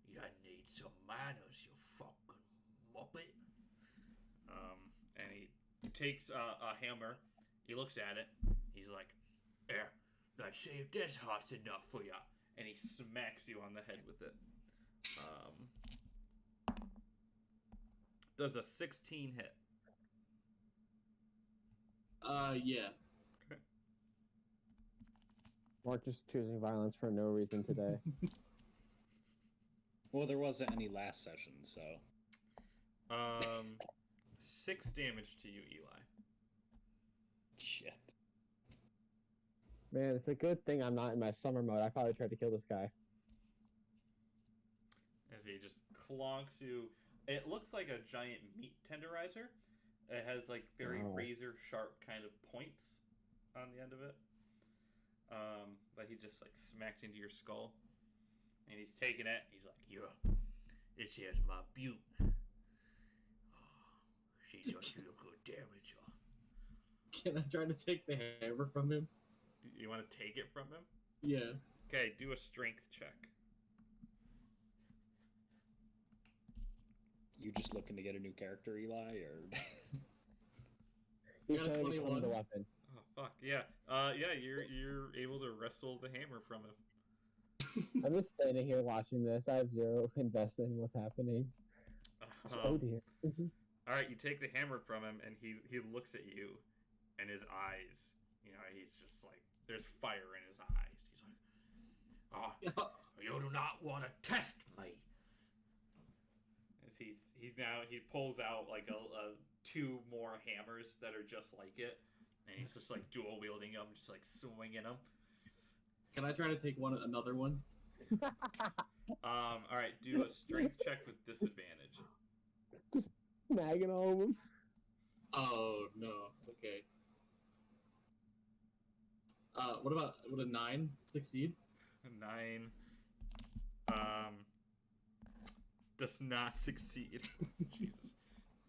Speaker 11: You need some manners, you fucking muppet.
Speaker 2: And he takes a hammer. He looks at it. He's like, "Yeah, let's see if this hot's enough for ya." And he smacks you on the head with it. Does a 16 hit?
Speaker 10: Yeah.
Speaker 2: Okay.
Speaker 1: Mark just choosing violence for no reason today.
Speaker 3: Well, there wasn't any last session, so.
Speaker 2: 6 damage to you, Eli.
Speaker 3: Shit.
Speaker 1: Man, it's a good thing I'm not in my summer mode. I probably tried to kill this guy.
Speaker 2: As he just clonks you. It looks like a giant meat tenderizer. It has like very razor sharp kind of points on the end of it. That he just like smacks into your skull. And he's taking it. He's like,
Speaker 11: "Yeah, this here's my beaut. Oh, she does you a good damage.
Speaker 8: Can I try to take the hammer from him?
Speaker 2: You want to take it from him?
Speaker 8: Yeah.
Speaker 2: Okay, do a strength check.
Speaker 3: You just looking to get a new character, Eli, or?
Speaker 1: He's
Speaker 8: got a
Speaker 1: trying to become
Speaker 8: 21.
Speaker 1: the weapon.
Speaker 2: Oh fuck yeah. Yeah, you're able to wrestle the hammer from him.
Speaker 1: I'm just standing here watching this. I have zero investment in what's happening. Oh dear.
Speaker 2: All right, you take the hammer from him, and he looks at you, and his eyes, he's just like there's fire in his eyes. He's like, you do not want to test me. As he pulls out like a two more hammers that are just like it, and he's just like dual wielding them, just like swinging them.
Speaker 8: Can I try to take another one?
Speaker 2: All right, do a strength check with disadvantage.
Speaker 1: Just snagging all of them.
Speaker 8: Oh no. Okay. Would a 9 succeed?
Speaker 2: 9 does not succeed. Jesus,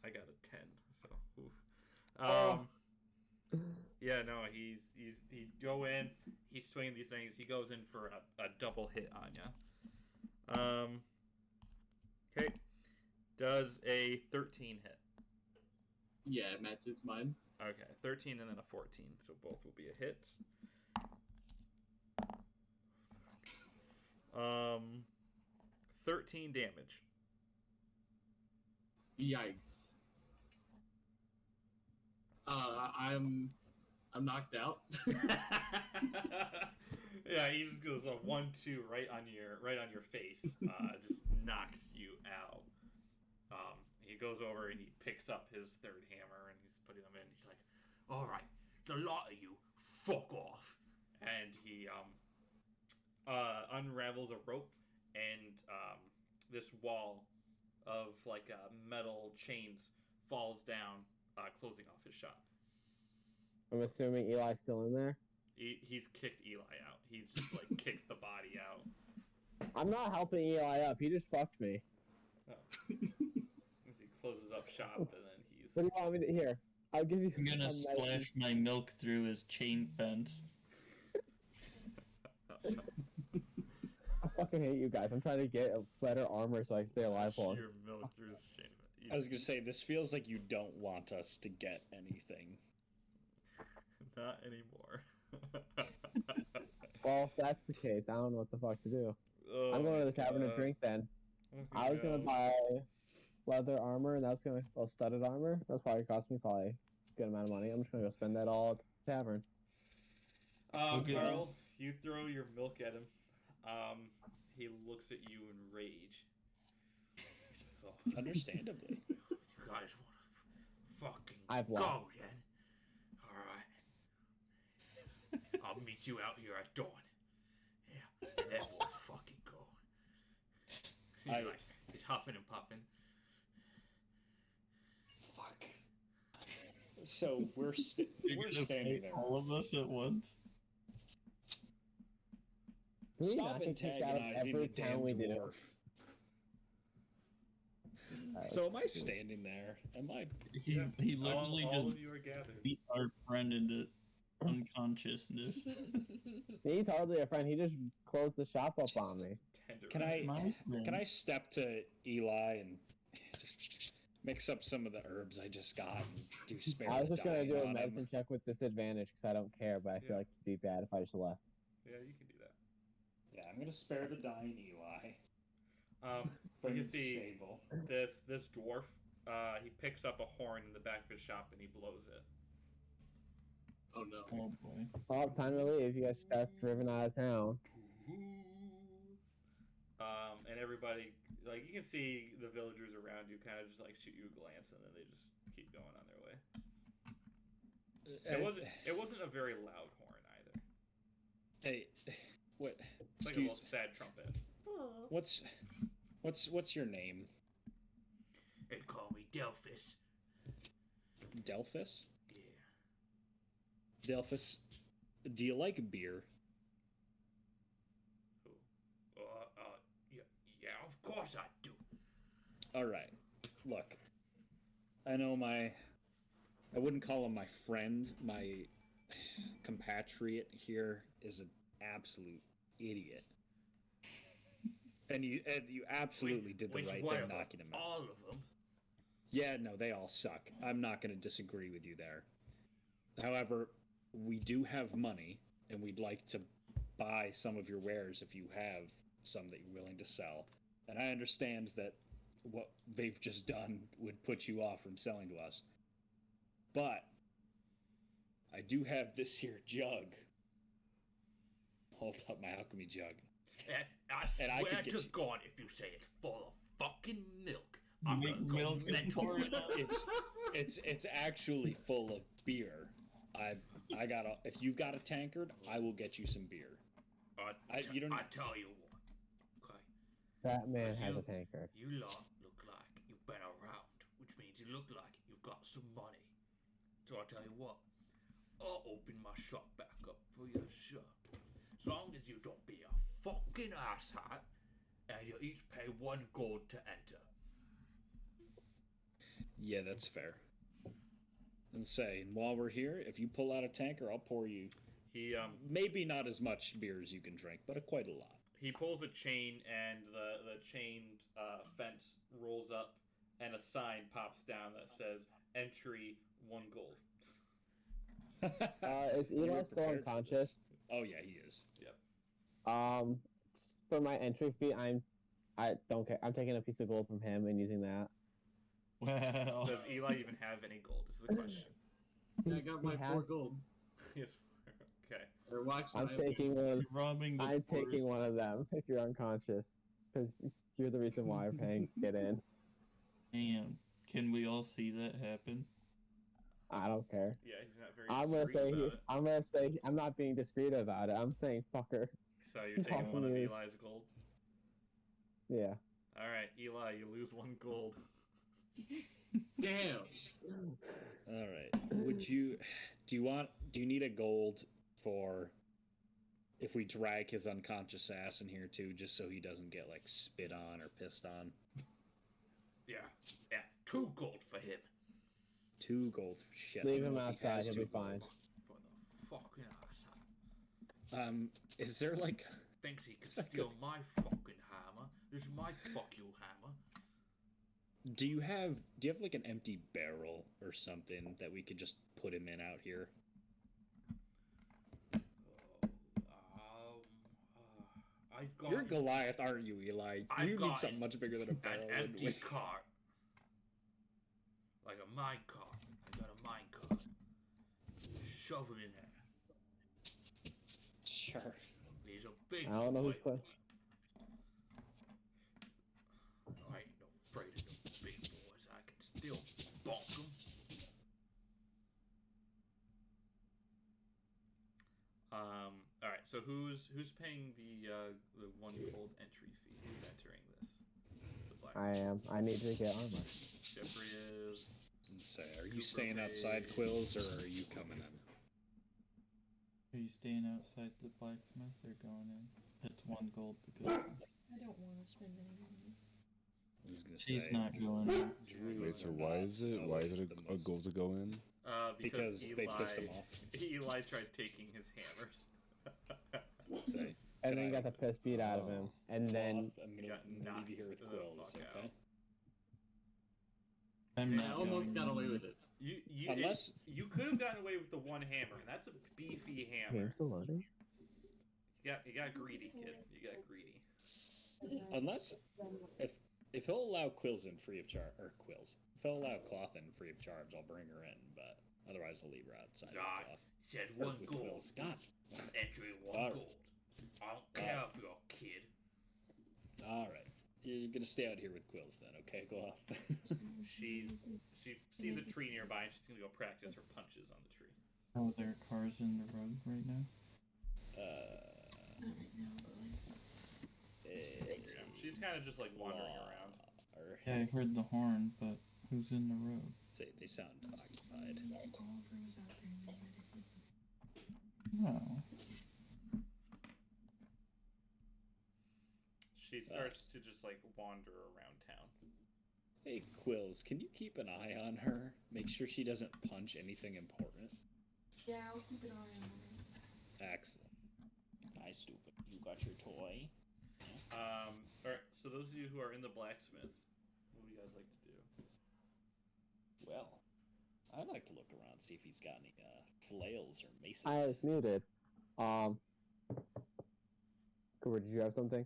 Speaker 2: I got a 10. So, oof. Yeah, no, he go in, he's swinging these things. He goes in for a double hit on you. Okay, does a 13 hit?
Speaker 8: Yeah, it matches mine.
Speaker 2: Okay, 13 and then a 14, so both will be a hit. 13 damage.
Speaker 8: Yikes. I'm knocked out.
Speaker 2: Yeah, he just goes a 1-2 right on your face. Just knocks you out. He goes over and he picks up his third hammer and he's putting them in. He's like, "All right, the lot of you, fuck off." And he unravels a rope, and this wall of like metal chains falls down, closing off his shop.
Speaker 1: I'm assuming Eli's still in there.
Speaker 2: He's kicked Eli out. He's just like kicked the body out.
Speaker 1: I'm not helping Eli up. He just fucked me.
Speaker 2: Oh. As he closes up shop, and then he's.
Speaker 1: What do you want me to hear? I'll give you.
Speaker 4: I'm gonna splash my milk through his chain fence.
Speaker 1: I fucking hate you guys. I'm trying to get a better armor so I can stay alive long.
Speaker 2: Your milk through his chain.
Speaker 3: I was gonna say, this feels like you don't want us to get anything.
Speaker 2: Not anymore.
Speaker 1: Well, if that's the case, I don't know what the fuck to do.
Speaker 2: Oh,
Speaker 1: I'm going to the tavern to drink then. I was gonna buy leather armor, and that's gonna studded armor. That's probably cost me a good amount of money. I'm just gonna go spend that all at the tavern.
Speaker 2: Carl, you throw your milk at him. He looks at you in rage. He's like, "Oh,
Speaker 3: understandably."
Speaker 2: You guys want to
Speaker 1: I've
Speaker 2: go
Speaker 1: left.
Speaker 2: then? All right. I'll meet you out here at dawn. Yeah, and then we'll fucking go." He's huffing and puffing.
Speaker 3: Fuck. So we're standing there.
Speaker 4: All of us at once.
Speaker 3: Stop antagonizing the damn dwarf. So am I standing there? Am I?
Speaker 4: He literally
Speaker 2: all
Speaker 4: just
Speaker 2: of you are gathered.
Speaker 4: beat our friend into unconsciousness.
Speaker 1: He's hardly a friend. He just closed the shop up on me.
Speaker 3: Can I step to Eli and just mix up some of the herbs I just got and do spare
Speaker 1: I was
Speaker 3: the
Speaker 1: just gonna
Speaker 3: dying
Speaker 1: do a
Speaker 3: on
Speaker 1: medicine
Speaker 3: him?
Speaker 1: check with disadvantage because I don't care, but I feel like it'd be bad if I just left.
Speaker 2: Yeah, you can do that.
Speaker 3: Yeah, I'm gonna spare the dying Eli.
Speaker 2: You can see this dwarf. He picks up a horn in the back of his shop and he blows it.
Speaker 8: Oh no.
Speaker 4: Oh boy.
Speaker 1: Well, time to leave. You guys got driven out of town.
Speaker 2: And everybody, like, you can see the villagers around you kind of just like shoot you a glance and then they just keep going on their way. It wasn't a very loud horn either.
Speaker 3: Hey, what?
Speaker 2: It's like a little sad trumpet.
Speaker 3: What's your name?
Speaker 11: They call me Delphus.
Speaker 3: Delphus?
Speaker 11: Yeah.
Speaker 3: Delphus, do you like beer?
Speaker 11: Yeah, of course I do.
Speaker 3: All right. Look, I know my I wouldn't call him my friend. My compatriot here is an absolute idiot. And you absolutely did the right thing knocking him out.
Speaker 11: All of them?
Speaker 3: Yeah, no, they all suck. I'm not going to disagree with you there. However, we do have money, and we'd like to buy some of your wares if you have some that you're willing to sell. And I understand that what they've just done would put you off from selling to us. But I do have this here jug. Hold up my alchemy jug.
Speaker 11: I swear
Speaker 3: And I could get
Speaker 11: to
Speaker 3: you-
Speaker 11: God, if you say it's full of fucking milk,
Speaker 4: You
Speaker 11: I'm
Speaker 4: make
Speaker 11: gonna go
Speaker 4: milk
Speaker 11: mental.
Speaker 3: It's actually full of beer. I got a. If you've got a tankard, I will get you some beer. You don't.
Speaker 11: I tell you what, okay?
Speaker 1: That man has
Speaker 11: You-
Speaker 1: a tankard.
Speaker 11: You lot look like you've been around, which means you look like you've got some money. So I'll tell you what, I'll open my shop back up for you, sure. As long as you don't be a fucking asshat, and you each pay 1 gold to enter.
Speaker 3: Yeah, that's fair. And say, and while we're here, if you pull out a tanker, I'll pour you.
Speaker 2: He
Speaker 3: Maybe not as much beer as you can drink, but quite a lot.
Speaker 2: he pulls a chain, and the chained fence rolls up, and a sign pops down that says "Entry 1 gold."
Speaker 1: Is Eli still unconscious?
Speaker 3: Oh yeah, he is.
Speaker 2: Yep.
Speaker 1: For my entry fee, I don't care. I'm taking a piece of gold from him and using that.
Speaker 4: Well,
Speaker 2: Does Eli even have any gold? Is the question.
Speaker 10: Yeah, I got my
Speaker 1: He
Speaker 10: 4
Speaker 1: has-
Speaker 10: gold.
Speaker 2: Yes. Okay.
Speaker 10: Or well, actually,
Speaker 1: I'm
Speaker 10: I have
Speaker 1: taking one.
Speaker 4: robbing the
Speaker 1: I'm
Speaker 4: poor.
Speaker 1: taking one of them if you're unconscious, because you're the reason why I'm paying to get in.
Speaker 4: Damn. Can we all see that happen?
Speaker 1: I don't care.
Speaker 2: Yeah, he's not very
Speaker 1: I'm gonna
Speaker 2: discreet
Speaker 1: say
Speaker 2: about it.
Speaker 1: I'm gonna say I'm not being discreet about it. I'm saying fucker.
Speaker 2: So you're taking one of
Speaker 1: Possibly.
Speaker 2: Eli's gold.
Speaker 1: Yeah.
Speaker 2: All right, Eli, you lose 1 gold.
Speaker 10: Damn.
Speaker 3: All right. Do you need a gold for if we drag his unconscious ass in here too, just so he doesn't get like spit on or pissed on?
Speaker 11: Yeah, 2 gold for him.
Speaker 3: 2 gold. Shit.
Speaker 1: Leave
Speaker 3: I don't
Speaker 1: him
Speaker 3: know if he
Speaker 1: outside.
Speaker 3: has
Speaker 1: He'll
Speaker 3: 2
Speaker 1: be fine.
Speaker 3: gold.
Speaker 11: For the fucking asshat.
Speaker 3: Is there like
Speaker 11: Thinks he can
Speaker 3: It's not
Speaker 11: steal
Speaker 3: good.
Speaker 11: my fucking hammer. This is my fuck you hammer.
Speaker 3: do you have like an empty barrel or something that we could just put him in out here?
Speaker 11: I've got
Speaker 3: You're Goliath, aren't you, Eli?
Speaker 11: I've
Speaker 3: You need
Speaker 11: got
Speaker 3: something much bigger than a
Speaker 11: an
Speaker 3: barrel. wouldn't
Speaker 11: empty
Speaker 3: we?
Speaker 11: cart. Like a mine cart. I got a mine cart. Shove him in there.
Speaker 3: Sure.
Speaker 11: He's a big
Speaker 1: I don't know
Speaker 11: boy.
Speaker 1: who's playing.
Speaker 11: I ain't no afraid of no big boys. I can still bonk them.
Speaker 2: All right. So who's paying the 1 gold entry fee? Who's entering this? The
Speaker 1: I
Speaker 2: blacksmith.
Speaker 1: am. I need to get armor.
Speaker 2: Jeffrey is.
Speaker 3: And say, are you
Speaker 2: Cooper
Speaker 3: staying outside,
Speaker 2: pays.
Speaker 3: Quills, or are you coming in?
Speaker 4: Are you staying outside the blacksmith or going in? It's 1 gold to go. in.
Speaker 9: I don't want to spend any money.
Speaker 3: I was gonna
Speaker 4: She's
Speaker 3: say.
Speaker 4: not going in.
Speaker 5: Wait, so
Speaker 3: are
Speaker 5: why
Speaker 3: not
Speaker 5: is it
Speaker 3: always
Speaker 5: a
Speaker 3: the
Speaker 5: a
Speaker 3: most-
Speaker 5: goal to go in?
Speaker 2: Because
Speaker 3: Because they pissed him off.
Speaker 2: Eli tried taking his hammers.
Speaker 3: Say,
Speaker 1: And
Speaker 3: Can
Speaker 1: then
Speaker 3: I-
Speaker 1: got the piss beat out of him. And then
Speaker 3: Cloth, I'm
Speaker 2: He
Speaker 3: gonna,
Speaker 2: got
Speaker 3: I'm gonna leave you here with
Speaker 2: knocked the
Speaker 3: Quills,
Speaker 2: fuck
Speaker 3: okay?
Speaker 2: out.
Speaker 4: I'm
Speaker 10: I
Speaker 4: not
Speaker 10: almost
Speaker 4: going
Speaker 10: got away
Speaker 4: in.
Speaker 10: with it.
Speaker 2: Unless you could have gotten away with the 1 hammer, and that's a beefy hammer.
Speaker 1: game's still loading.
Speaker 2: You got greedy, kid. You got greedy.
Speaker 3: Unless if he'll allow Quills in free of charge, or Quills, if he'll allow Cloth in free of charge, I'll bring her in. But otherwise, I'll leave her outside.
Speaker 11: God,
Speaker 3: With Cloth.
Speaker 11: said
Speaker 3: Or
Speaker 11: 1
Speaker 3: with
Speaker 11: gold.
Speaker 3: Quills. God.
Speaker 11: Entry 1
Speaker 3: Alright.
Speaker 11: gold. I don't care if you're a kid.
Speaker 3: All right, you're gonna stay out here with Quills then, okay, Cloth?
Speaker 2: She sees a tree nearby, and she's gonna go practice her punches on the tree.
Speaker 4: Oh, there are cars in the road right now.
Speaker 9: Not right now, but like,
Speaker 2: She's kind of just like wandering around.
Speaker 4: Yeah, I heard the horn, but who's in the road?
Speaker 3: Say they sound occupied.
Speaker 9: Oliver was out there and they had it with him.
Speaker 4: No.
Speaker 2: She starts to just like wander around town.
Speaker 3: Hey, Quills, can you keep an eye on her? Make sure she doesn't punch anything important.
Speaker 6: Yeah, I'll keep an eye on her.
Speaker 3: Excellent. Hi, stupid. You got your toy?
Speaker 2: All right. So those of you who are in the blacksmith, what would you guys like to do?
Speaker 3: Well, I'd like to look around, see if he's got any flails or maces.
Speaker 1: I was muted. Cooper, did you have something?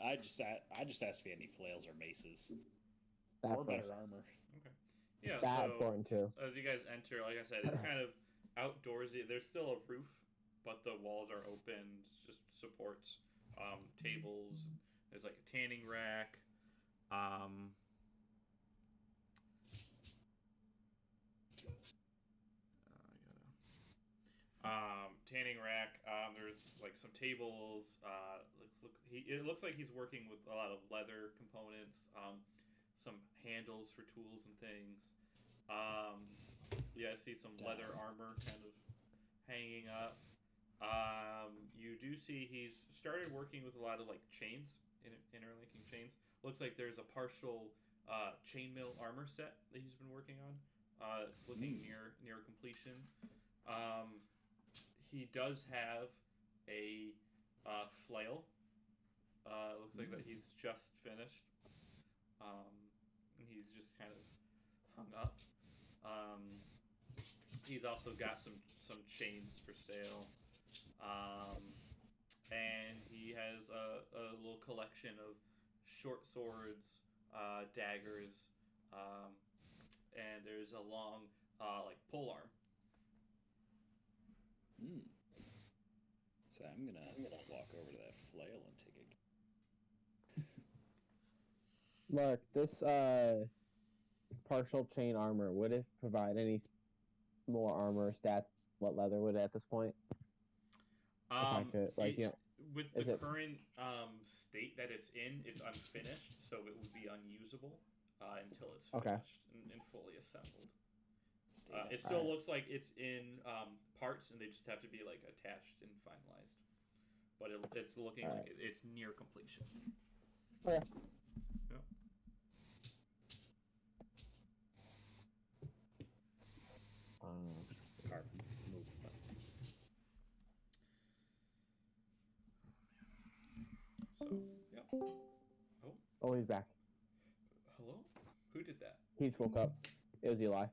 Speaker 3: I just asked if he had any flails or maces.
Speaker 1: That
Speaker 3: or
Speaker 1: first.
Speaker 3: better armor.
Speaker 2: Okay. Yeah.
Speaker 1: That
Speaker 2: so
Speaker 1: important too.
Speaker 2: as you guys enter, like I said, it's kind of outdoorsy. There's still a roof, but the walls are open. It's just supports, tables. There's like a tanning rack. Tanning rack. There's like some tables. It looks like he's working with a lot of leather components. Some handles for tools and things. I see some leather armor kind of hanging up. You do see he's started working with a lot of like chains, interlinking chains. Looks like there's a partial chainmail armor set that he's been working on. It's looking near completion. He does have a flail. Looks like that he's just finished. He's just kind of hung up. He's also got some chains for sale. And he has a little collection of short swords, daggers, and there's a long like pole arm.
Speaker 3: So I'm gonna walk over to that flail and take a.
Speaker 1: Mark, this partial chain armor, would it provide any more armor stats? What leather would it at this point?
Speaker 2: With the current state that it's in, it's unfinished, so it would be unusable until it's finished and fully assembled. It still looks like it's in parts, and they just have to be like attached and finalized. But it's looking like it's near completion.
Speaker 1: Okay.
Speaker 2: Yeah.
Speaker 3: Carbon. Move.
Speaker 2: So, yeah.
Speaker 1: Oh, he's back.
Speaker 2: Hello? Who did that?
Speaker 1: He just woke up. It was Eli.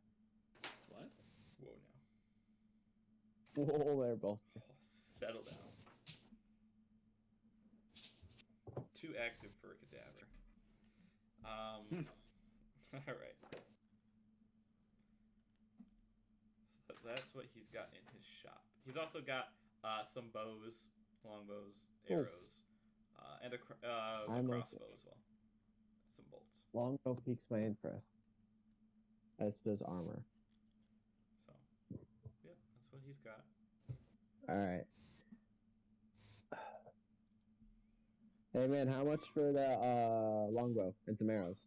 Speaker 3: What?
Speaker 2: Whoa, now.
Speaker 1: Whoa there, both.
Speaker 2: Settle down. Too active for a cadaver. Alright. So that's what he's got in his shop. He's also got some bows, longbows, arrows, and a crossbow as well. Some bolts.
Speaker 1: Longbow piques my interest. As does armor.
Speaker 2: So, yeah, that's what he's got.
Speaker 1: Alright. Hey man, how much for the longbow and some arrows?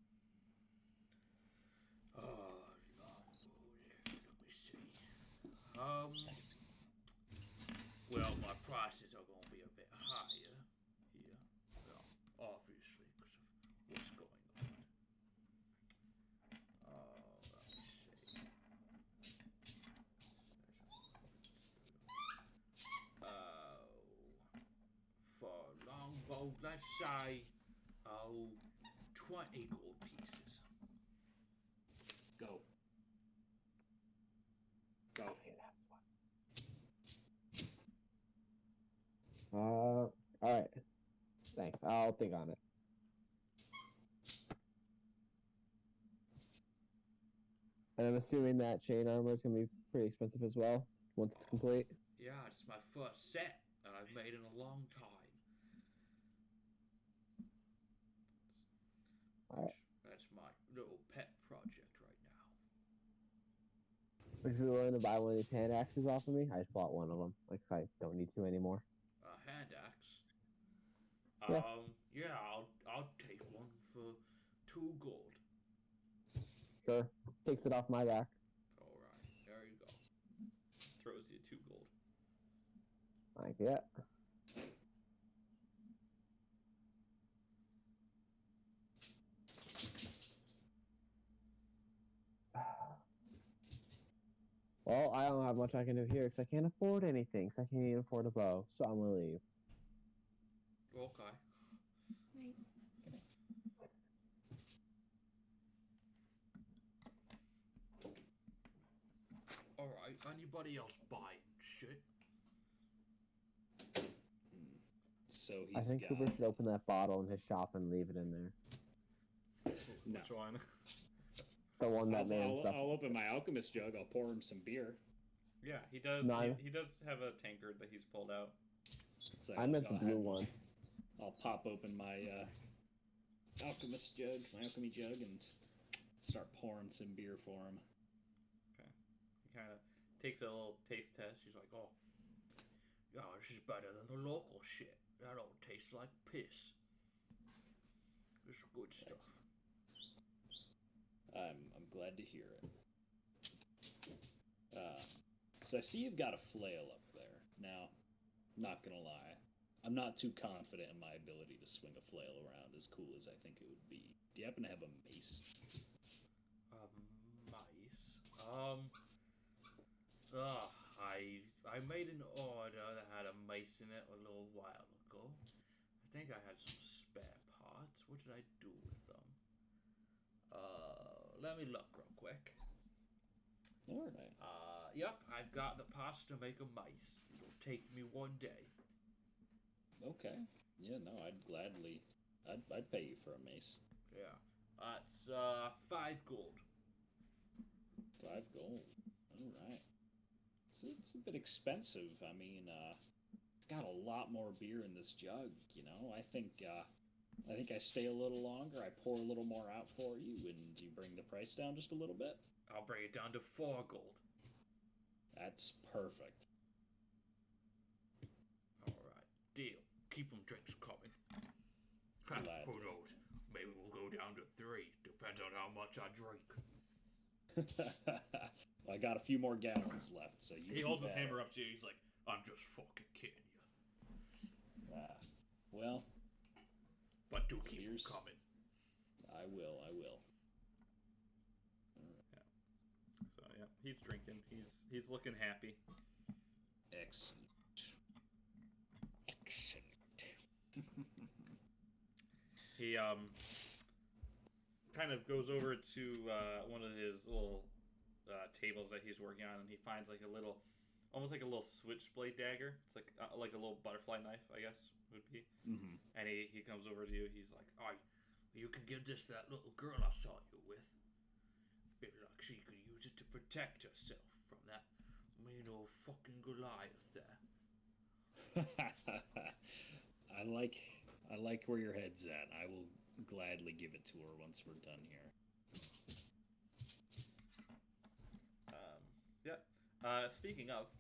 Speaker 11: Well, my prices are going to be a bit higher here. Well, obviously, because of what's going on. Let me see. For longbow, let's say, 20 gold pieces.
Speaker 3: Go.
Speaker 1: Alright. Thanks. I'll think on it. And I'm assuming that chain armor is going to be pretty expensive as well, once it's complete.
Speaker 11: Yeah, it's my first set that I've made in a long time. That's my little pet project right now.
Speaker 1: Would you be willing to buy one of these hand axes off of me? I just bought one of them. Like, I don't need two anymore.
Speaker 11: A hand axe?
Speaker 1: Yeah.
Speaker 11: I'll take one for 2 gold.
Speaker 1: Sure. Takes it off my back.
Speaker 2: Alright, there you go. Throws you 2 gold.
Speaker 1: Like, yeah. Well, I don't have much I can do here because I can't afford anything. So I can't even afford a bow. So I'm gonna leave.
Speaker 2: Okay. Alright, anybody else buying shit?
Speaker 3: So he's
Speaker 1: I think
Speaker 3: got...
Speaker 1: Cooper should open that bottle in his shop and leave it in there.
Speaker 3: No.
Speaker 2: Which one?
Speaker 1: The one that made him stuff.
Speaker 3: I'll open my alchemist jug. I'll pour him some beer.
Speaker 2: Yeah, he does.
Speaker 1: No,
Speaker 2: He does have a tankard that he's pulled out.
Speaker 3: So
Speaker 1: I meant the blue one.
Speaker 3: I'll pop open my alchemist jug, my alchemy jug, and start pouring some beer for him.
Speaker 2: Okay. He kind of takes a little taste test. He's like, "Oh, yeah, this is better than the local shit. That don't taste like piss. This is good stuff."
Speaker 3: I'm glad to hear it. So I see you've got a flail up there. Now, not gonna lie, I'm not too confident in my ability to swing a flail around as cool as I think it would be. Do you happen to have a mace?
Speaker 2: Mice. I made an order that had a mace in it a little while ago. I think I had some spare parts. What did I do with them? Let me look real quick.
Speaker 3: All right.
Speaker 2: Yep, I've got the parts to make a mace. It'll take me one day.
Speaker 3: Okay. Yeah, no, I'd gladly... I'd pay you for a mace.
Speaker 2: Yeah. That's 5 gold.
Speaker 3: 5 gold. All right. It's a bit expensive. I mean, I've got a lot more beer in this jug, you know? I think I stay a little longer, I pour a little more out for you, and you bring the price down just a little bit?
Speaker 2: I'll bring it down to 4 gold.
Speaker 3: That's perfect.
Speaker 2: Alright, deal. Keep them drinks coming.
Speaker 3: Glad.
Speaker 2: Who knows? Maybe we'll go down to 3. Depends on how much I drink.
Speaker 3: Well, I got a few more gallons left, so you...
Speaker 2: He holds his hammer up to you, he's like, I'm just fucking kidding you.
Speaker 3: Well...
Speaker 2: But do keep them coming.
Speaker 3: I will.
Speaker 2: Yeah. So, yeah, he's drinking. He's looking happy.
Speaker 3: Excellent.
Speaker 2: He kind of goes over to one of his little tables that he's working on, and he finds like a little, almost like a little switchblade dagger. It's like a little butterfly knife, I guess would be.
Speaker 3: Mm-hmm.
Speaker 2: And he comes over to you. He's like, "Oh, you can give this to that little girl I saw you with. Maybe like she could use it to protect herself from that mean old fucking Goliath there."
Speaker 3: I like where your head's at. I will gladly give it to her once we're done here.
Speaker 2: Yeah. Speaking of,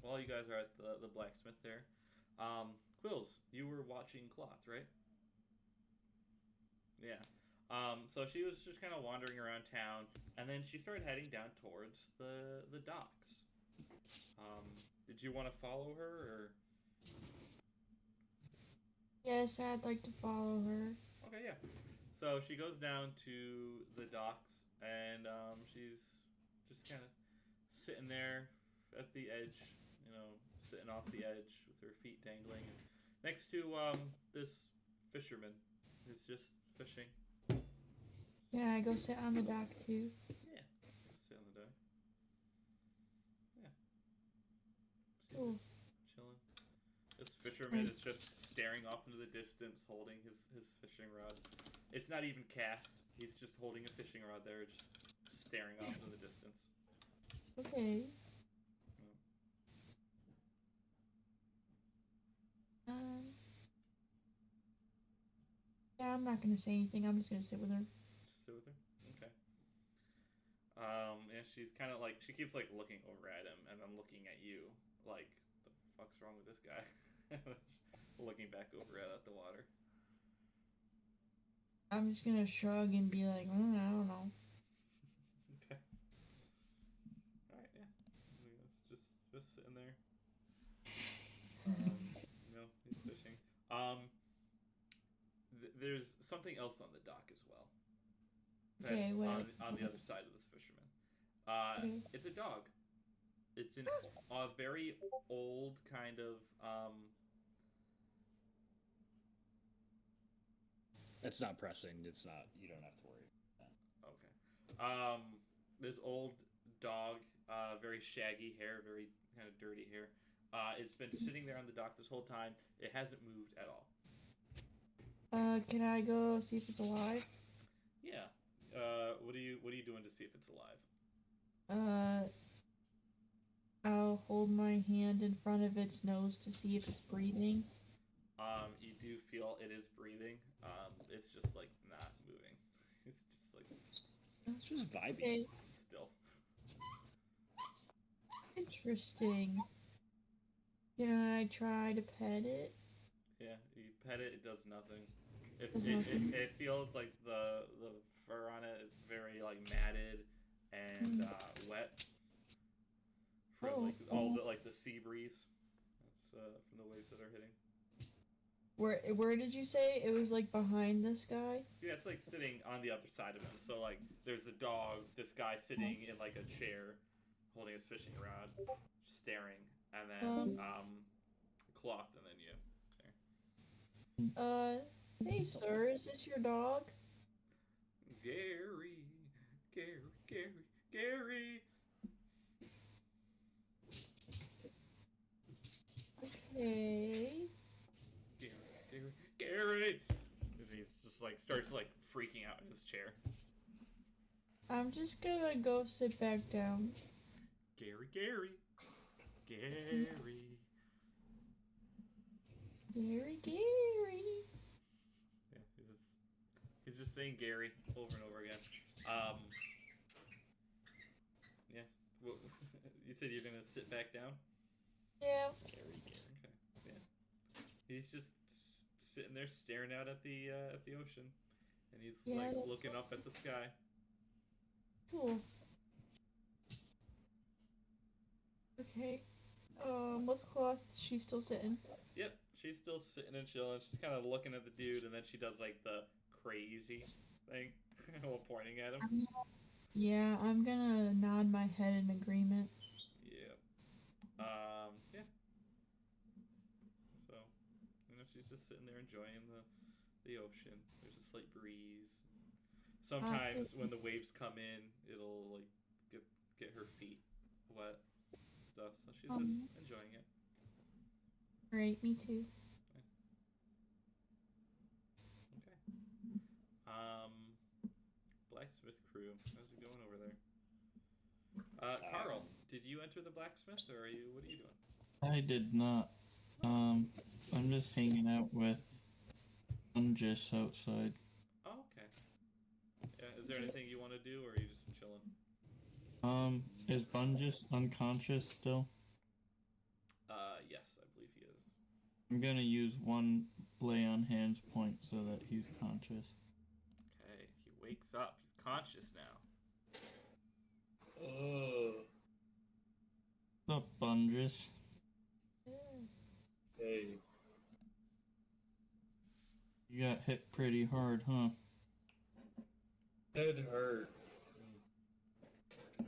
Speaker 2: while you guys are at the blacksmith there, Quills, you were watching cloth, right? Yeah. So she was just kind of wandering around town, and then she started heading down towards the docks. Did you want to follow her, or?
Speaker 9: Yes, I'd like to follow her.
Speaker 2: Okay, yeah. So she goes down to the docks, and she's just kind of sitting there at the edge, you know, sitting off the edge with her feet dangling, and next to this fisherman who's just fishing.
Speaker 9: Yeah, I go sit on the dock too.
Speaker 2: Yeah, sit on the dock. Yeah. She's
Speaker 9: Cool.
Speaker 2: just chilling. This fisherman is just staring off into the distance, holding his fishing rod. It's not even cast. He's just holding a fishing rod there, just staring off into the distance.
Speaker 9: Okay. Yeah, I'm not gonna say anything. I'm just gonna sit with her.
Speaker 2: Sit with her? Okay. Yeah, she's kind of like, she keeps like looking over at him, and I'm looking at you, like, the fuck's wrong with this guy? Looking back over at the water.
Speaker 9: I'm just gonna shrug and be like, I don't know.
Speaker 2: Okay. Alright, yeah. It's just sitting there. You know, he's fishing. There's something else on the dock as well. That's
Speaker 9: Okay, what?
Speaker 2: on the other side of this fisherman.
Speaker 9: Okay.
Speaker 2: It's a dog. It's a very old kind of
Speaker 3: It's not pressing. It's not. You don't have to worry about
Speaker 2: okay. This old dog, very shaggy hair, very kind of dirty hair. It's been sitting there on the dock this whole time. It hasn't moved at all.
Speaker 9: Can I go see if it's alive?
Speaker 2: Yeah. What are you doing to see if it's alive?
Speaker 9: I'll hold my hand in front of its nose to see if it's breathing.
Speaker 2: You do feel it is breathing. It's just like not moving. It's just like
Speaker 3: it's just vibing.
Speaker 9: Okay.
Speaker 2: Just still.
Speaker 9: Interesting. Can I try to pet it?
Speaker 2: Yeah, you pet it. It does nothing.
Speaker 9: Nothing.
Speaker 2: It feels like the fur on it is very like matted and wet from like all the like the sea breeze. That's from the waves that are hitting.
Speaker 9: Where did you say it was? Like behind this guy?
Speaker 2: Yeah, it's like sitting on the other side of him. So like there's the dog, this guy sitting in like a chair, holding his fishing rod, staring, and then cloth, and then you. There.
Speaker 9: Hey sir, is this your dog?
Speaker 2: Gary.
Speaker 9: Okay.
Speaker 2: Gary. And he's just like starts like freaking out in his chair.
Speaker 9: I'm just gonna go sit back down.
Speaker 2: Gary. Yeah, he's just saying Gary over and over again. Yeah. Well, you said you're gonna sit back down?
Speaker 9: Yeah.
Speaker 3: Scary Gary.
Speaker 2: Okay. Yeah. He's just sitting there staring out at the ocean, and he's like looking up at the sky.
Speaker 9: Cool. Okay. What's cloth? She's still sitting.
Speaker 2: Yep, she's still sitting and chilling. She's kind of looking at the dude, and then she does like the crazy thing while pointing at him.
Speaker 9: Yeah, I'm gonna nod my head in agreement.
Speaker 2: Yeah. Yeah. So, she's just sitting there enjoying the ocean. There's a slight breeze. Sometimes when the waves come in, it'll like get her feet wet and stuff. So she's just enjoying it.
Speaker 9: Right, me too.
Speaker 2: Okay. Blacksmith crew. How's it going over there? Carl, did you enter the blacksmith, or what are you doing?
Speaker 4: I did not. I'm just hanging out with Bungus outside.
Speaker 2: Oh, okay. Yeah, is there anything you want to do, or are you just chilling?
Speaker 4: Is Bungus unconscious still?
Speaker 2: Yes, I believe he is.
Speaker 4: I'm gonna use one lay on hands point so that he's conscious.
Speaker 2: Okay, he wakes up. He's conscious now.
Speaker 4: What's up, Bungus?
Speaker 9: Yes.
Speaker 10: Hey.
Speaker 4: You got hit pretty hard, huh?
Speaker 10: Head hurt.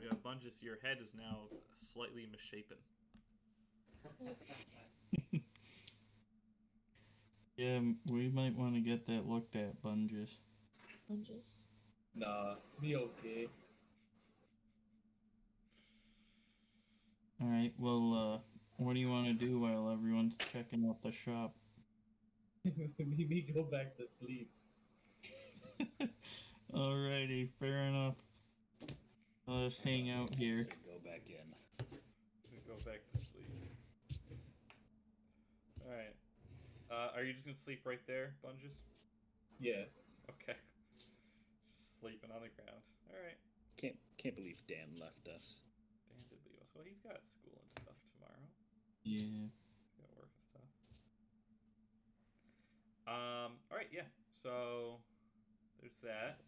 Speaker 2: Yeah, Bungus, your head is now slightly misshapen.
Speaker 4: Yeah, we might want to get that looked at, Bungus.
Speaker 9: Bungus.
Speaker 10: Nah, be okay.
Speaker 4: Alright, well, what do you want to do while everyone's checking out the shop?
Speaker 10: Me go back to sleep.
Speaker 4: Alrighty, fair enough. I'll just hang out here.
Speaker 3: Go back in.
Speaker 2: Go back to sleep. Alright. Are you just gonna sleep right there, Bungus?
Speaker 10: Yeah.
Speaker 2: Okay. Just sleeping on the ground. Alright.
Speaker 3: Can't believe Dan left us.
Speaker 2: Dan did leave us. Well, he's got school and stuff tomorrow.
Speaker 4: Yeah.
Speaker 2: He's got work and stuff. Alright, yeah. So there's that.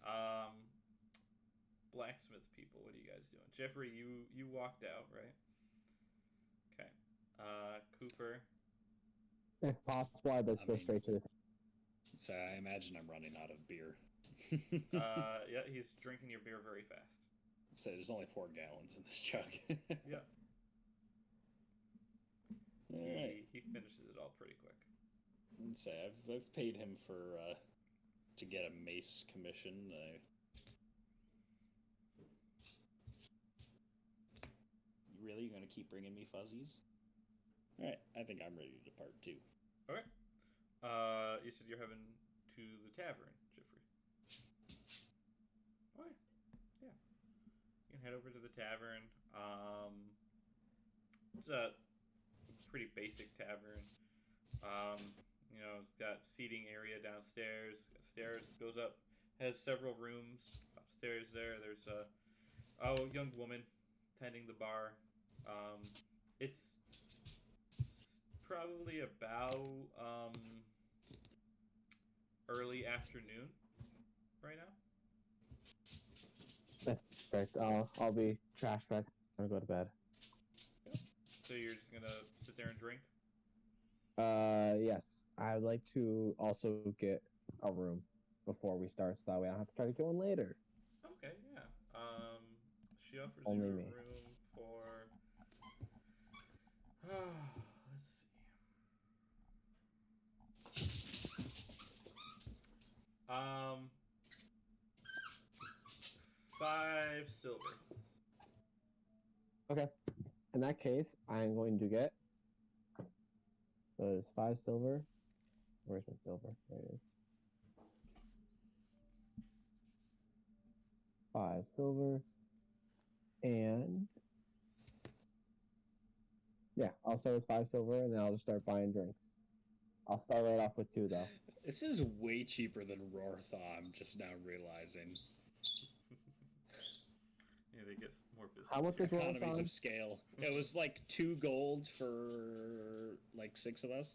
Speaker 2: Blacksmith people, what are you guys doing? Jeffrey, you walked out, right? Okay. Cooper.
Speaker 1: If possible, I'd go straight to the.
Speaker 3: So I imagine I'm running out of beer.
Speaker 2: Yeah, he's drinking your beer very fast.
Speaker 3: So there's only 4 gallons in this jug.
Speaker 2: Yeah. He finishes it all pretty quick.
Speaker 3: I'd say I've paid him for to get a mace commission. You really gonna keep bringing me fuzzies? All right, I think I'm ready to depart too.
Speaker 2: Okay. You said you're heading to the tavern, Jeffrey. Okay. Yeah. You can head over to the tavern. It's a pretty basic tavern. It's got seating area downstairs. Got stairs, goes up, has several rooms upstairs. There's a young woman tending the bar. It's probably about early afternoon right now.
Speaker 1: That's perfect. I'll be trash fed. I'm gonna go to bed.
Speaker 2: So you're just gonna sit there and drink?
Speaker 1: Yes. I'd like to also get a room before we start, so that way I don't have to try to go in later.
Speaker 2: Okay, yeah. She offers
Speaker 1: Only
Speaker 2: you a
Speaker 1: me.
Speaker 2: room for. Let's see. 5 silver.
Speaker 1: Okay. In that case, I'm going to get. So it's 5 silver. Where's my silver? There it is. 5 silver. And yeah, I'll start with 5 silver, and then I'll just start buying drinks. I'll start right off with 2, though.
Speaker 3: This is way cheaper than Rortha, I'm just now realizing.
Speaker 2: Yeah, they get more business.
Speaker 1: How much is
Speaker 3: Economies
Speaker 1: Rortha?
Speaker 3: of scale. It was like 2 gold for like 6 of us,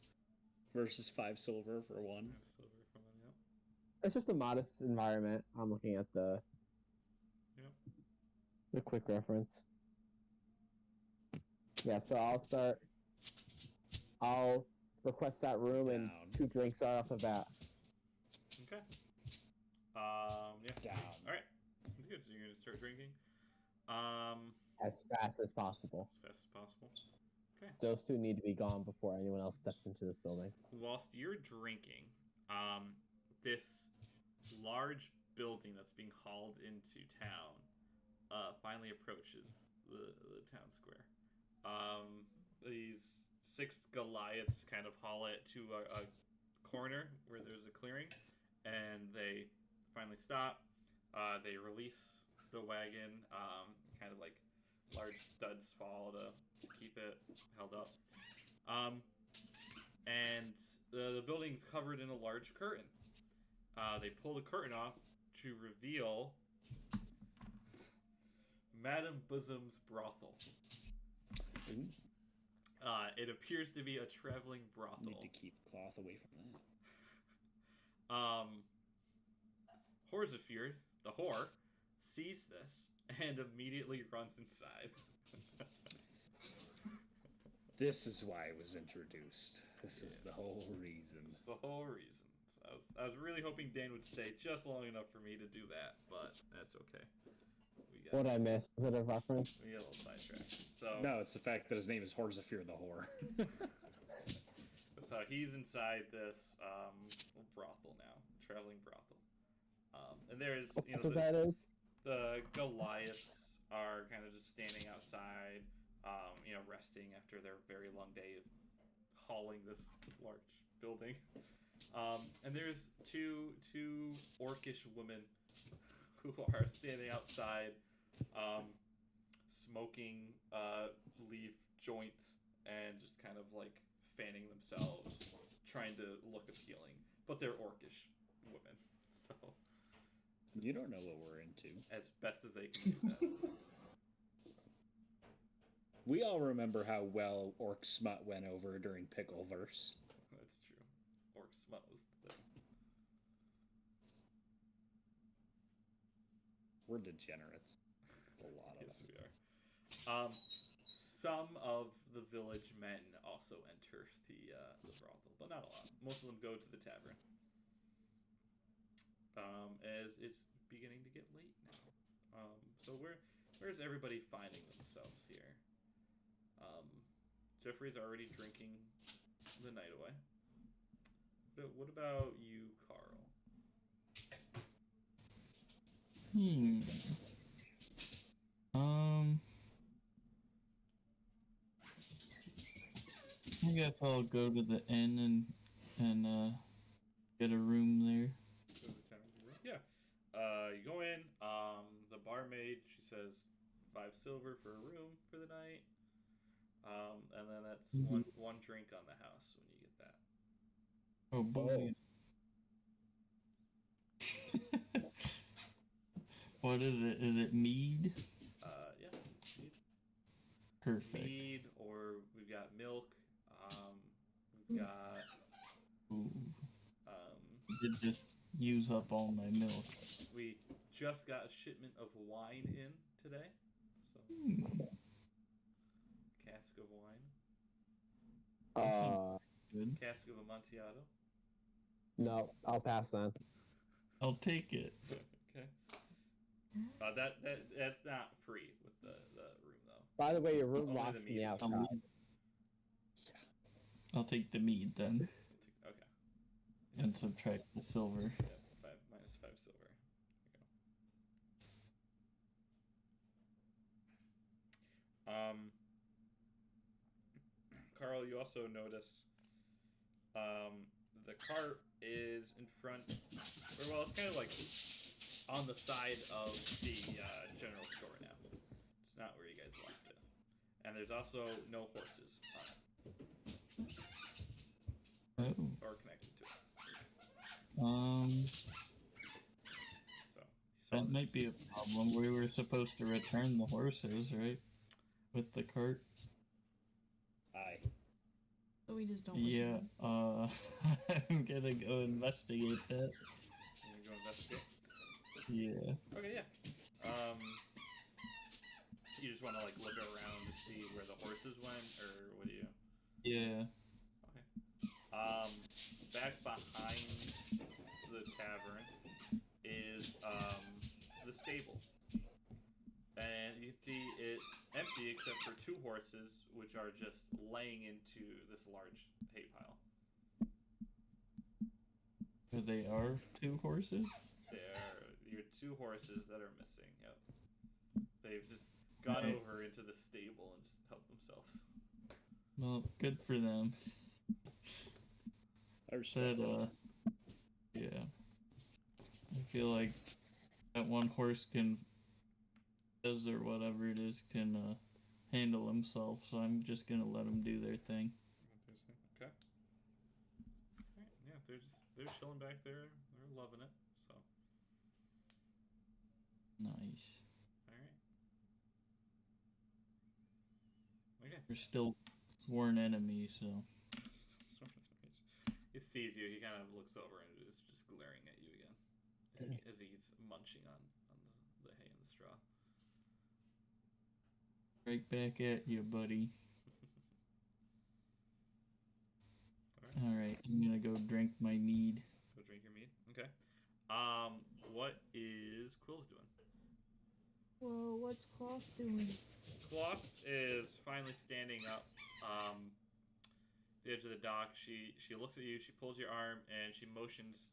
Speaker 3: versus 5 silver for 1.
Speaker 2: 5 silver for 1, yep.
Speaker 1: It's just a modest environment. I'm looking at the quick reference. Yeah, so I'll request that room and 2 drinks right off the bat.
Speaker 2: Okay. Yeah.
Speaker 3: Down.
Speaker 2: All right. Sounds good. So you're gonna start drinking.
Speaker 1: As fast as possible.
Speaker 2: As fast as possible. Okay.
Speaker 1: Those 2 need to be gone before anyone else steps into this building.
Speaker 2: Whilst you're drinking, this large building that's being hauled into town finally approaches the town square. These 6 Goliaths kind of haul it to a corner where there's a clearing, and they finally stop. They release the wagon, kind of like large studs fall to keep it held up. And the building's covered in a large curtain. They pull the curtain off to reveal Madame Bosom's brothel. It appears to be a traveling brothel.
Speaker 3: Need to keep cloth away from that.
Speaker 2: Horzafir, the whore, sees this and immediately runs inside.
Speaker 3: This is why it was introduced. This is the whole reason.
Speaker 2: It's the whole reason. So I was really hoping Dan would stay just long enough for me to do that, but that's okay.
Speaker 1: What I missed? Was it a reference?
Speaker 2: We got a little sidetracked. So
Speaker 3: no, it's the fact that his name is Horzafir the whore.
Speaker 2: So he's inside this brothel now, traveling brothel, and there's the Goliaths are kind of just standing outside, resting after their very long day of hauling this large building, and there's two orcish women who are standing outside, smoking leaf joints and just kind of like fanning themselves, trying to look appealing, but they're orcish women, so
Speaker 3: you don't know what we're into.
Speaker 2: As best as they can do that.
Speaker 3: We all remember how well Orc Smut went over during Pickleverse.
Speaker 2: That's true. Orc Smut was the thing.
Speaker 3: We're degenerates. A lot of
Speaker 2: Yes, we are. Some of the village men also enter the brothel, but not a lot. Most of them go to the tavern. As it's beginning to get late now. So where's everybody finding themselves here? Jeffrey's already drinking the night away. But what about you, Carl?
Speaker 4: I guess I'll go to the inn and get a room there.
Speaker 2: Go to the tavern room? Yeah. You go in. The barmaid, she says 5 silver for a room for the night. And then that's one drink on the house when you get that.
Speaker 4: Oh boy. What is it? Is it mead?
Speaker 2: Yeah, mead.
Speaker 4: Perfect.
Speaker 2: Mead, or we've got milk. We've got.
Speaker 4: Ooh. Did just use up all my milk.
Speaker 2: We just got a shipment of wine in today. So. Cask of wine.
Speaker 4: Good.
Speaker 2: Cask of Amontillado.
Speaker 1: No, I'll pass then.
Speaker 4: I'll take it.
Speaker 2: Okay. That's not free with the room though.
Speaker 1: By the way, your room
Speaker 2: Only
Speaker 1: locks
Speaker 2: the
Speaker 1: from
Speaker 2: mead
Speaker 1: the
Speaker 2: is
Speaker 1: outside.
Speaker 4: I'll take the mead then.
Speaker 2: Okay.
Speaker 4: And subtract the silver.
Speaker 2: Yeah, minus 5 silver. There you go. Carl, you also notice the cart is in front, or well, it's kind of like on the side of the general store now. It's not where you guys left it. And there's also no horses on it. Or connected to it. So,
Speaker 4: that might be a problem. We were supposed to return the horses, right? With the cart.
Speaker 3: Aye.
Speaker 9: So we just don't.
Speaker 4: Yeah. I'm gonna go investigate that.
Speaker 2: You go investigate.
Speaker 4: Yeah.
Speaker 2: Okay, yeah. You just want to like look around to see where the horses went, or what do you?
Speaker 4: Yeah.
Speaker 2: Okay. Back behind the tavern is the stable, and you can see it's empty except for 2 horses, which are just laying into this large hay pile.
Speaker 4: They are 2 horses?
Speaker 2: They are your 2 horses that are missing. Yep. They've just gone over into the stable and just helped themselves.
Speaker 4: Well, good for them.
Speaker 3: I respect that.
Speaker 4: Yeah. I feel like that one horse can, or whatever it is, can handle himself, so I'm just gonna let them do their thing.
Speaker 2: Okay. Alright, yeah, they're chilling back there. They're loving it. So.
Speaker 4: Nice.
Speaker 2: Alright. Okay.
Speaker 4: We're still sworn enemies, so.
Speaker 2: He sees you. He kind of looks over and is just glaring at you again as he's munching on the hay and the straw.
Speaker 4: Right back at you, buddy. Alright, I'm gonna go drink my mead.
Speaker 2: Go drink your mead? Okay. What is Quills doing?
Speaker 9: Well, what's Cloth doing?
Speaker 2: Cloth is finally standing up. The edge of the dock. She looks at you. She pulls your arm and she motions,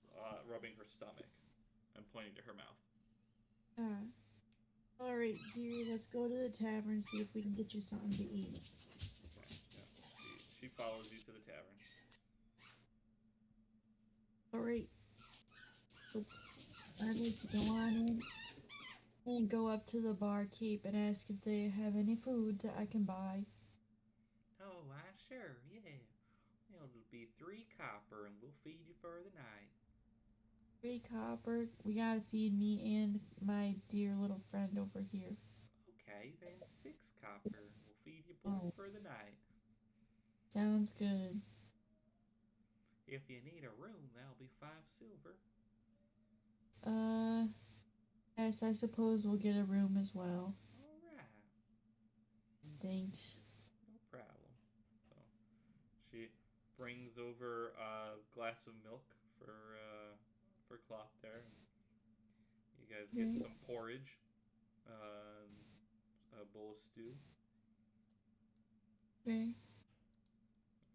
Speaker 2: rubbing her stomach and pointing to her mouth.
Speaker 9: Alright, dearie, let's go to the tavern and see if we can get you something to eat.
Speaker 2: Okay, yeah. She follows you to the tavern.
Speaker 9: Alright. I'd like to go on in and go up to the barkeep and ask if they have any food that I can buy.
Speaker 11: Oh, sure, yeah. It'll just be 3 copper and we'll feed you for the night.
Speaker 9: 3 copper. We gotta feed me and my dear little friend over here.
Speaker 11: Okay, then 6 copper. We'll feed you both for the night.
Speaker 9: Sounds good.
Speaker 11: If you need a room, that'll be 5 silver.
Speaker 9: Yes, I suppose we'll get a room as well.
Speaker 11: Alright.
Speaker 9: Thanks.
Speaker 2: No problem. So, she brings over a glass of milk for Cloth there. You guys get some porridge, a bowl of stew.
Speaker 9: Okay.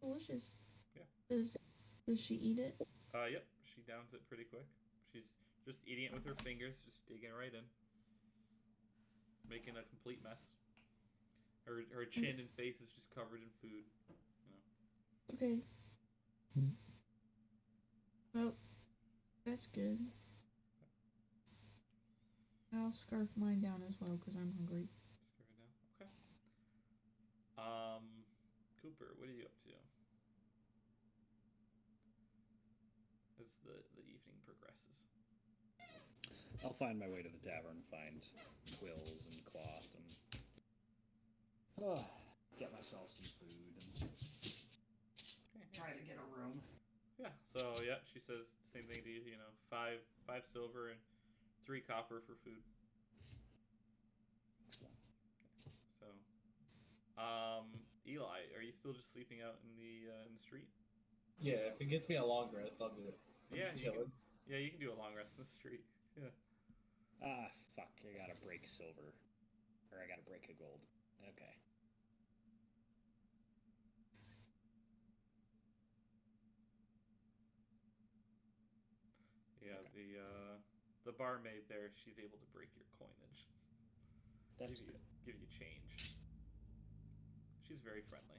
Speaker 9: Delicious.
Speaker 2: Yeah.
Speaker 9: Does she eat it?
Speaker 2: Yep. She downs it pretty quick. She's just eating it with her fingers, just digging right in, making a complete mess. Her chin and face is just covered in food. You know.
Speaker 9: Okay. Well, that's good. I'll scarf mine down as well because I'm hungry.
Speaker 2: Scarf it down. Okay. Cooper, what are you up to? As the evening progresses.
Speaker 3: I'll find my way to the tavern, find quills and cloth, and get myself some food and try to get a room.
Speaker 2: Yeah. So yeah, she says the same thing to you. You know, five silver and 3 copper for food.
Speaker 3: Excellent.
Speaker 2: So, Eli, are you still just sleeping out in the street?
Speaker 10: Yeah, if it gets me a long rest, I'll do it.
Speaker 2: Yeah,
Speaker 10: Just
Speaker 2: you can,
Speaker 10: chilling.
Speaker 2: yeah, you can do a long rest in the street. Yeah.
Speaker 3: Fuck, I gotta break silver. Or I gotta break a gold. Okay.
Speaker 2: Yeah, the barmaid there, she's able to break your coinage.
Speaker 3: That's
Speaker 2: give you change. She's very friendly.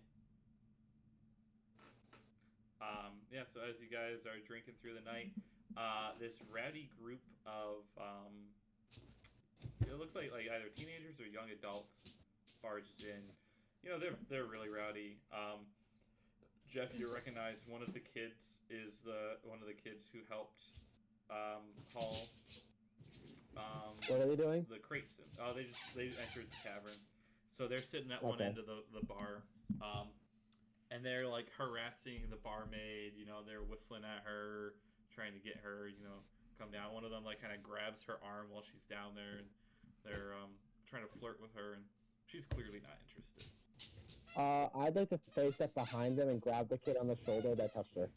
Speaker 2: Yeah, so as you guys are drinking through the night, this rowdy group of it looks like either teenagers or young adults barges in. You know, they're really rowdy. Jeff, you recognize one of the kids is one of the kids who helped haul
Speaker 1: what are they doing?
Speaker 2: the crates in. They entered the tavern, so they're sitting at one end of the bar, and they're like harassing the barmaid. You know, they're whistling at her, trying to get her, you know, come down. One of them like kind of grabs her arm while she's down there, and they're trying to flirt with her, and she's clearly not interested.
Speaker 1: I'd like to face step behind them and grab the kid on the shoulder that touched her.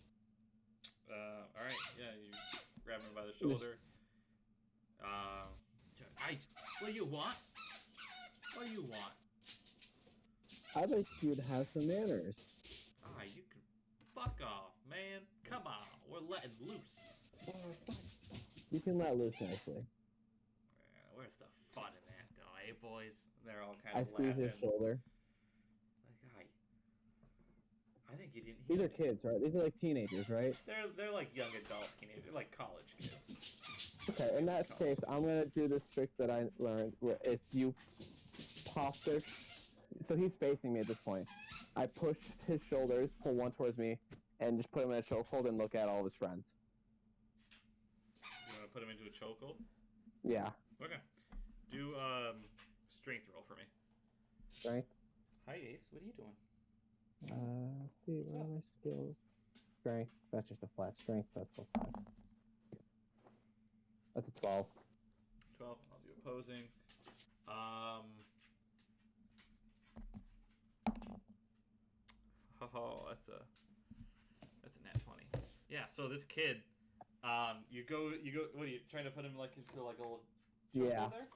Speaker 2: All right, yeah, you grab him by the shoulder.
Speaker 11: What do you want? What do you want?
Speaker 1: I'd like you to have some manners.
Speaker 11: You can fuck off, man. Come on, we're letting loose.
Speaker 1: You can let loose nicely.
Speaker 11: Where's the fun in that, though, eh, boys?
Speaker 2: They're all kind
Speaker 1: I
Speaker 2: of
Speaker 1: squeeze
Speaker 2: laughing.
Speaker 1: his shoulder.
Speaker 2: Like, I think you didn't.
Speaker 1: These are kids, right? These are like teenagers, right?
Speaker 2: They're like young adult teenagers, like college kids.
Speaker 1: Okay, in that case, I'm gonna do this trick that I learned, where if you pop their, so he's facing me at this point. I push his shoulders, pull one towards me, and just put him in a chokehold and look at all of his friends.
Speaker 2: You want to put him into a chokehold?
Speaker 1: Yeah.
Speaker 2: Okay. Do strength roll for me.
Speaker 1: Strength.
Speaker 2: Hi Ace, what are you doing?
Speaker 1: Let's see, what are my skills? Strength. That's just a flat strength. That's plus 5. That's a 12.
Speaker 2: 12. I'll do opposing. Oh, that's a nat 20. Yeah. So this kid, you go. What are you trying to put him like into like a little
Speaker 1: Yeah.
Speaker 2: there?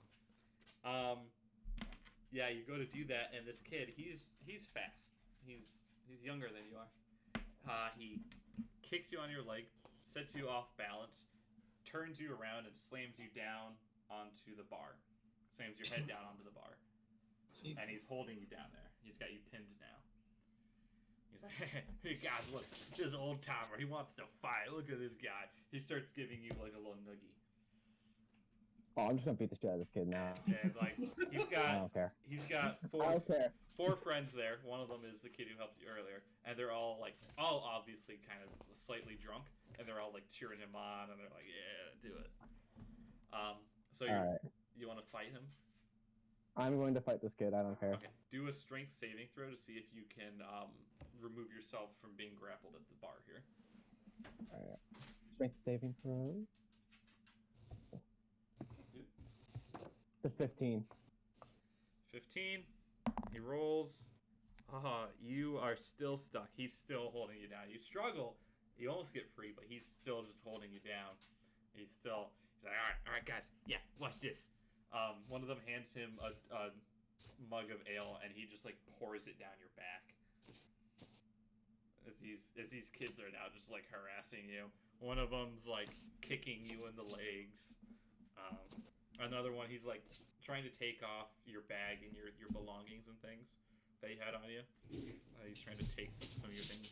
Speaker 2: Yeah. You go to do that, and this kid, he's fast. He's younger than you are. He kicks you on your leg, sets you off balance, turns you around, and slams you down onto the bar. Slams your head down onto the bar.
Speaker 10: Jesus.
Speaker 2: And he's holding you down there. He's got you pinned now. He's like, hey guys, look, this old timer, he wants to fight. Look at this guy. He starts giving you like a little noogie.
Speaker 1: Oh, I'm just gonna beat the shit out of this kid now.
Speaker 2: And like
Speaker 1: I don't care.
Speaker 2: he's got
Speaker 1: I don't care.
Speaker 2: 4 friends there. One of them is the kid who helped you earlier, and they're all obviously kind of slightly drunk, and they're all like cheering him on, and they're like, yeah, do it. So you want to fight him?
Speaker 1: I'm going to fight this kid. I don't care.
Speaker 2: Okay. Do a strength saving throw to see if you can remove yourself from being grappled at the bar here.
Speaker 1: All right. Strength saving throws. The 15.
Speaker 2: 15. He rolls. You are still stuck. He's still holding you down. You struggle. You almost get free, but he's still just holding you down. He's like, all right, guys. Yeah, watch this. One of them hands him a mug of ale, and he just like pours it down your back. as these kids are now just like harassing you. One of them's like kicking you in the legs. Another one, he's like trying to take off your bag and your belongings and things that you had on you. He's trying to take some of your things.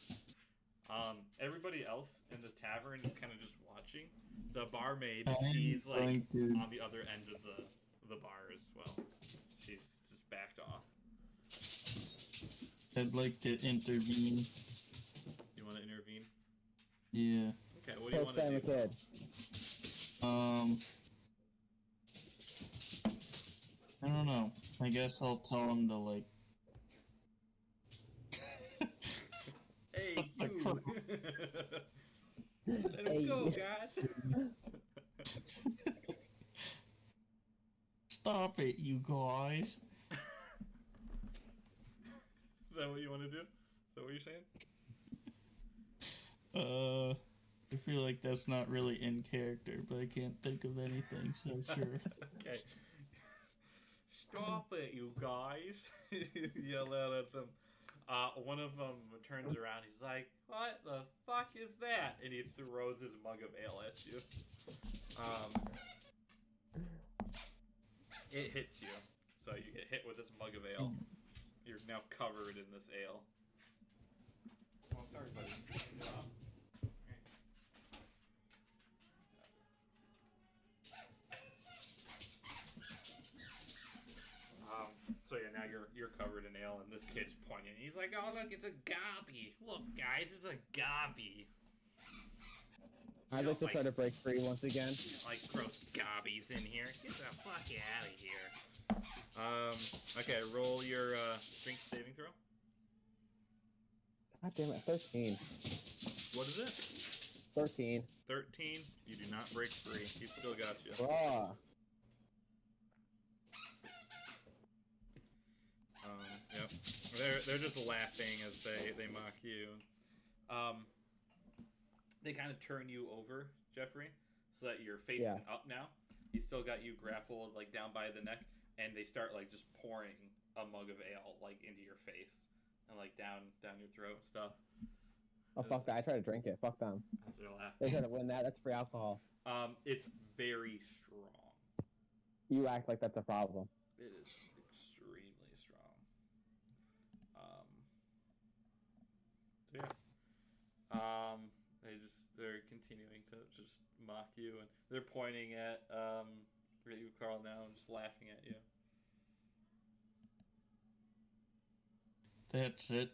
Speaker 2: Everybody else in the tavern is kind of just watching. The barmaid, she's like on the other end of the bar as well. She's just backed off.
Speaker 4: I'd like to intervene.
Speaker 2: You want to intervene?
Speaker 4: Yeah.
Speaker 2: Okay, what do you want to do?
Speaker 1: Kid.
Speaker 4: I don't know. I guess I'll tell him to like.
Speaker 2: Hey, you! Let him go, guys!
Speaker 4: Stop it, you guys!
Speaker 2: Is that what you want to do? Is that what you're saying?
Speaker 4: I feel like that's not really in character, but I can't think of anything, so sure.
Speaker 2: Okay. Stop it, you guys! Yell out at them. One of them turns around. He's like, "What the fuck is that?" And he throws his mug of ale at you. It hits you, so you get hit with this mug of ale. You're now covered in this ale. Oh, sorry, buddy. So yeah, now you're covered in ale, and this kid's pointing. He's like, "Oh look, it's a gobby! Look, guys, it's a gobby!"
Speaker 1: I like to try to break free once again.
Speaker 2: Like gross gobbies in here. Get the fuck out of here. Okay, roll your strength saving throw.
Speaker 1: God damn it, 13.
Speaker 2: What is it?
Speaker 1: 13.
Speaker 2: 13. You do not break free. He still got you.
Speaker 1: Raw.
Speaker 2: Yep. They're just laughing as they mock you. They kind of turn you over, Jeffrey, so that you're facing up now. He's still got you grappled like down by the neck, and they start like just pouring a mug of ale like into your face and like down your throat and stuff.
Speaker 1: Oh, fuck that. I try to drink it. Fuck them.
Speaker 2: They're laughing.
Speaker 1: They try to win that. That's free alcohol.
Speaker 2: It's very strong.
Speaker 1: You act like that's a problem.
Speaker 2: It is extremely strong. They're continuing to just mock you, and they're pointing at you, Carl, now, and just laughing at you.
Speaker 4: That's it.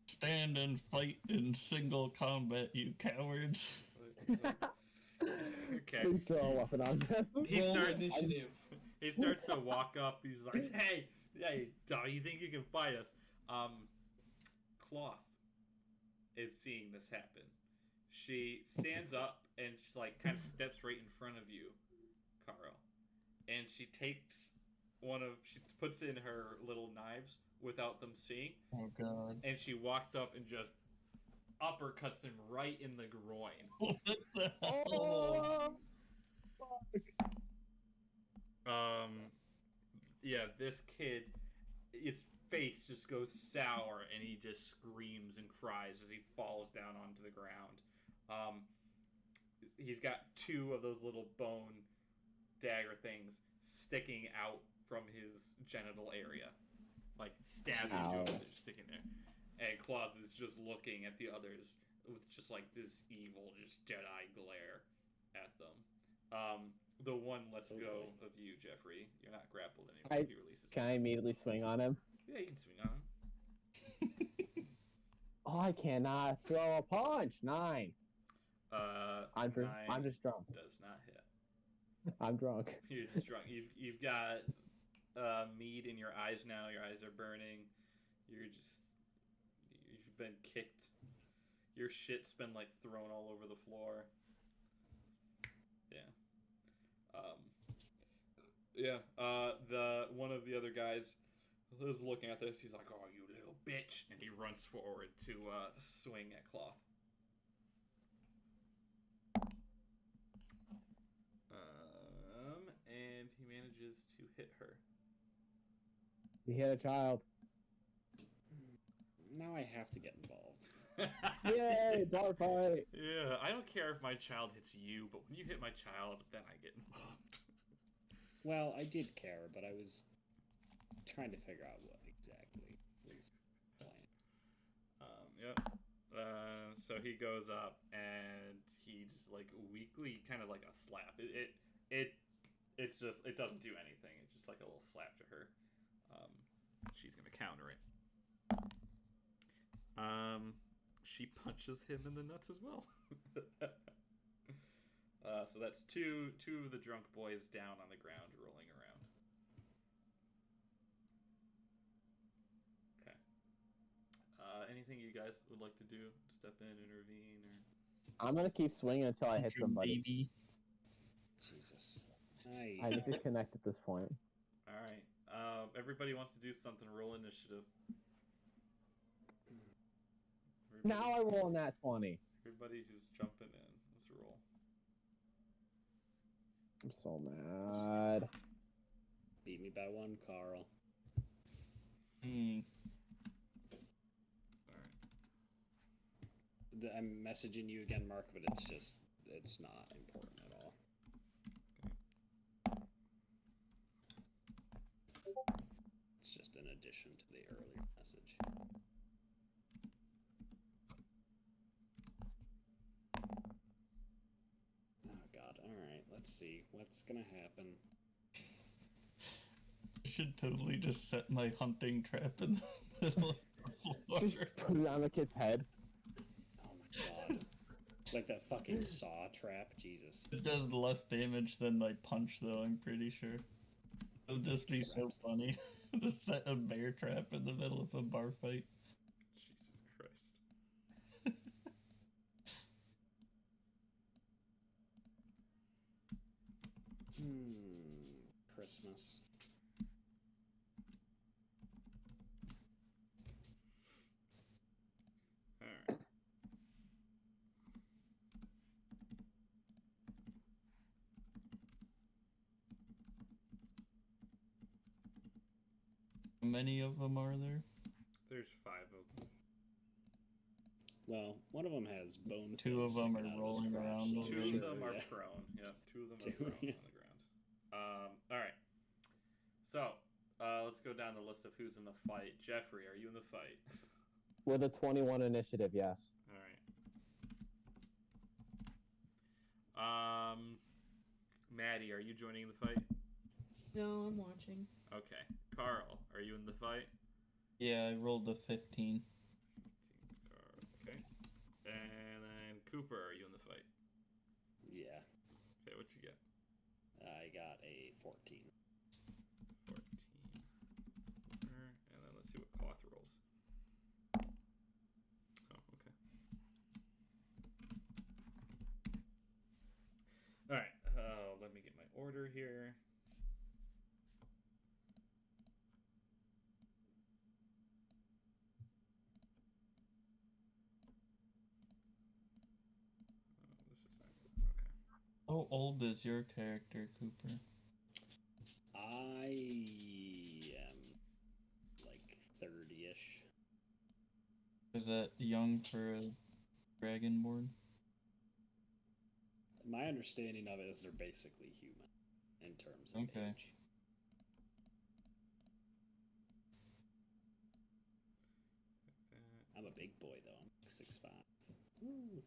Speaker 4: Stand and fight in single combat, you cowards.
Speaker 2: Okay.
Speaker 1: Please draw a weapon on them.
Speaker 2: He starts to walk up. He's like, hey, dog, you think you can fight us? Cloth is seeing this happen. She stands up and she like kind of steps right in front of you, Carl. And she takes she puts in her little knives without them seeing.
Speaker 4: Oh god.
Speaker 2: And she walks up and just uppercuts him right in the groin.
Speaker 1: Oh, fuck.
Speaker 2: Yeah, this kid, his face just goes sour, and he just screams and cries as he falls down onto the ground. He's got two of those little bone dagger things sticking out from his genital area, like stabbing into him, sticking there. And Cloth is just looking at the others with just like this evil, just dead-eye glare at them. The one lets go of you, Jeffrey. You're not grappled anymore. He releases.
Speaker 1: Can I immediately swing on him?
Speaker 2: Yeah, you can swing on him.
Speaker 1: Oh, I cannot throw a punch. 9. I'm just drunk.
Speaker 2: Does not hit.
Speaker 1: I'm drunk.
Speaker 2: You're just drunk. You've got mead in your eyes now. Your eyes are burning. You've been kicked. Your shit's been like thrown all over the floor. The one of the other guys is looking at this. He's like, "Oh, you little bitch!" And he runs forward to swing at Cloth. And he manages to hit her.
Speaker 1: You hit a child.
Speaker 3: Now I have to get involved.
Speaker 1: Yay, bar fight.
Speaker 2: Yeah, I don't care if my child hits you, but when you hit my child, then I get involved.
Speaker 3: Well, I did care, but I was trying to figure out what exactly was playing.
Speaker 2: Yep. So he goes up and he just like weakly, kind of like a slap. It's just, it doesn't do anything. It's just like a little slap to her. She's gonna counter it. She punches him in the nuts as well. So that's two of the drunk boys down on the ground, rolling around. Okay. Anything you guys would like to do? Step in, intervene, or?
Speaker 1: I'm gonna keep swinging until I hit somebody.
Speaker 4: Baby.
Speaker 3: Jesus.
Speaker 1: I need to connect at this point.
Speaker 2: All right. Everybody wants to do something. Roll initiative.
Speaker 1: Now I roll on that 20.
Speaker 2: Everybody who's jumping in, let's roll.
Speaker 1: I'm so mad.
Speaker 3: Beat me by one, Carl.
Speaker 2: Alright.
Speaker 3: I'm messaging you again, Mark, but it's not important at all.
Speaker 2: Okay.
Speaker 3: It's just an addition to the earlier message. Oh god, alright, let's see. What's gonna happen?
Speaker 4: I should totally just set my hunting trap in the middle of the floor.
Speaker 1: Just put it on the kid's head.
Speaker 3: Oh my god. Like that fucking saw trap, Jesus.
Speaker 4: It does less damage than my punch, though, I'm pretty sure. It'll just be so funny to set a bear trap in the middle of a bar fight.
Speaker 2: Jesus Christ.
Speaker 3: Christmas.
Speaker 2: Alright.
Speaker 4: How many of them are there?
Speaker 2: There's 5 of them.
Speaker 3: Well, one of them has bone.
Speaker 4: Two of them
Speaker 3: sticking out
Speaker 4: are
Speaker 3: of his
Speaker 4: rolling
Speaker 3: crotch,
Speaker 4: around.
Speaker 3: so
Speaker 2: Two
Speaker 3: sure,
Speaker 2: of them are
Speaker 3: yeah.
Speaker 2: prone. Yep, 2 of them
Speaker 3: Two,
Speaker 2: are prone
Speaker 3: yeah.
Speaker 2: on the ground. Alright. So, let's go down the list of who's in the fight. Jeffrey, are you in the fight?
Speaker 1: With a 21 initiative, yes.
Speaker 2: Alright. Maddie, are you joining the fight?
Speaker 6: No, I'm watching.
Speaker 2: Okay. Carl, are you in the fight?
Speaker 4: Yeah, I rolled a 15.
Speaker 2: Okay. And then Cooper, are you in the fight?
Speaker 3: Yeah.
Speaker 2: Okay, what you get?
Speaker 3: I got a 14.
Speaker 2: 14. And then let's see what cloth rolls. Oh, okay. Alright, let me get my order here.
Speaker 4: How old is your character, Cooper?
Speaker 3: I am like 30-ish.
Speaker 4: Is that young for a dragonborn?
Speaker 3: My understanding of it is they're basically human in terms of age. I'm a big boy though. I'm like 6'5". Woo.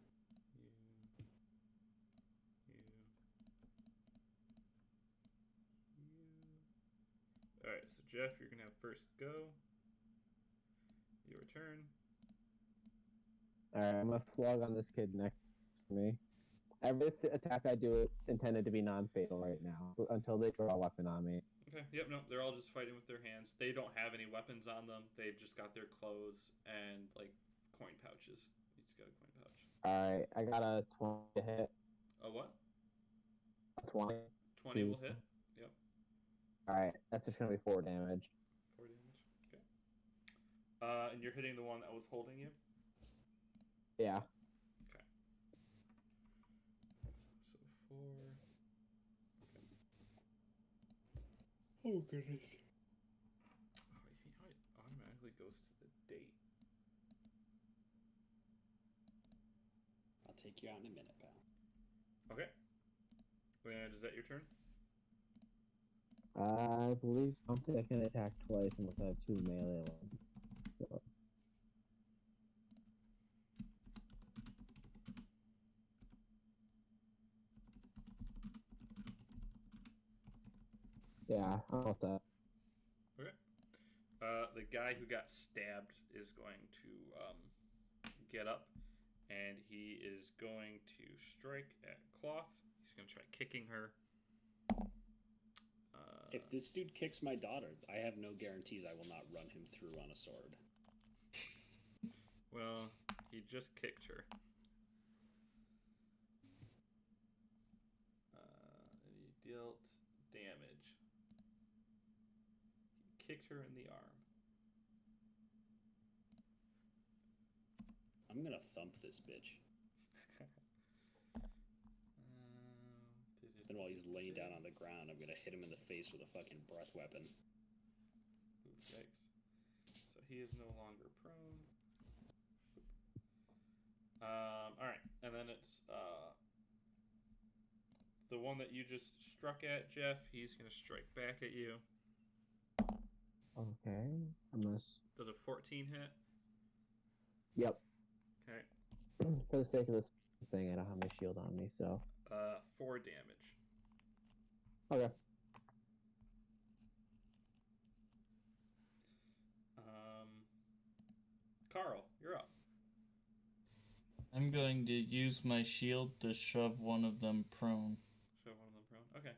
Speaker 2: Alright, so Jeff, you're gonna have first go. Your turn.
Speaker 1: Alright, I'm gonna slug on this kid next to me. Every attack I do is intended to be non-fatal right now, so until they throw a weapon on me.
Speaker 2: Okay, yep, no, they're all just fighting with their hands. They don't have any weapons on them. They've just got their clothes and, like, coin pouches. Each got a coin pouch.
Speaker 1: Alright, I got a 20 to hit.
Speaker 2: A what?
Speaker 1: A 20.
Speaker 2: 20 will hit. Yep.
Speaker 1: Alright, that's just gonna be 4 damage.
Speaker 2: 4 damage. Okay. And you're hitting the one that was holding you?
Speaker 1: Yeah.
Speaker 2: Okay. So 4. Okay. Oh, goodness. Oh, you know, it automatically goes to the date.
Speaker 3: I'll take you out in a minute, pal.
Speaker 2: Okay. And is that your turn?
Speaker 1: I believe something I can attack twice unless I have 2 melee ones. So. Yeah, I'm all set.
Speaker 2: Okay. The guy who got stabbed is going to get up, and he is going to strike at Cloth. He's going to try kicking her.
Speaker 3: If this dude kicks my daughter, I have no guarantees I will not run him through on a sword.
Speaker 2: Well, he just kicked her. And he dealt damage. He kicked her in the arm.
Speaker 3: I'm gonna thump this bitch. Then while he's laying down on the ground, I'm gonna hit him in the face with a fucking breath weapon.
Speaker 2: Ooh, yikes. So he is no longer prone. Alright, and then it's the one that you just struck at, Jeff. He's gonna strike back at you.
Speaker 1: Okay.
Speaker 2: Does a 14 hit?
Speaker 1: Yep.
Speaker 2: Okay.
Speaker 1: For the sake of this thing, I don't have my shield on me, so.
Speaker 2: 4 damage.
Speaker 1: Okay.
Speaker 2: Carl, you're up.
Speaker 4: I'm going to use my shield to shove one of them prone.
Speaker 2: Shove one of them prone? Okay.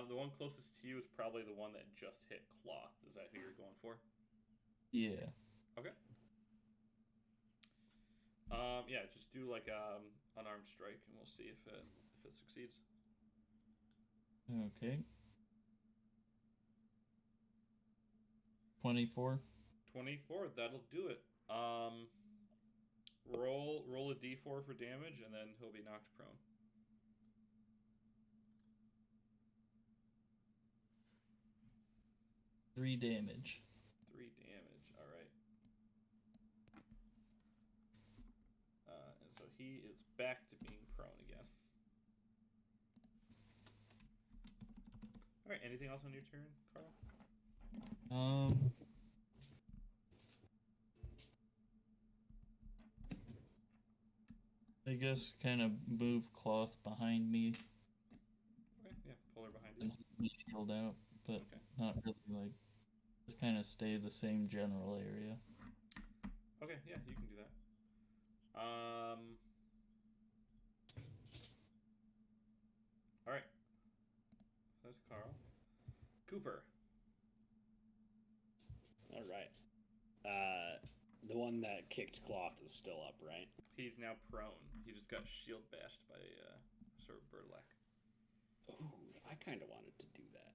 Speaker 2: The one closest to you is probably the one that just hit Cloth. Is that who you're going for?
Speaker 4: Yeah.
Speaker 2: Okay. Yeah, just do like unarmed strike, and we'll see if it succeeds.
Speaker 4: Okay. 24.
Speaker 2: 24, that'll do it. Roll a d4 for damage, and then he'll be knocked prone.
Speaker 4: Three damage.
Speaker 2: 3 damage. All right. And so he is back to being prone again. All right. Anything else on your turn, Carl?
Speaker 4: I guess kind of move Cloth behind me.
Speaker 2: Okay, yeah, pull her behind you.
Speaker 4: And keep my shield out, but
Speaker 2: Okay.
Speaker 4: not really like. Just kind of stay the same general area.
Speaker 2: Okay, yeah, you can do that. All right. So that's Carl. Cooper.
Speaker 3: All right. The one that kicked Cloth is still up, right?
Speaker 2: He's now prone. He just got shield bashed by Sir Burlack.
Speaker 3: Ooh, I kind of wanted to do that.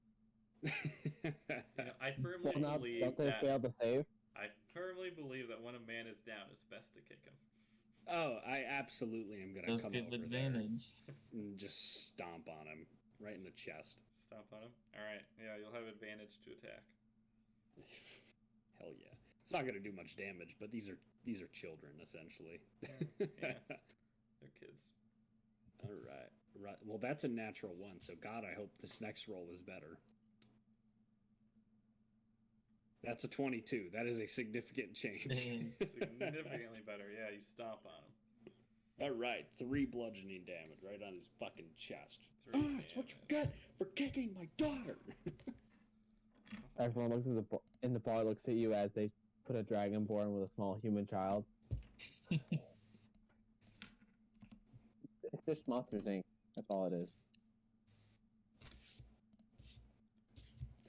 Speaker 2: I firmly believe
Speaker 1: don't they
Speaker 2: that
Speaker 1: fail to save?
Speaker 2: I firmly believe that when a man is down, it's best to kick him.
Speaker 3: Oh, I absolutely am gonna
Speaker 4: Does
Speaker 3: come
Speaker 4: give
Speaker 3: over
Speaker 4: advantage.
Speaker 3: there and just stomp on him right in the chest.
Speaker 2: Stomp on him. All right. Yeah, you'll have advantage to attack.
Speaker 3: Hell yeah! It's not gonna do much damage, but these are children essentially.
Speaker 2: Yeah, they're kids.
Speaker 3: All right. Right. Well, that's a natural one. So God, I hope this next roll is better. That's a 22. That is a significant change.
Speaker 2: Significantly better. Yeah, you stomp on him.
Speaker 3: All right, 3 bludgeoning damage right on his fucking chest. That's what you get for kicking my daughter.
Speaker 1: Everyone looks in the bar looks at you as they put a dragonborn with a small human child. It's just Monsters Inc. That's all it is.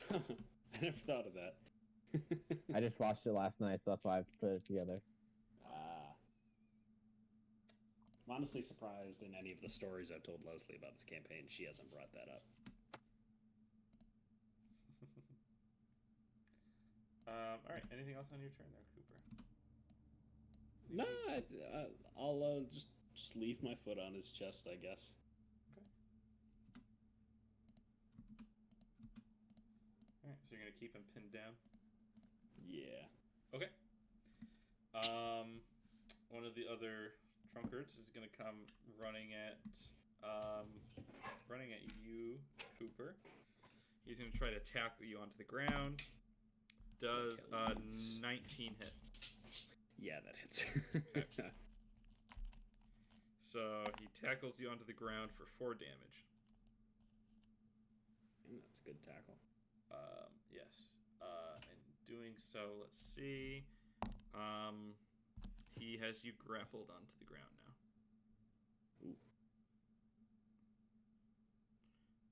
Speaker 3: I never thought of that.
Speaker 1: I just watched it last night, so that's why I put it together.
Speaker 3: I'm honestly surprised in any of the stories I've told Leslie about this campaign, she hasn't brought that up.
Speaker 2: All right. Anything else on your turn there, Cooper?
Speaker 3: No, I'll just leave my foot on his chest, I guess.
Speaker 2: Okay. All right. So you're gonna keep him pinned down.
Speaker 3: Yeah.
Speaker 2: Okay. One of the other drunkards is gonna come running at you, Cooper. He's gonna try to tackle you onto the ground. Does a 19 hit?
Speaker 3: Yeah, that hits.
Speaker 2: Okay. So he tackles you onto the ground for 4 damage.
Speaker 3: And that's a good tackle.
Speaker 2: Yes. And doing so, let's see. He has you grappled onto the ground now.
Speaker 3: Ooh.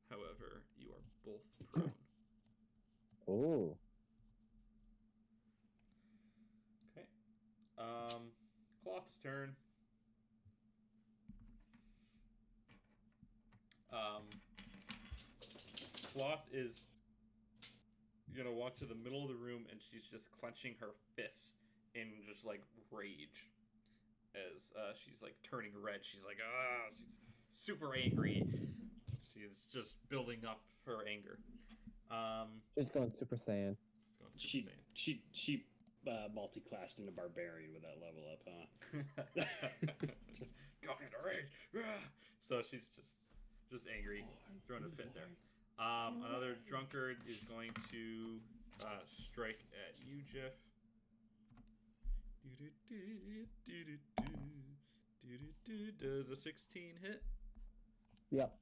Speaker 2: However, you are both prone.
Speaker 1: Oh.
Speaker 2: Okay. Cloth's turn. Cloth is gonna walk to the middle of the room and she's just clenching her fists in just like rage as she's like turning red. She's like, she's super angry. She's just building up her anger.
Speaker 1: She's going Super Saiyan.
Speaker 3: She multi-classed into barbarian with that level up, huh?
Speaker 2: Going into rage. So she's just angry, throwing a fit there. Another drunkard is going to strike at you, Jeff. Does a 16 hit?
Speaker 1: Yep.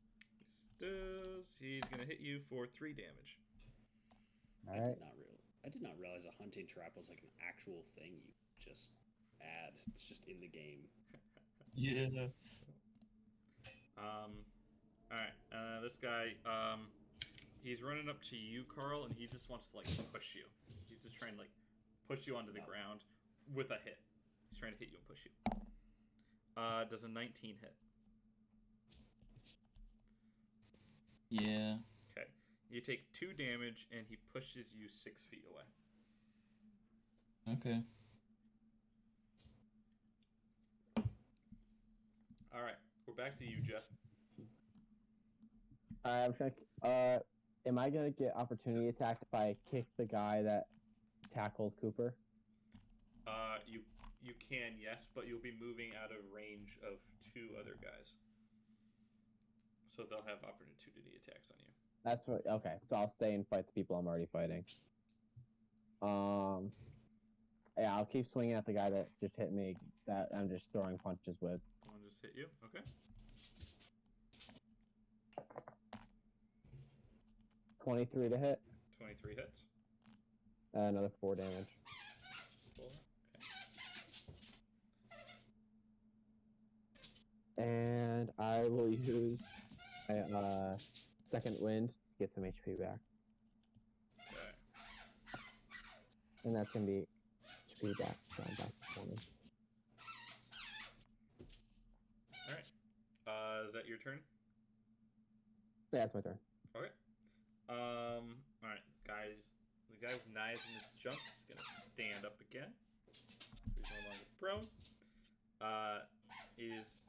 Speaker 2: Yes, does. He's gonna hit you for 3 damage.
Speaker 1: All right.
Speaker 3: I did not realize a hunting trap was like an actual thing you just add. It's just in the game.
Speaker 4: Yeah.
Speaker 2: Alright, this guy, he's running up to you, Carl, and he just wants to, like, push you. He's just trying to, like, push you onto the ground with a hit. He's trying to hit you and push you. Does a 19 hit?
Speaker 4: Yeah.
Speaker 2: Okay. You take 2 damage, and he pushes you 6 feet away.
Speaker 4: Okay.
Speaker 2: Alright, we're back to you, Jeff.
Speaker 1: I'm trying. Am I gonna get opportunity attack if I kick the guy that tackles Cooper?
Speaker 2: You can, yes, but you'll be moving out of range of 2 other guys, so they'll have opportunity attacks on you.
Speaker 1: That's what. Okay, so I'll stay and fight the people I'm already fighting. Yeah, I'll keep swinging at the guy that just hit me. That I'm just throwing punches with.
Speaker 2: One just hit you. Okay.
Speaker 1: 23 to hit.
Speaker 2: 23 hits.
Speaker 1: Another 4 damage.
Speaker 2: 4. Okay.
Speaker 1: And I will use my second wind to get some HP back.
Speaker 2: Okay.
Speaker 1: And that's gonna be HP back. So I'm back to 20.
Speaker 2: All right. Is that your turn?
Speaker 1: Yeah, it's my turn.
Speaker 2: Okay. All right, guys. The guy with knives in his junk is gonna stand up again. So he's no longer prone. He's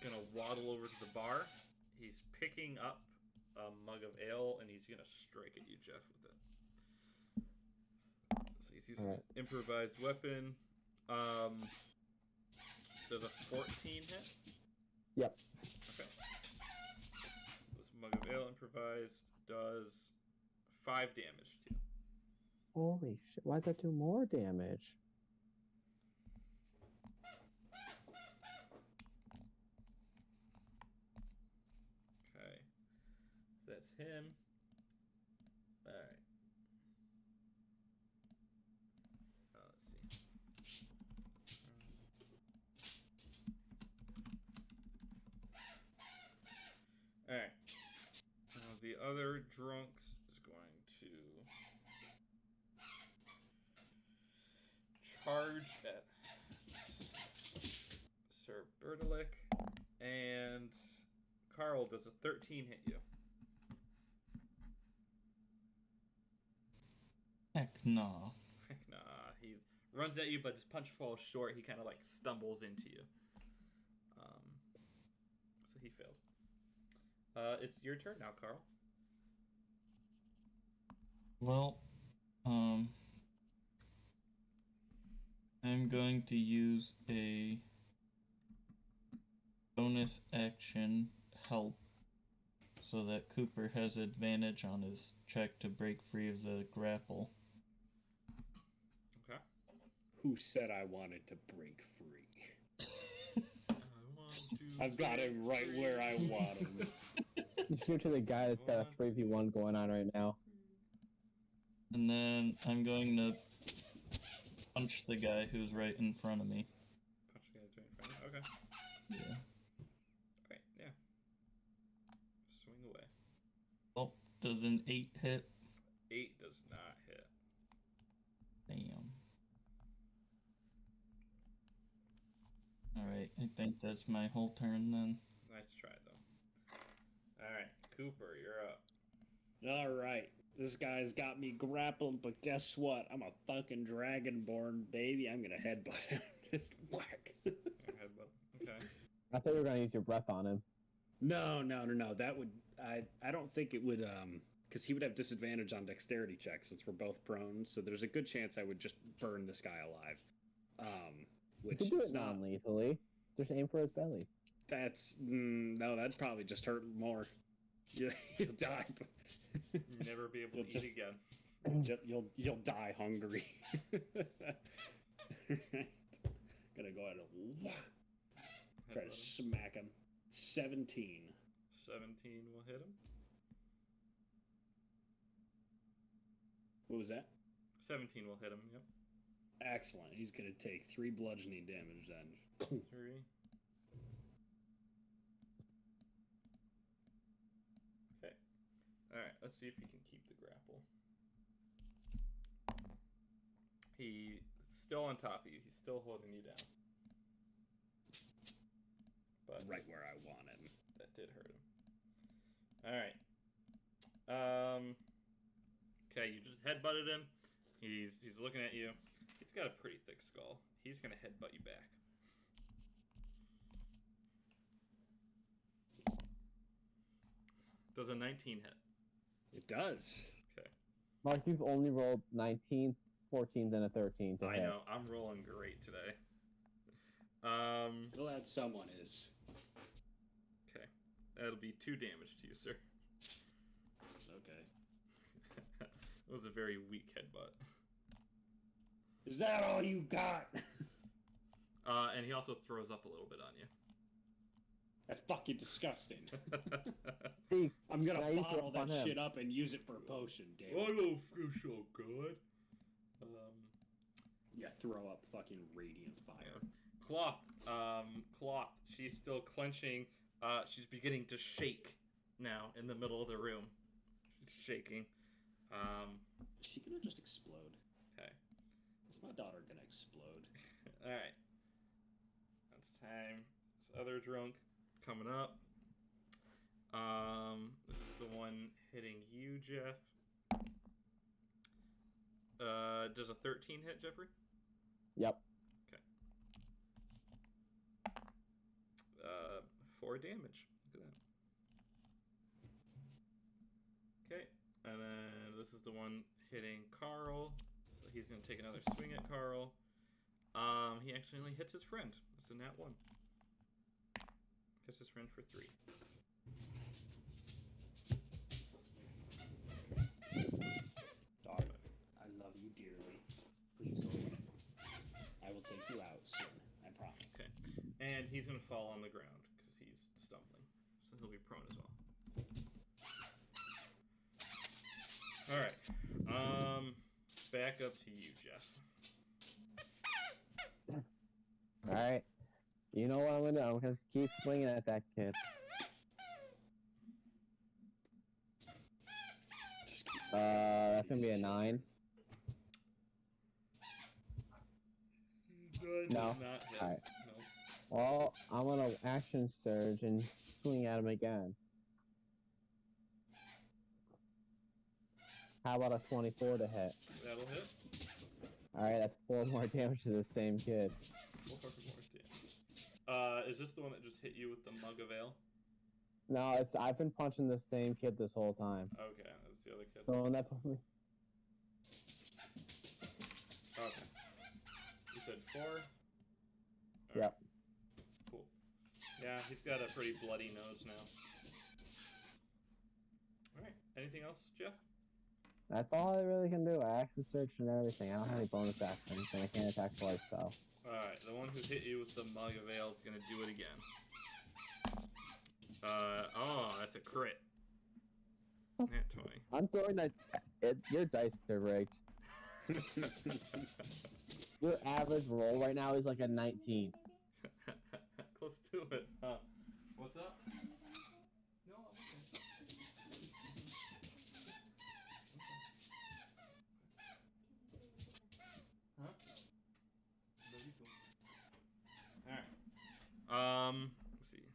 Speaker 2: gonna waddle over to the bar. He's picking up a mug of ale and he's gonna strike at you, Jeff, with it. So he's using an improvised weapon. Does a 14 hit?
Speaker 1: Yep.
Speaker 2: Okay. This mug of ale improvised does 5 damage to you.
Speaker 1: Holy shit! Why'd that do more damage?
Speaker 2: Okay. That's him. Alright. Let's see. Alright. The other drunks is going to charge at Sir Bertelick. And Carl, does a 13 hit you?
Speaker 4: Heck nah.
Speaker 2: Nah, he runs at you, but his punch falls short. He kind of like stumbles into you. So he failed. It's your turn now, Carl.
Speaker 4: Well, I'm going to use a bonus action help so that Cooper has advantage on his check to break free of the grapple.
Speaker 2: Okay.
Speaker 3: Who said I wanted to break free?
Speaker 2: I want to
Speaker 3: I've got him right where I want him.
Speaker 1: You shoot to the guy that's got a 3v1 going on right now.
Speaker 4: And then I'm going to punch the guy who's right in front of me.
Speaker 2: Punch the guy right in front of you. Okay.
Speaker 4: Yeah.
Speaker 2: Alright, yeah. Swing away.
Speaker 4: Oh, does an 8 hit?
Speaker 2: 8 does not hit.
Speaker 4: Damn. Alright, I think that's my whole turn then.
Speaker 2: Nice try, though. Alright, Cooper, you're up.
Speaker 3: Alright, this guy's got me grappled, but guess what? I'm a fucking dragonborn, baby. I'm gonna headbutt him. Just whack.
Speaker 2: Headbutt. Okay.
Speaker 1: I thought you were gonna use your breath on him.
Speaker 3: No. That would... I don't think it would, because he would have disadvantage on dexterity checks since we're both prone, so there's a good chance I would just burn this guy alive. Which
Speaker 1: You can do
Speaker 3: is
Speaker 1: it
Speaker 3: not...
Speaker 1: non-lethally. Just aim for his belly.
Speaker 3: That's... no, that'd probably just hurt more. You'll die.
Speaker 2: Never be able to eat again.
Speaker 3: You'll die hungry. Gonna go ahead and try to smack him. 17.
Speaker 2: 17 will hit him.
Speaker 3: What was that?
Speaker 2: 17 will hit him, yep.
Speaker 3: Excellent. He's gonna take 3 bludgeoning damage then.
Speaker 2: 3. Okay. Alright, let's see if he can keep the grapple. He's still on top of you. He's still holding you down. But
Speaker 3: right where I want him.
Speaker 2: That did hurt him. Alright. Okay, you just headbutted him. He's looking at you. He's got a pretty thick skull. He's gonna headbutt you back. Does a 19 hit?
Speaker 3: It does.
Speaker 2: Okay.
Speaker 1: Mark, you've only rolled 19s, 14s, and a 13 to
Speaker 2: I
Speaker 1: hit.
Speaker 2: know. I'm rolling great today.
Speaker 3: Glad someone is.
Speaker 2: Okay. That'll be 2 damage to you, sir.
Speaker 3: Okay.
Speaker 2: It was a very weak headbutt.
Speaker 3: Is that all you got?
Speaker 2: And he also throws up a little bit on you.
Speaker 3: That's fucking disgusting.
Speaker 1: See,
Speaker 3: I'm gonna
Speaker 1: now you
Speaker 3: bottle
Speaker 1: throw up
Speaker 3: that
Speaker 1: on him.
Speaker 3: shit up and use it for a potion, damn it.
Speaker 2: I don't feel so good.
Speaker 3: Yeah, throw up fucking radiant fire.
Speaker 2: Yeah. Cloth. She's still clenching. She's beginning to shake now in the middle of the room. She's shaking.
Speaker 3: Is she gonna just explode?
Speaker 2: Okay.
Speaker 3: Is my daughter gonna explode?
Speaker 2: Alright. That's time. This other drunk coming up. This is the one hitting you, Jeff. Does a 13 hit, Jeffrey?
Speaker 1: Yep.
Speaker 2: Okay. 4 damage. Look at that. Okay. And then this is the one hitting Carl. So he's going to take another swing at Carl. He actually only hits his friend. It's a nat 1. Hits his friend for 3.
Speaker 3: Daughter, I love you dearly. Please go away. I will take you out soon. I promise.
Speaker 2: Okay. And he's going to fall on the ground because he's stumbling. So he'll be prone as well. Alright. Back up to you, Jeff.
Speaker 1: Alright. You know what I'm gonna do? I'm gonna keep swinging at that kid. That's gonna be a 9. No.
Speaker 2: Does not hit.
Speaker 1: Alright.
Speaker 2: No.
Speaker 1: Well, I'm gonna action surge and swing at him again. How about a 24 to hit?
Speaker 2: That'll hit.
Speaker 1: Alright, that's 4 more damage to the same kid.
Speaker 2: 4 more damage. Is this the one that just hit you with the mug of ale?
Speaker 1: No, I've been punching the same kid this whole time.
Speaker 2: Okay, that's the other kid.
Speaker 1: So when that put me.
Speaker 2: Okay. You said 4?
Speaker 1: Yep.
Speaker 2: Cool. Yeah, he's got a pretty bloody nose now. Alright, anything else, Jeff?
Speaker 1: That's all I really can do. I action searched and everything. I don't have any bonus actions, and I can't attack twice, so.
Speaker 2: Alright, the one who hit you with the Mug of Ale is going to do it again. Oh, that's a crit. Nat 20.
Speaker 1: I'm throwing that. Your dice are rigged. Your average roll right now is like a 19.
Speaker 2: Close to it, huh? What's up? No, I'm okay. Huh? Alright. Let's see.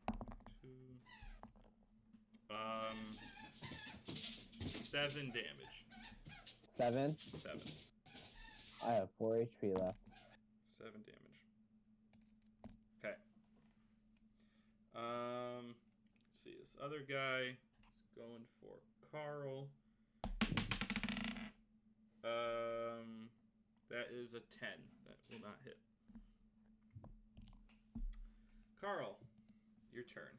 Speaker 2: 7 damage.
Speaker 1: 7?
Speaker 2: 7.
Speaker 1: I have 4 HP left.
Speaker 2: 7 damage. Okay. Let's see. This other guy is going for Carl. That is a 10. That will not hit. Carl, your turn.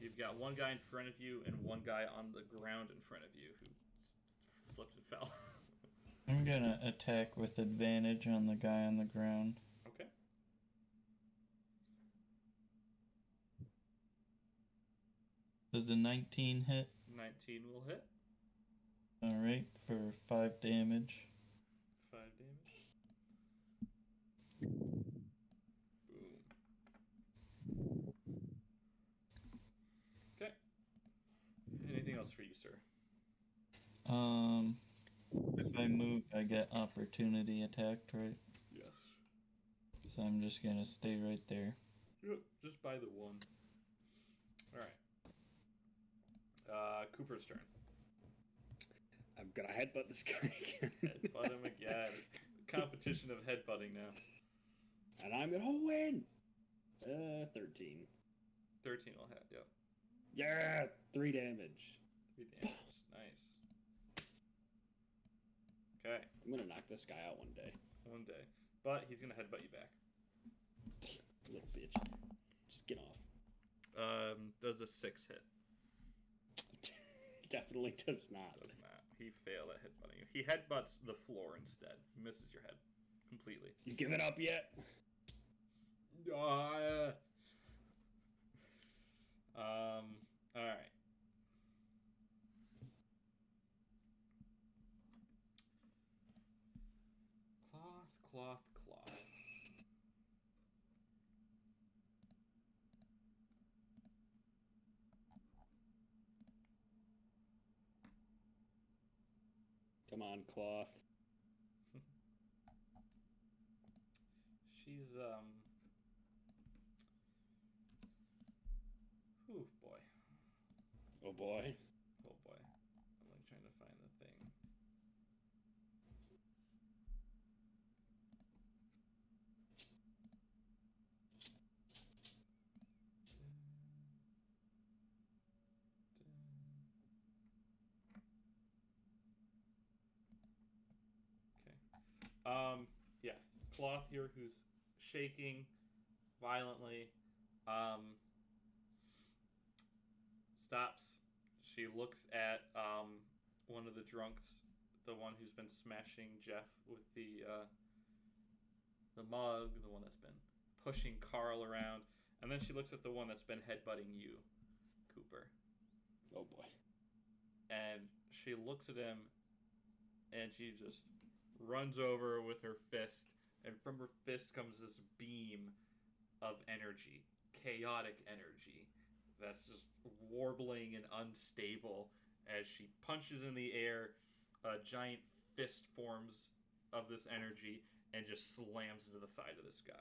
Speaker 2: You've got one guy in front of you and one guy on the ground in front of you who slipped and fell.
Speaker 4: I'm gonna attack with advantage on the guy on the ground.
Speaker 2: Okay.
Speaker 4: Does the 19 hit?
Speaker 2: 19 will hit.
Speaker 4: Alright, for 5 damage.
Speaker 2: 5 damage. Boom. Okay. Anything else for you, sir?
Speaker 4: If I move, I get opportunity attacked, right?
Speaker 2: Yes.
Speaker 4: So I'm just gonna stay right there.
Speaker 2: Yep, just by the one. Alright. Cooper's turn.
Speaker 3: I'm gonna headbutt this guy again.
Speaker 2: Headbutt him again. Competition of headbutting now.
Speaker 3: And I'm gonna win! 13.
Speaker 2: 13 will hit, yep.
Speaker 3: Yeah! 3 damage.
Speaker 2: 3 damage. Nice. Okay.
Speaker 3: I'm gonna knock this guy out one day.
Speaker 2: One day. But he's gonna headbutt you back.
Speaker 3: Little bitch. Just get off.
Speaker 2: Does a 6 hit?
Speaker 3: Definitely does not.
Speaker 2: Does not. He failed at headbutting you. He headbutts the floor instead. He misses your head completely.
Speaker 3: You give it up yet?
Speaker 2: Alright. Cloth.
Speaker 3: Come on, cloth.
Speaker 2: She's, Ooh, boy.
Speaker 3: Oh boy.
Speaker 2: Oh boy. I'm like trying to find the thing. Okay. Yes. Cloth here who's shaking violently. Stops. She looks at one of the drunks, the one who's been smashing Jeff with the mug, the one that's been pushing Carl around, and then she looks at the one that's been headbutting you, Cooper.
Speaker 3: Oh boy.
Speaker 2: And she looks at him, and she just runs over with her fist, and from her fist comes this beam of energy, chaotic energy, that's just warbling and unstable. As she punches in the air, a giant fist forms of this energy and just slams into the side of this guy.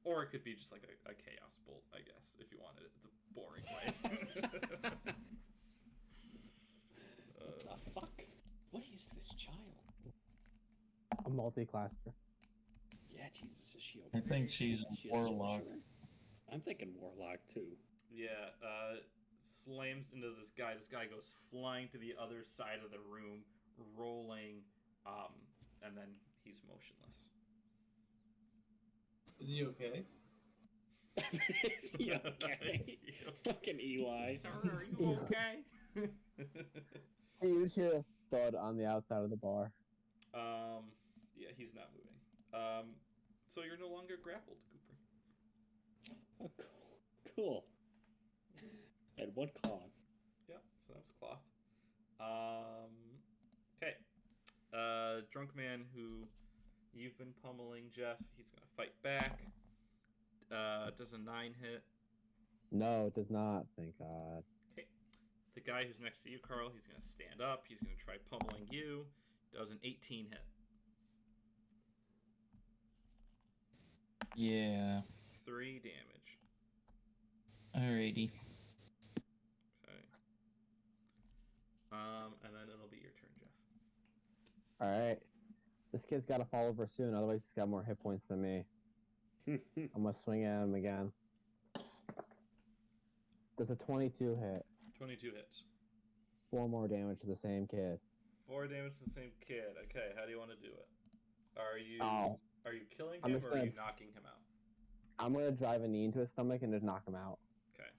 Speaker 2: Or it could be just like a chaos bolt, I guess, if you wanted it the boring way.
Speaker 3: What the fuck? What is this child?
Speaker 1: A multi-classer.
Speaker 3: Yeah, Jesus, is she
Speaker 4: I think she's a warlock.
Speaker 3: I'm thinking warlock too.
Speaker 2: Yeah, slams into this guy. This guy goes flying to the other side of the room, rolling, and then he's motionless.
Speaker 10: Is he okay?
Speaker 3: Is he okay? Fucking Eli.
Speaker 11: Sir, are you okay?
Speaker 1: You just hear a thud on the outside of the bar.
Speaker 2: Yeah, he's not moving. So you're no longer grappled, Cooper.
Speaker 3: Oh, cool. At what cost?
Speaker 2: Yep, so that was cloth. Okay. Drunk man who you've been pummeling, Jeff, he's gonna fight back. Does a 9 hit.
Speaker 1: No, it does not. Thank God.
Speaker 2: Okay. The guy who's next to you, Carl, he's gonna stand up. He's gonna try pummeling you. Does an 18 hit.
Speaker 4: Yeah.
Speaker 2: 3 damage.
Speaker 4: Alrighty.
Speaker 2: Okay. And then it'll be your turn, Jeff.
Speaker 1: Alright. This kid's got to fall over soon, otherwise he's got more hit points than me. I'm going to swing at him again. Does a 22 hit.
Speaker 2: 22 hits.
Speaker 1: 4 more damage to the same kid.
Speaker 2: 4 damage to the same kid. Okay, how do you want to do it? Are you killing
Speaker 1: I'm
Speaker 2: him
Speaker 1: just
Speaker 2: or are you
Speaker 1: gonna-
Speaker 2: knocking him out?
Speaker 1: I'm going to drive a knee into his stomach and just knock him out.
Speaker 2: Okay.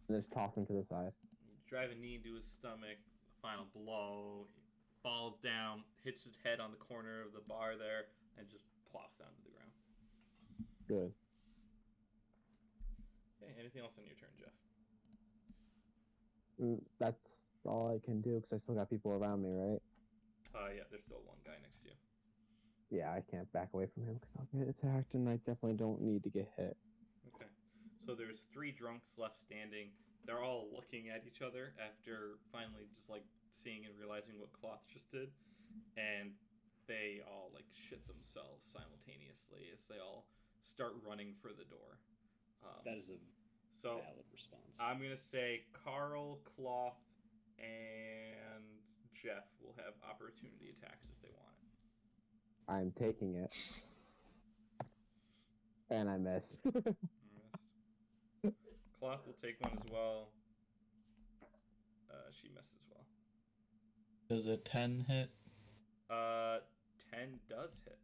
Speaker 1: And just toss him to the side.
Speaker 2: You drive a knee into his stomach, final blow. He falls down, hits his head on the corner of the bar there, and just plops down to the ground.
Speaker 1: Good.
Speaker 2: Okay, anything else on your turn, Jeff?
Speaker 1: That's all I can do because I still got people around me, right?
Speaker 2: Yeah, there's still one guy next to you.
Speaker 1: Yeah, I can't back away from him because I'll get attacked, and I definitely don't need to get hit.
Speaker 2: Okay. So there's 3 drunks left standing. They're all looking at each other after finally just like seeing and realizing what Cloth just did, and they all like shit themselves simultaneously as they all start running for the door.
Speaker 3: That is a valid response.
Speaker 2: I'm gonna say Carl, Cloth, and Jeff will have opportunity attacks if they want it.
Speaker 1: I'm taking it. And I missed.
Speaker 2: Cloth will take one as well. She missed as well.
Speaker 4: Does a 10 hit?
Speaker 2: 10 does hit.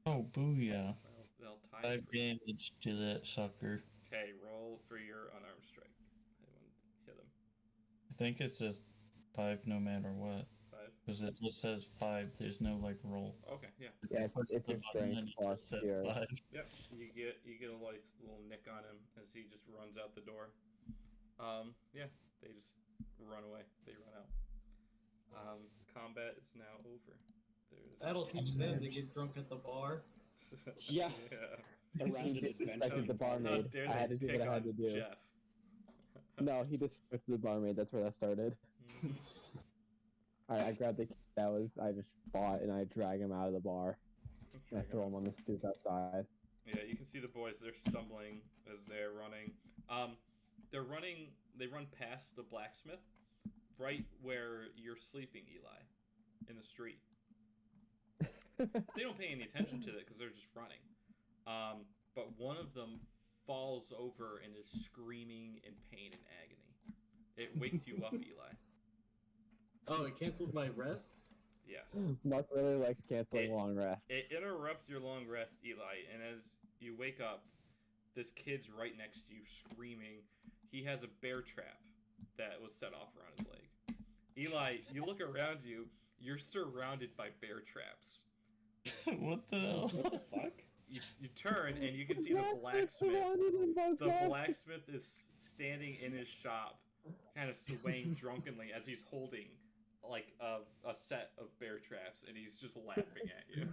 Speaker 4: Oh, booyah.
Speaker 2: Well, they'll tie
Speaker 4: 5
Speaker 2: for you.
Speaker 4: damage to that sucker.
Speaker 2: Okay, roll for your unarmed strike. Anyone hit him?
Speaker 4: I think it's just 5 no matter what.
Speaker 2: 5?
Speaker 4: Because it just says 5, there's no like roll.
Speaker 2: Okay, yeah.
Speaker 1: Yeah, it's your strength plus your...
Speaker 2: Yep, you get a nice little nick on him as he just runs out the door. Yeah, they just run away. They run out. Combat is now over.
Speaker 10: That'll teach them to get drunk at the bar.
Speaker 3: Yeah.
Speaker 2: Yeah.
Speaker 3: Around an adventure.
Speaker 1: The barmaid.
Speaker 2: How dare
Speaker 1: I had
Speaker 2: they
Speaker 1: to do
Speaker 2: pick
Speaker 1: what I had to
Speaker 2: on
Speaker 1: do.
Speaker 2: Jeff?
Speaker 1: No, he just switched to the barmaid. That's where that started. I grabbed the kid I just fought and I drag him out of the bar. And I throw him on the stoop outside.
Speaker 2: Yeah, you can see the boys. They're stumbling as they're running. They run past the blacksmith, right where you're sleeping, Eli, in the street. They don't pay any attention to it because they're just running. But one of them falls over and is screaming in pain and agony. It wakes you up, Eli.
Speaker 10: Oh, it cancels my rest?
Speaker 2: Yes.
Speaker 1: Mark really likes canceling long rest.
Speaker 2: It interrupts your long rest, Eli, and as you wake up, this kid's right next to you screaming. He has a bear trap that was set off around his leg. Eli, you look around you, you're surrounded by bear traps.
Speaker 4: What the hell?
Speaker 3: What the fuck?
Speaker 2: You turn and you can see the blacksmith. The blacksmith is standing in his shop, kind of swaying drunkenly as he's holding like a set of bear traps, and he's just laughing at you.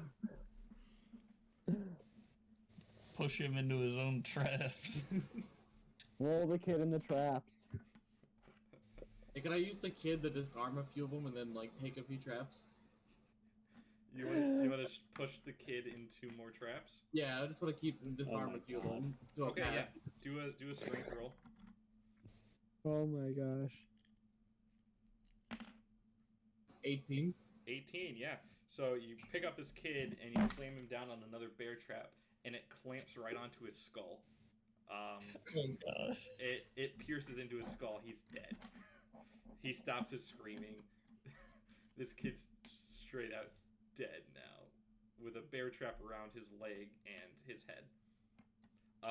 Speaker 4: Push him into his own traps.
Speaker 1: Roll the kid in the traps.
Speaker 10: Hey, can I use the kid to disarm a few of them and then like take a few traps?
Speaker 2: You want to push the kid into more traps?
Speaker 10: Yeah, I just want to keep them disarm a few of them.
Speaker 2: Okay, yeah. Do a strength roll.
Speaker 1: Oh my gosh.
Speaker 10: 18.
Speaker 2: 18, yeah. So you pick up this kid and you slam him down on another bear trap, and it clamps right onto his skull.
Speaker 4: Oh gosh.
Speaker 2: It pierces into his skull. He's dead. He stops his screaming. This kid's straight out dead now. with a bear trap around his leg and his head.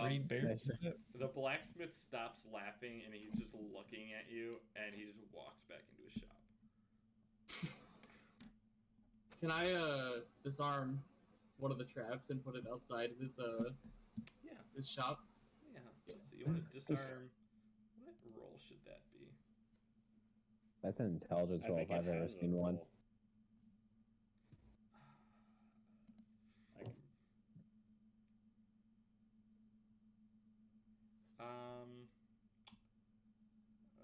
Speaker 4: Three bear trap.
Speaker 2: The blacksmith stops laughing and he's just looking at you, and he just walks back into his shop.
Speaker 10: Can I disarm one of the traps and put it outside his his shop?
Speaker 2: Yeah. Let's see. You want to disarm? What roll should that be?
Speaker 1: That's an intelligence roll if I've ever seen one.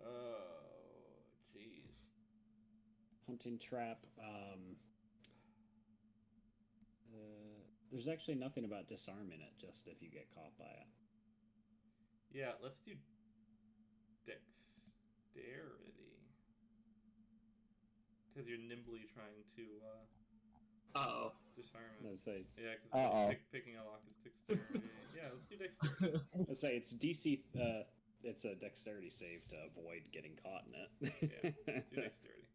Speaker 3: Oh, jeez. Hunting trap. There's actually nothing about disarming it, just if you get caught by it.
Speaker 2: Yeah, let's do dexterity. Because you're nimbly trying to disarm it.
Speaker 3: Let's say
Speaker 2: yeah, because picking a lock is dexterity. Yeah, let's do dexterity.
Speaker 3: Let's say it's DC. It's a dexterity save to avoid getting caught in it.
Speaker 2: Yeah, let's do dexterity.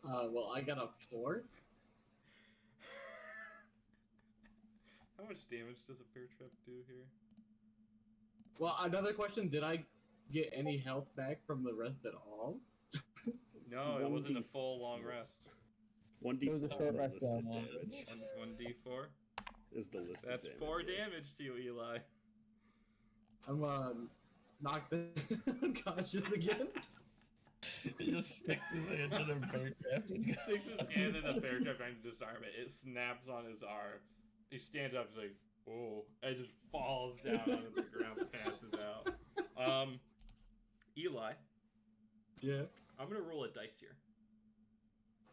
Speaker 10: Well, I got a 4.
Speaker 2: How much damage does a bear trap do here?
Speaker 10: Well, another question: did I get any health back from the rest at all?
Speaker 2: No, it wasn't a full long rest.
Speaker 3: 1d4 is the
Speaker 1: short rest,
Speaker 3: listed damage.
Speaker 2: 1d4
Speaker 3: is the listed
Speaker 2: That's
Speaker 3: damage.
Speaker 2: 4 damage to you, Eli.
Speaker 10: I'm knocked unconscious again.
Speaker 4: He just sticks his hand in a bear trap.
Speaker 2: He sticks his hand in a bear trap trying to disarm it. It snaps on his arm. He stands up, he's like, "Oh!" and just falls down onto the ground, passes out. Eli.
Speaker 10: Yeah.
Speaker 2: I'm gonna roll a dice here.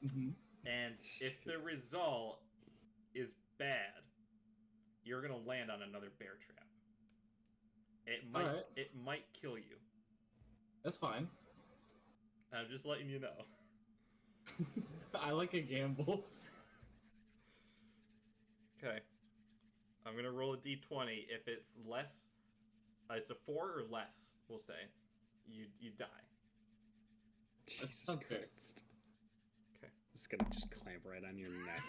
Speaker 10: Mm-hmm.
Speaker 2: And if the result is bad, you're gonna land on another bear trap. It might kill you.
Speaker 10: That's fine.
Speaker 2: I'm just letting you know.
Speaker 10: I like a gamble.
Speaker 2: Okay. I'm gonna roll a d20. If it's less, it's a 4 or less, we'll say, you die.
Speaker 3: Jesus
Speaker 10: okay.
Speaker 3: Christ.
Speaker 2: Okay.
Speaker 3: It's gonna just clamp right on your neck.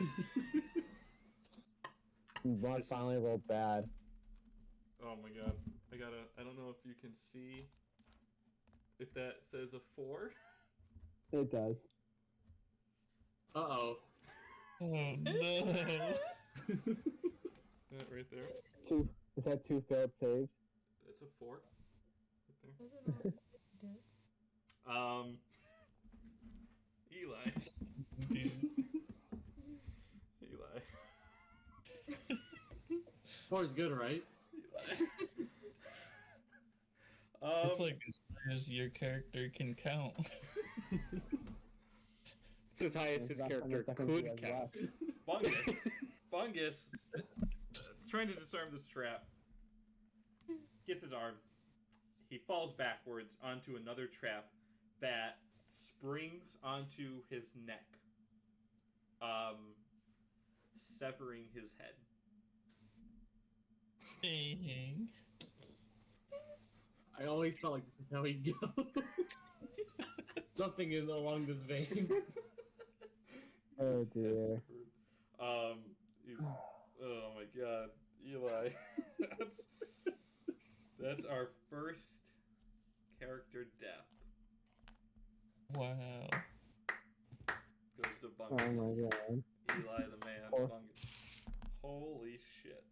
Speaker 1: One finally rolled bad.
Speaker 2: Oh my god. I don't know if you can see if that says a 4.
Speaker 1: It does.
Speaker 10: Uh-oh.
Speaker 4: Oh no.
Speaker 2: That right there.
Speaker 1: Is that 2 failed saves?
Speaker 2: That's a 4. Right there. Eli. Eli.
Speaker 10: 4 is good, right?
Speaker 4: It's like as high as your character can count.
Speaker 3: It's as high as his character could count.
Speaker 2: Bungus trying to disarm this trap. Gets his arm. He falls backwards onto another trap that springs onto his neck, severing his head.
Speaker 4: Dang.
Speaker 10: I always felt like this is how he'd go. Something along this vein.
Speaker 1: Oh dear.
Speaker 2: Oh my god, Eli. That's our first character death.
Speaker 4: Wow.
Speaker 2: Goes to Bungus.
Speaker 1: Oh my god.
Speaker 2: Eli the man, Bungus. Holy shit.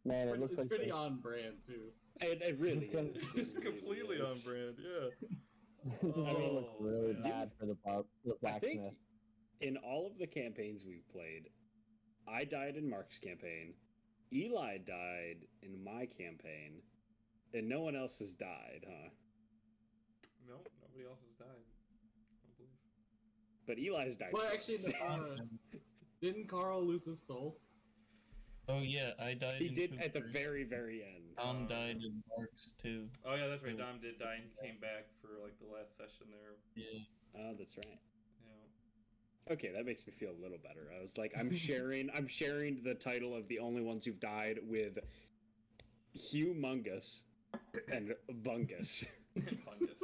Speaker 1: Man, it looks
Speaker 10: it's
Speaker 1: like
Speaker 10: pretty on brand too.
Speaker 3: It really is.
Speaker 2: It's completely on brand, yeah.
Speaker 1: This is gonna look really bad for the blacksmith.
Speaker 3: I think in all of the campaigns we've played, I died in Mark's campaign, Eli died in my campaign, and no one else has died, huh?
Speaker 2: No, nobody else has died. I don't believe.
Speaker 3: But Eli's died.
Speaker 10: Well, actually, didn't Carl lose his soul?
Speaker 4: Oh yeah, I died.
Speaker 3: He did at the very, very end.
Speaker 4: Dom died in Marks too.
Speaker 2: Oh yeah, that's right. Dom did die and came back for like the last session there.
Speaker 4: Yeah.
Speaker 3: Oh, that's right.
Speaker 2: Yeah.
Speaker 3: Okay, that makes me feel a little better. I was like, I'm sharing the title of the only ones who've died with Humongous and Bungus.
Speaker 2: Bungus.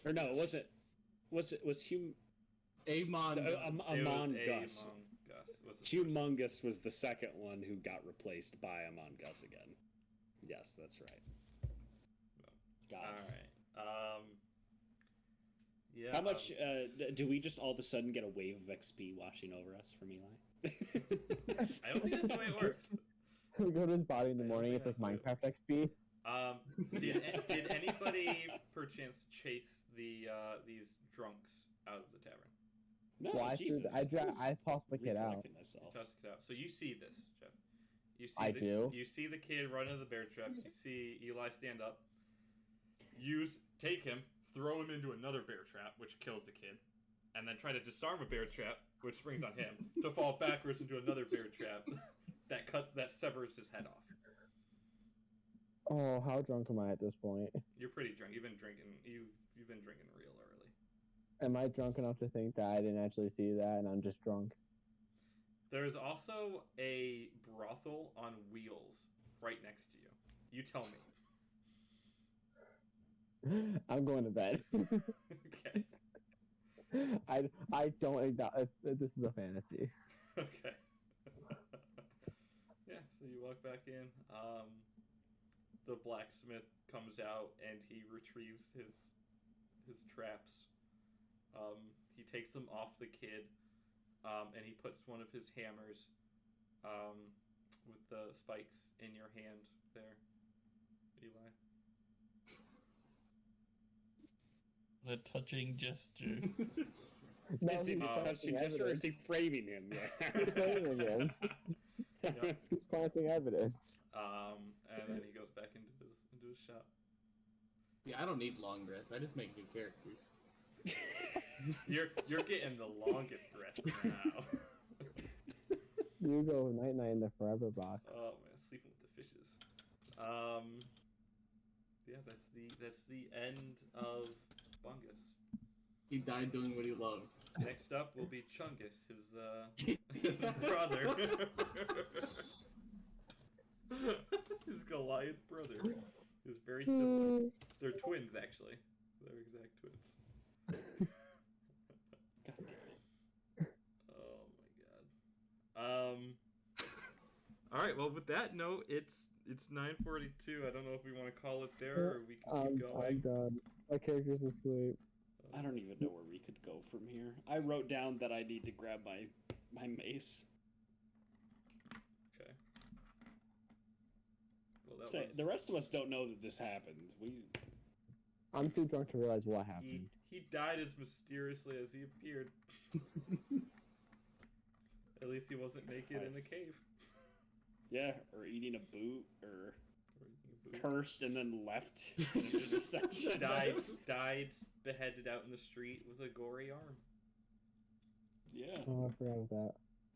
Speaker 3: Or no, it wasn't. Was Hum?
Speaker 10: Amon.
Speaker 2: It was
Speaker 3: Amon
Speaker 2: Amon
Speaker 3: Gus.
Speaker 2: Was the first.
Speaker 3: Humongous was the second one who got replaced by Amon Gus again. Yes, that's right. Got
Speaker 2: All
Speaker 3: it.
Speaker 2: right. Yeah.
Speaker 3: How much do we just all of a sudden get a wave of XP washing over us from Eli?
Speaker 2: I don't think that's the way it works.
Speaker 1: We go to his body in the
Speaker 2: I don't
Speaker 1: morning.
Speaker 2: think
Speaker 1: It's like
Speaker 2: that's the way
Speaker 1: Minecraft XP.
Speaker 2: Did anybody perchance chase these drunks out of the tavern?
Speaker 3: No,
Speaker 1: Well,
Speaker 3: Jesus.
Speaker 1: I tossed the kid out.
Speaker 3: Recollected myself.
Speaker 2: Toss it out. So you see this, Jeff. You see
Speaker 1: I do.
Speaker 2: You see the kid run into the bear trap. You see Eli stand up. Take him, throw him into another bear trap, which kills the kid, and then try to disarm a bear trap, which springs on him, to fall backwards into another bear trap that severs his head off.
Speaker 1: Oh, how drunk am I at this point?
Speaker 2: You're pretty drunk. You've been drinking. You've been drinking real early.
Speaker 1: Am I drunk enough to think that I didn't actually see that and I'm just drunk?
Speaker 2: There's also a brothel on wheels right next to you. You tell me.
Speaker 1: I'm going to bed.
Speaker 2: Okay.
Speaker 1: I don't acknowledge this is a fantasy.
Speaker 2: Okay. Yeah, so you walk back in. The blacksmith comes out and he retrieves his traps. He takes them off the kid, and he puts one of his hammers with the spikes in your hand there, Eli.
Speaker 4: The touching gesture.
Speaker 1: No,
Speaker 3: Is he
Speaker 1: he's
Speaker 3: touching
Speaker 1: planting
Speaker 3: gesture or is
Speaker 1: evidence.
Speaker 3: he framing him? Yeah.
Speaker 1: He's framing him.
Speaker 2: Yep.
Speaker 1: He's planting evidence.
Speaker 2: And then he goes back into his shop.
Speaker 10: See, I don't need long rests. I just make new characters.
Speaker 2: You're getting the longest rest now.
Speaker 1: You go night night in the forever box.
Speaker 2: Oh man, sleeping with the fishes. Yeah, that's the end of Bungus.
Speaker 10: He died doing what he loved.
Speaker 2: Next up will be Chungus, his brother. His Goliath brother. Is very similar. They're twins, actually. They're exact twins. Oh my god. All right. Well, with that note, it's 9:42. I don't know if we want to call it there or we can keep going.
Speaker 1: I'm done. My character's asleep.
Speaker 3: I don't even know where we could go from here. I wrote down that I need to grab my mace.
Speaker 2: Okay. Well, that
Speaker 3: So,
Speaker 2: was...
Speaker 3: the rest of us don't know that this happened.
Speaker 1: I'm too drunk to realize what happened.
Speaker 2: He died as mysteriously as he appeared. At least he wasn't naked in the cave.
Speaker 3: Yeah, or eating a boot, or cursed and then left in an intersection.
Speaker 2: died, beheaded out in the street with a gory arm.
Speaker 3: Yeah.
Speaker 1: Oh, I forgot about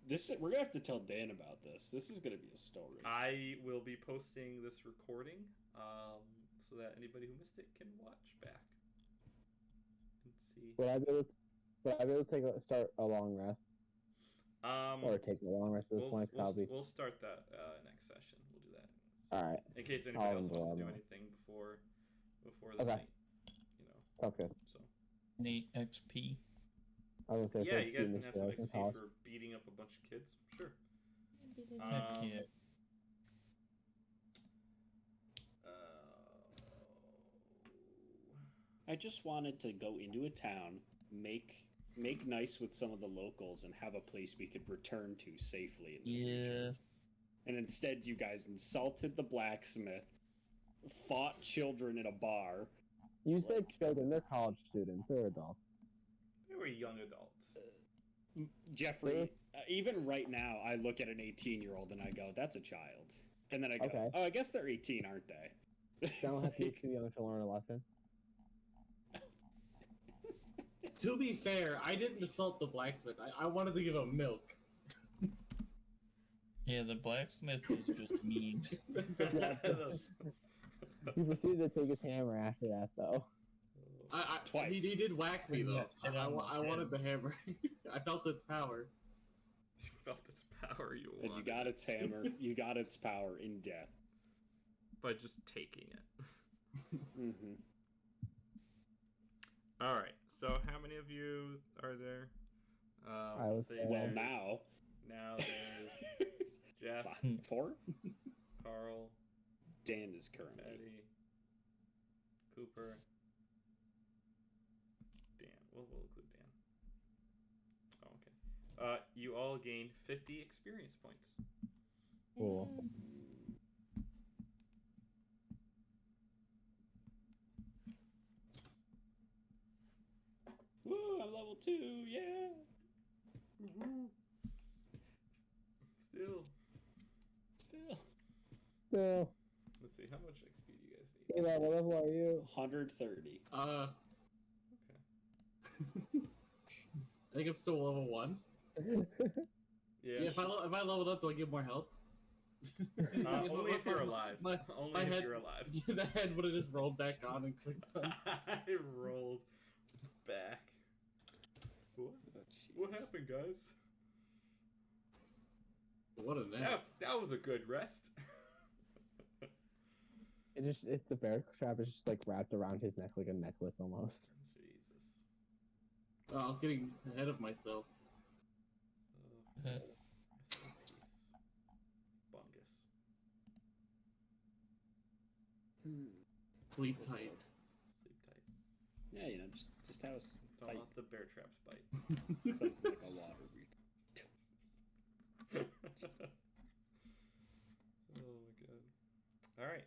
Speaker 1: that.
Speaker 3: We're gonna have to tell Dan about this. This is gonna be a story.
Speaker 2: I will be posting this recording, so that anybody who missed it can watch back and see.
Speaker 1: Would I be able to start a long rest? Or take a long rest at this point?
Speaker 2: We'll start that next session. We'll do that.
Speaker 1: All right.
Speaker 2: In case anybody else wants to do anything before the night, you know.
Speaker 1: Sounds good.
Speaker 2: So.
Speaker 4: Need XP.
Speaker 1: I was gonna say,
Speaker 2: Yeah, you guys can have some XP
Speaker 1: college.
Speaker 2: for beating up a bunch of kids. Sure.
Speaker 4: Heck yeah.
Speaker 3: I just wanted to go into a town, make nice with some of the locals, and have a place we could return to safely in the future. And instead, you guys insulted the blacksmith, fought children in a bar.
Speaker 1: You said children, they're college students, they're adults.
Speaker 2: They were young adults.
Speaker 3: Jeffrey, even right now, I look at an 18-year-old and I go, that's a child. And then I go,
Speaker 1: Okay.
Speaker 3: oh, I guess they're 18, aren't they?
Speaker 1: Don't have to be too young to learn a lesson.
Speaker 10: To be fair, I didn't assault the blacksmith. I wanted to give him milk.
Speaker 4: Yeah, the blacksmith was just mean.
Speaker 1: He proceeded to take his hammer after that, though.
Speaker 3: Twice.
Speaker 10: He did whack me, though.
Speaker 4: Yeah,
Speaker 10: I wanted the hammer. I felt its power.
Speaker 2: You felt its power.
Speaker 3: And you got its hammer. You got its power in death.
Speaker 2: By just taking it.
Speaker 3: Mm-hmm.
Speaker 2: All right. So how many of you are there?
Speaker 1: I would
Speaker 2: say
Speaker 1: say-
Speaker 3: Well,
Speaker 2: there's-
Speaker 3: now.
Speaker 2: Now there's Jeff,
Speaker 3: 4?
Speaker 2: Carl,
Speaker 3: Dan is currently.
Speaker 2: Eddie, Cooper, Dan. We'll include Dan. Oh, okay. You all gain 50 experience points.
Speaker 1: Cool.
Speaker 3: Woo, I'm level 2, yeah!
Speaker 2: Still.
Speaker 1: So,
Speaker 2: Let's see, how much XP do you guys need?
Speaker 1: Eli, what level are you?
Speaker 3: 130.
Speaker 10: I
Speaker 2: Okay.
Speaker 10: think I'm still level 1.
Speaker 2: Yeah.
Speaker 10: If I leveled up, do I get more health?
Speaker 2: Only if you're alive. Only if
Speaker 10: head,
Speaker 2: you're alive.
Speaker 10: The head would have just rolled back on and clicked on.
Speaker 2: I rolled back. What happened, guys?
Speaker 10: What a nap.
Speaker 2: That was a good rest.
Speaker 1: It's the bear trap is just like wrapped around his neck like a necklace almost.
Speaker 2: Jesus.
Speaker 10: Oh, I was getting ahead of myself.
Speaker 2: Peace. Bungus.
Speaker 10: Sleep tight.
Speaker 2: Sleep tight.
Speaker 3: Yeah, just have us
Speaker 2: Don't
Speaker 3: fight.
Speaker 2: let the bear traps bite.
Speaker 3: Something like a water weed.
Speaker 2: Oh my god. Alright.